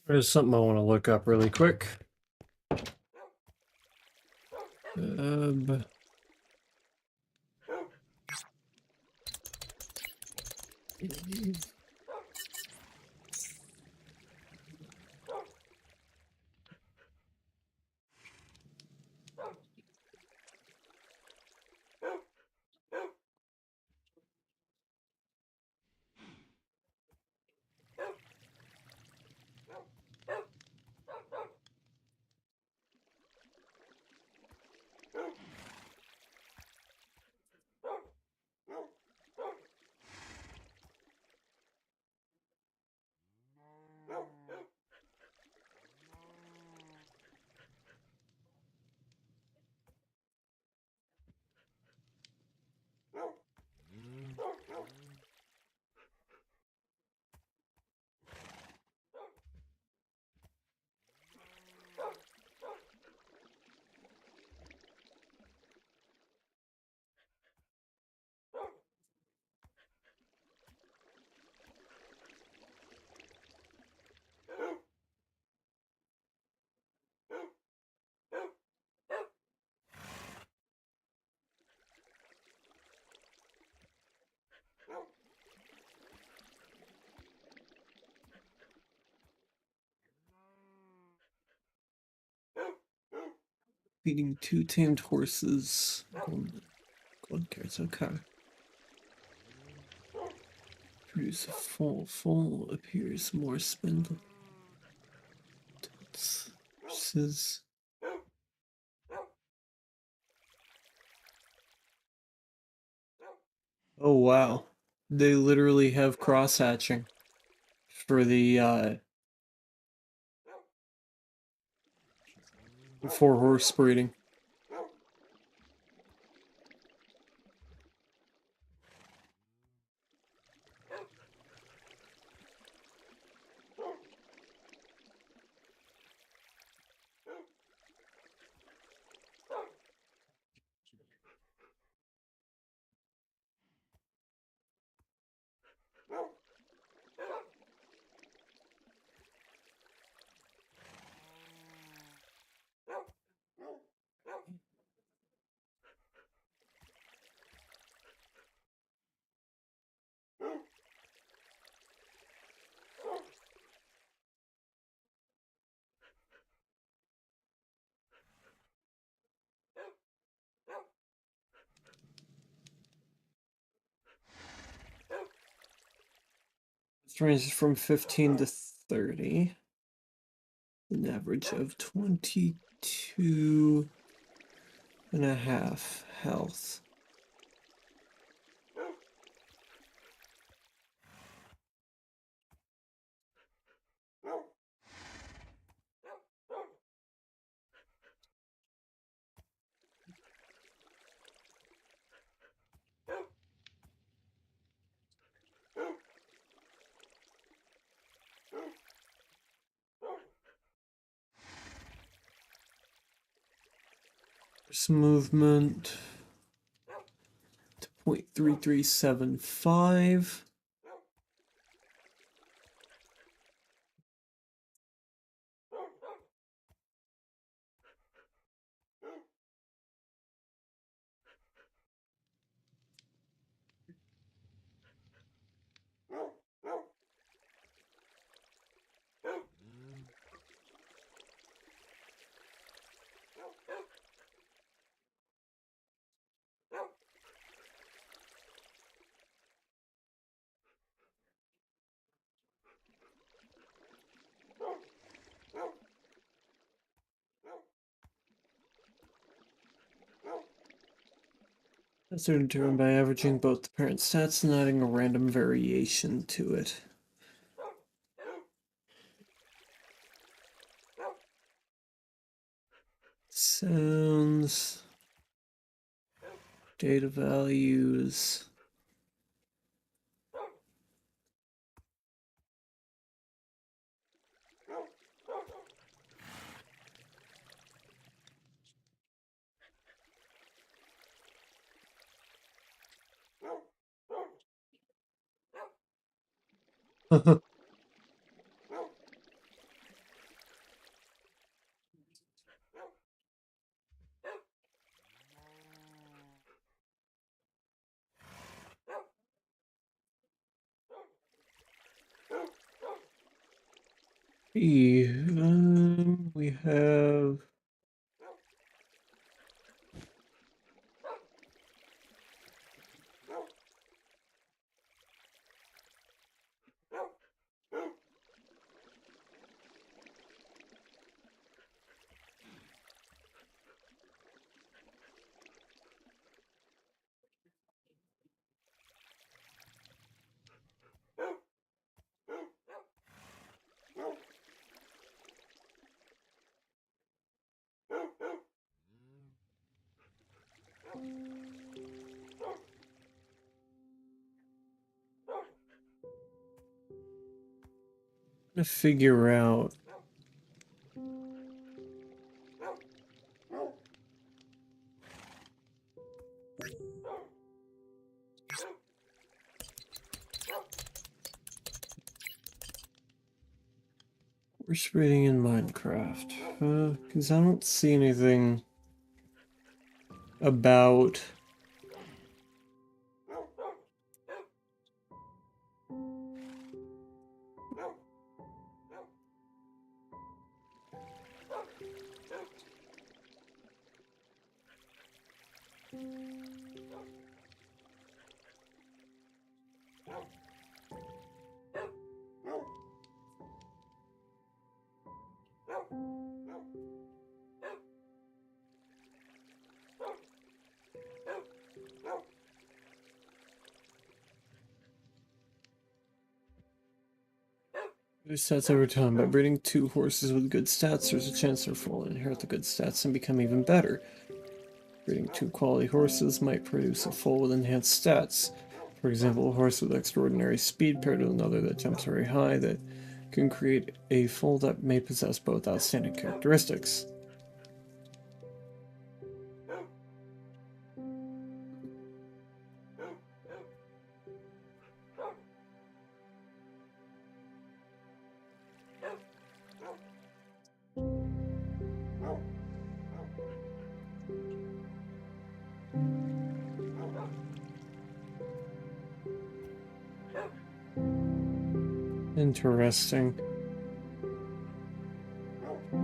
A: There's something I want to look up really quick. Feeding 2 tamed horses. Gold carrots, okay. Produce a full appears more spindle. Versus. Oh wow. They literally have cross hatching for the for horse breeding. This ranges from 15 to 30. An average of 22.5 health. There's movement to 0.3375. These are determined by averaging both the parent stats and adding a random variation to it. Sounds, data values. We have to figure out horse breeding in Minecraft, because I don't see anything about Boost stats over time. By breeding 2 horses with good stats, there's a chance their foal will inherit the good stats and become even better. Breeding 2 quality horses might produce a foal with enhanced stats. For example, a horse with extraordinary speed paired with another that jumps very high that can create a foal that may possess both outstanding characteristics. Interesting.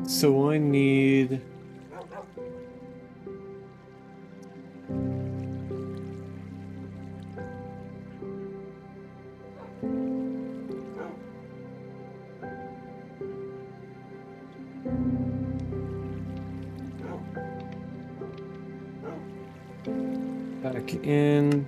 A: So I need... back in...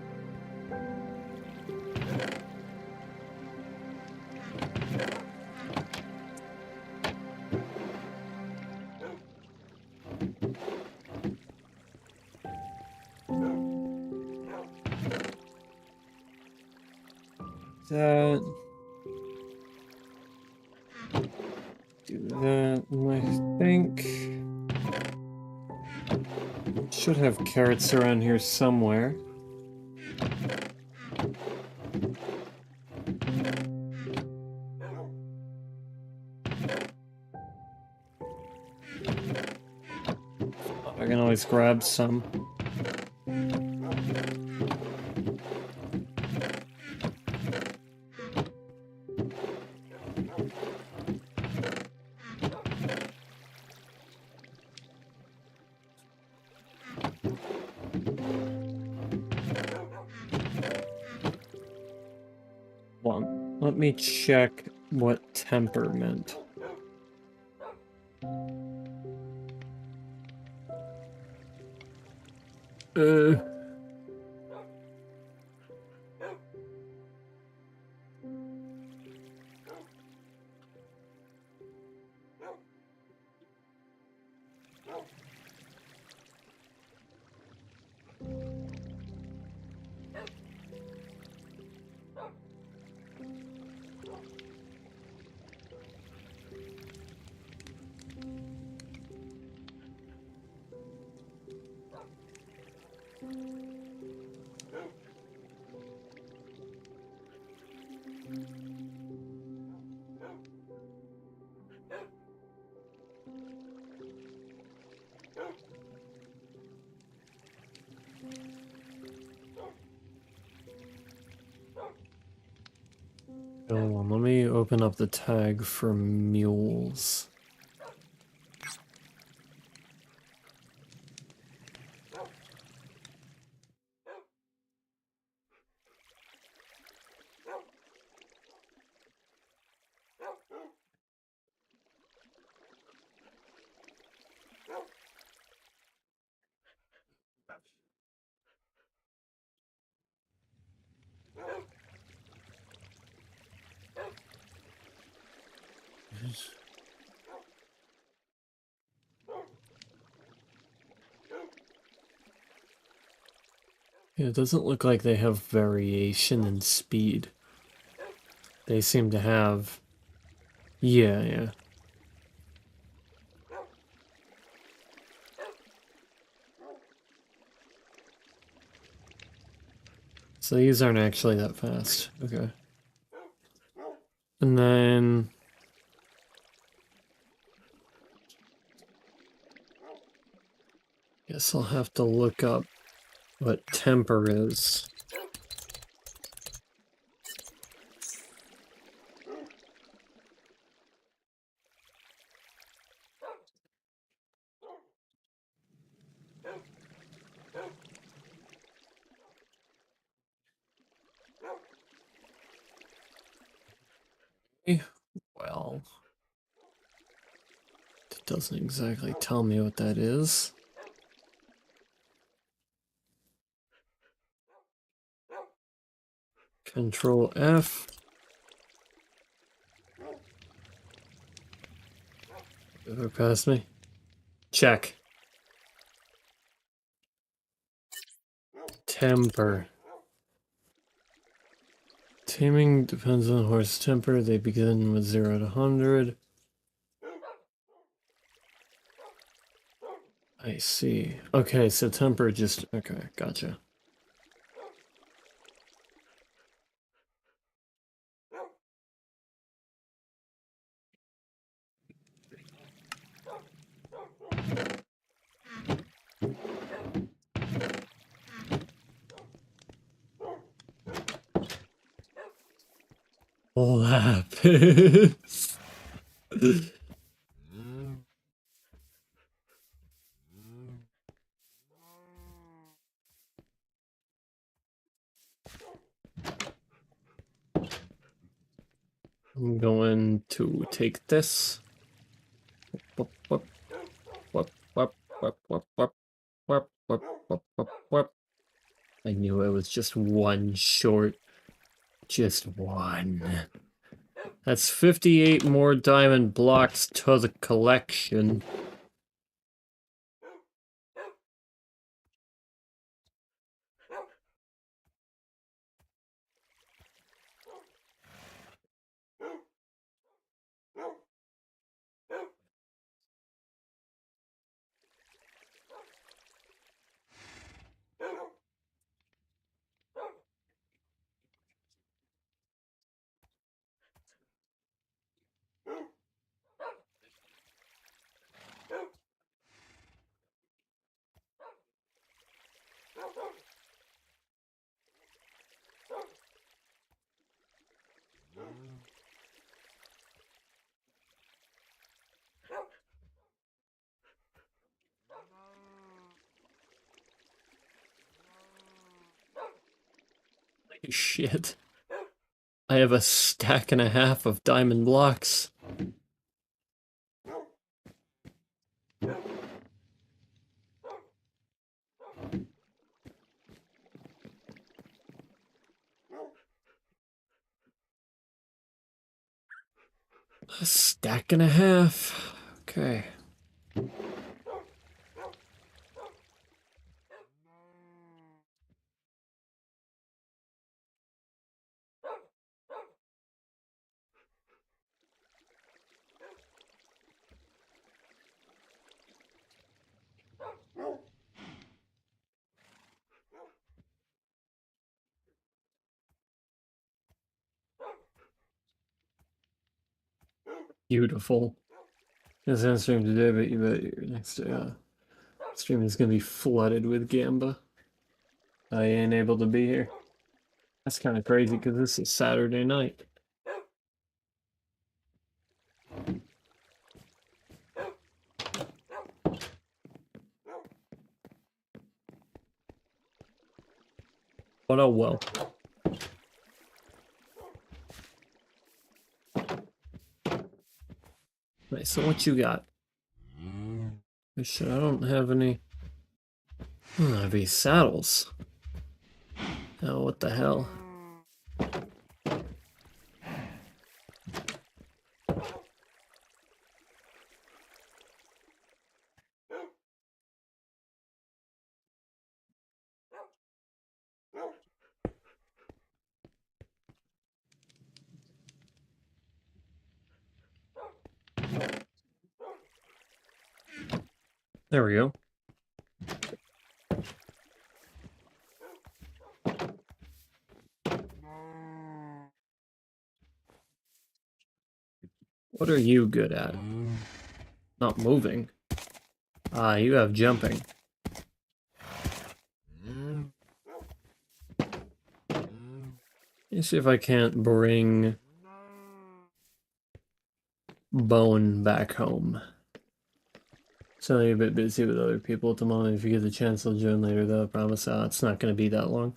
A: that, do that, and I think should have carrots around here somewhere. I can always grab some. Let me check what temper meant. Hold on, let me open up the tag for mules. Yeah, it doesn't look like they have variation in speed. They seem to have... Yeah. So these aren't actually that fast. Okay. And then... guess I'll have to look up what temper is. doesn't exactly tell me what that is. Control F. Ever past me? Check. Temper. Taming depends on the horse's temper. They begin with 0 to 100. I see. Okay, so temper just... Okay, gotcha. Lapis. I'm going to take this. Whoop, whoop, whoop, whoop, whoop, whoop, whoop, whoop, whoop, whoop, whoop, whoop. I knew it was just one short. Just one. That's 58 more diamond blocks to the collection. Shit. I have a stack and a half of diamond blocks. A stack and a half. Okay. Beautiful. It's on stream today, but you bet your next stream is gonna be flooded with Gamba. I ain't able to be here. That's kind of crazy because this is Saturday night. But oh well. Right, so what you got? Shit, I don't have any heavy saddles. Oh, what the hell? There we go. What are you good at? Not moving. Ah, you have jumping. Let's see if I can't bring Bone back home. So you're a bit busy with other people at the moment. If you get the chance, I'll join later though. I promise it's not going to be that long.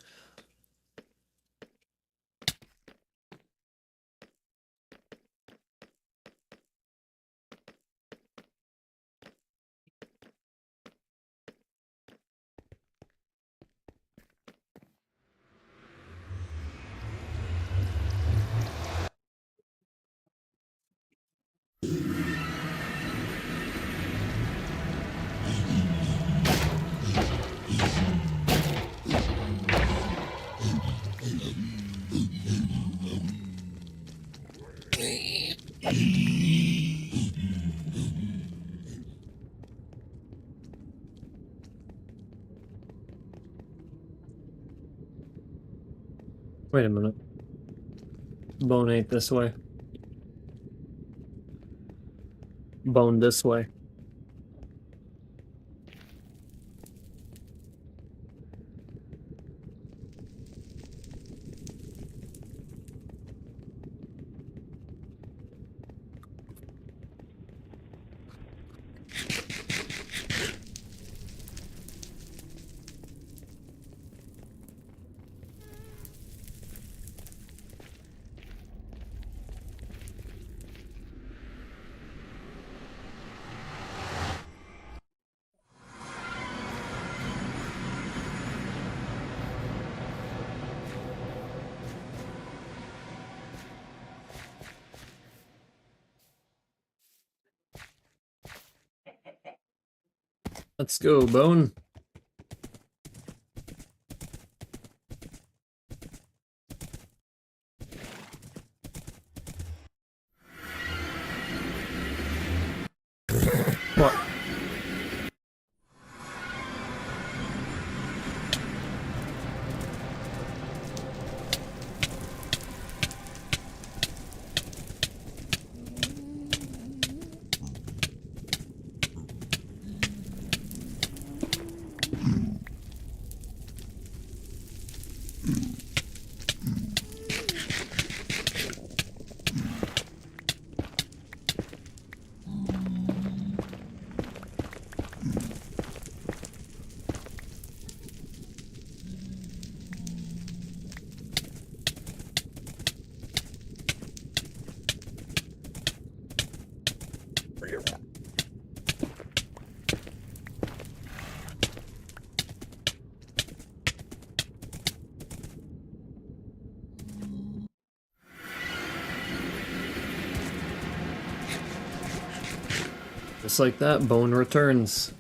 A: Wait a minute. Bone ain't this way. Bone this way. Let's go, Bone. What? Just like that, Bone returns.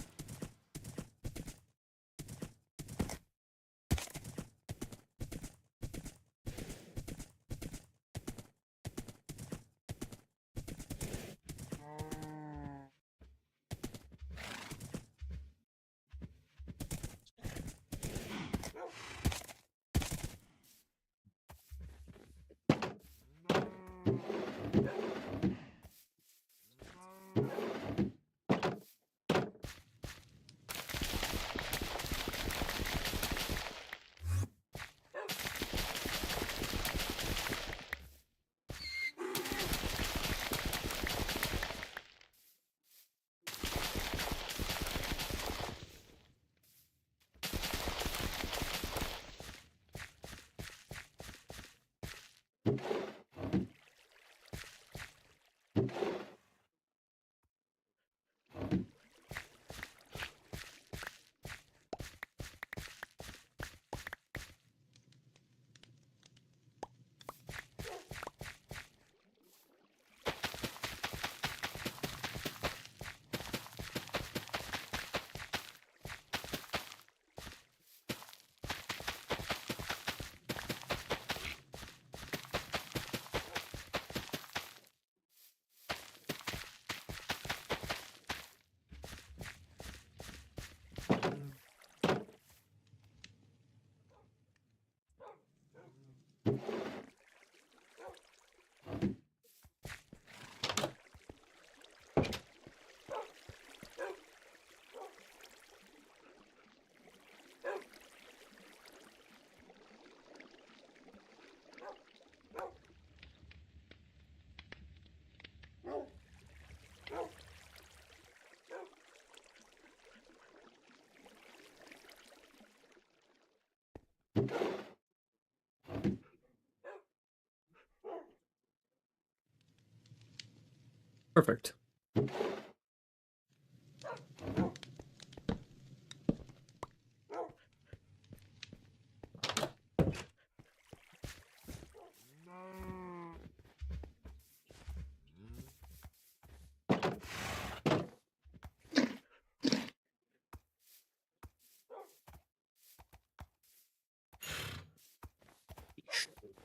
A: Perfect.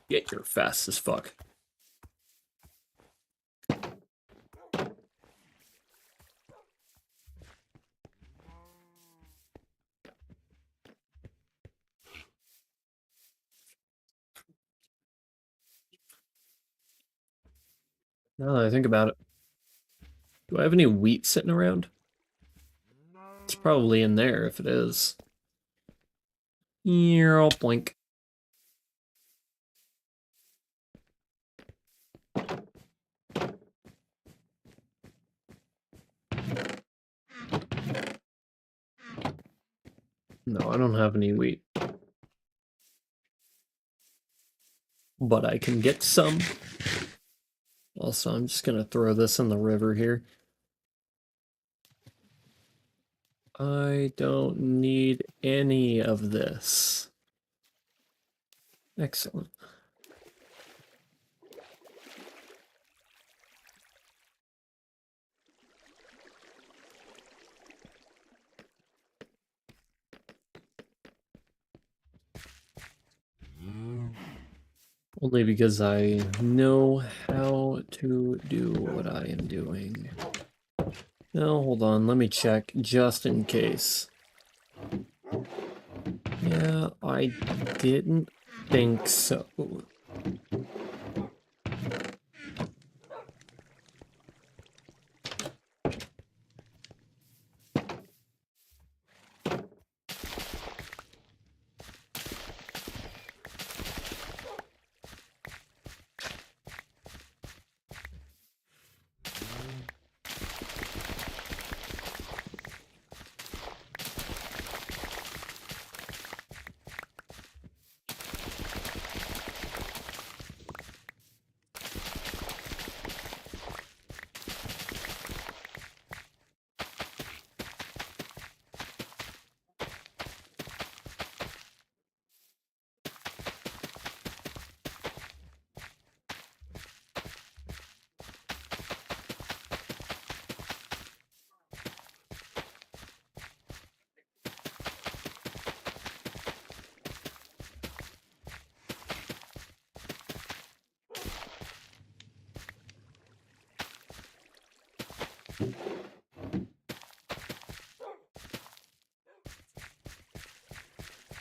A: Get you're fast as fuck. Now that I think about it. Do I have any wheat sitting around? It's probably in there if it is. Here, I'll blink. No, I don't have any wheat. But I can get some. Also, I'm just gonna throw this in the river here. I don't need any of this. Excellent. Only because I know how to do what I am doing. No, hold on, let me check just in case. Yeah, I didn't think so.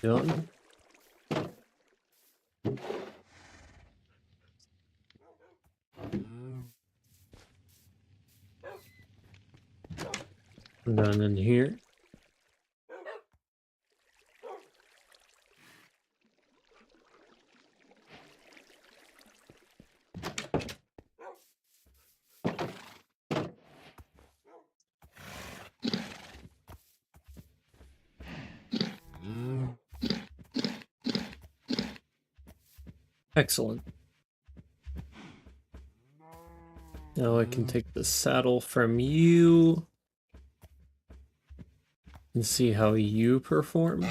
A: Done. Done in here. Excellent. Now I can take the saddle from you and see how you perform.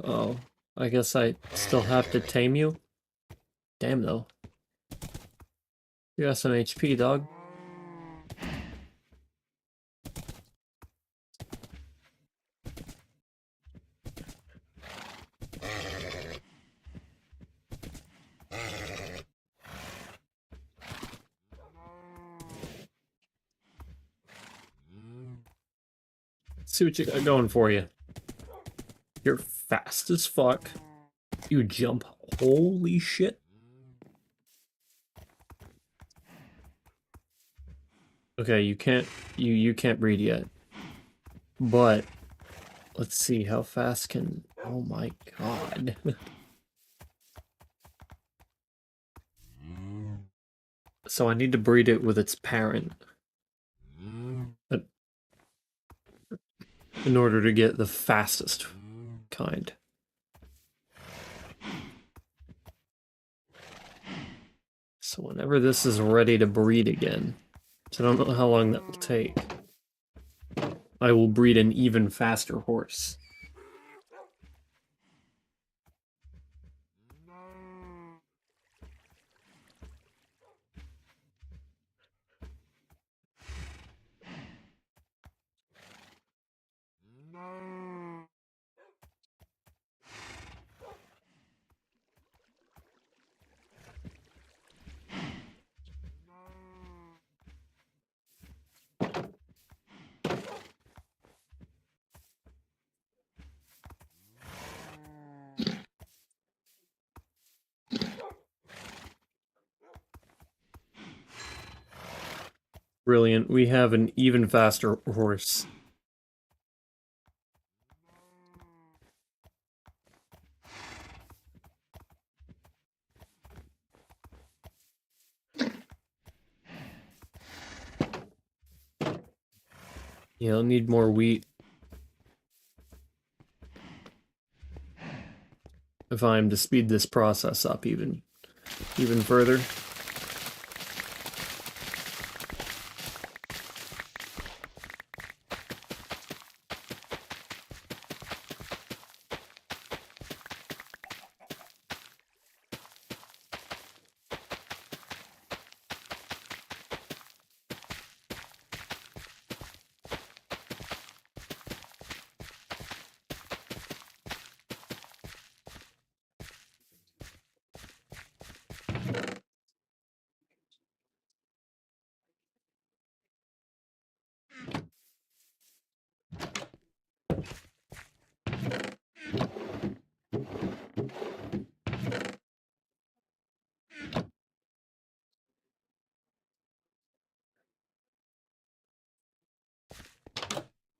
A: Oh, I guess I still have to tame you? Damn though. You got some HP, dog. See what you got going for you. You're fast as fuck. You jump. Holy shit. Okay, you can't breed yet. But let's see how fast can. Oh my god. So I need to breed it with its parent. But in order to get the fastest kind. So whenever this is ready to breed again, which I don't know how long that will take, I will breed an even faster horse. Brilliant. We have an even faster horse. Yeah, I'll need more wheat. If I'm to speed this process up even further.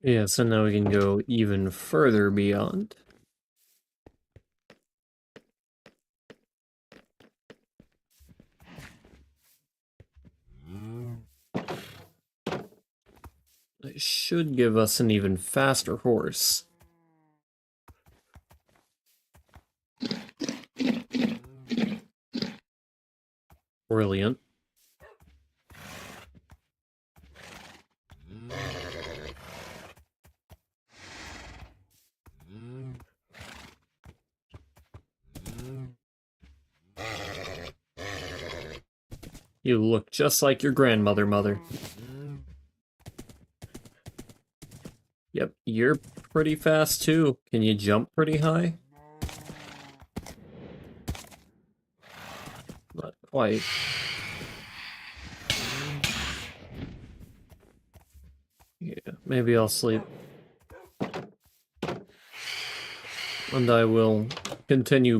A: Yeah, so now we can go even further beyond. It should give us an even faster horse. Brilliant. You look just like your grandmother, Mother. Yep, you're pretty fast too. Can you jump pretty high? Not quite. Yeah, maybe I'll sleep. And I will continue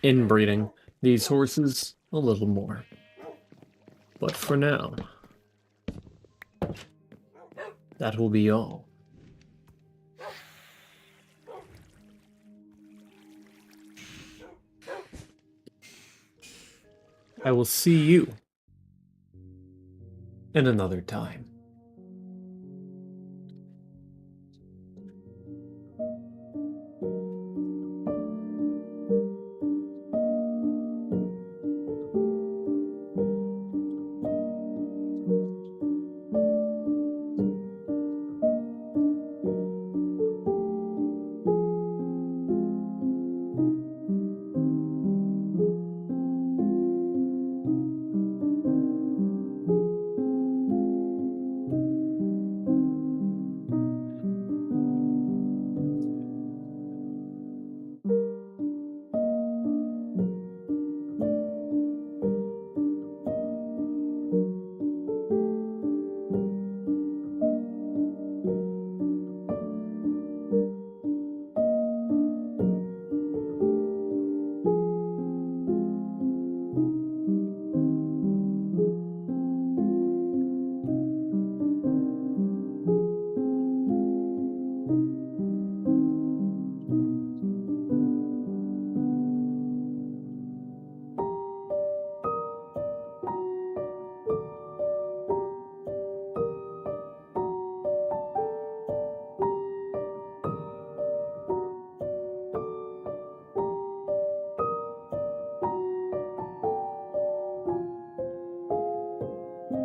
A: inbreeding these horses a little more. But for now, that will be all. I will see you in another time.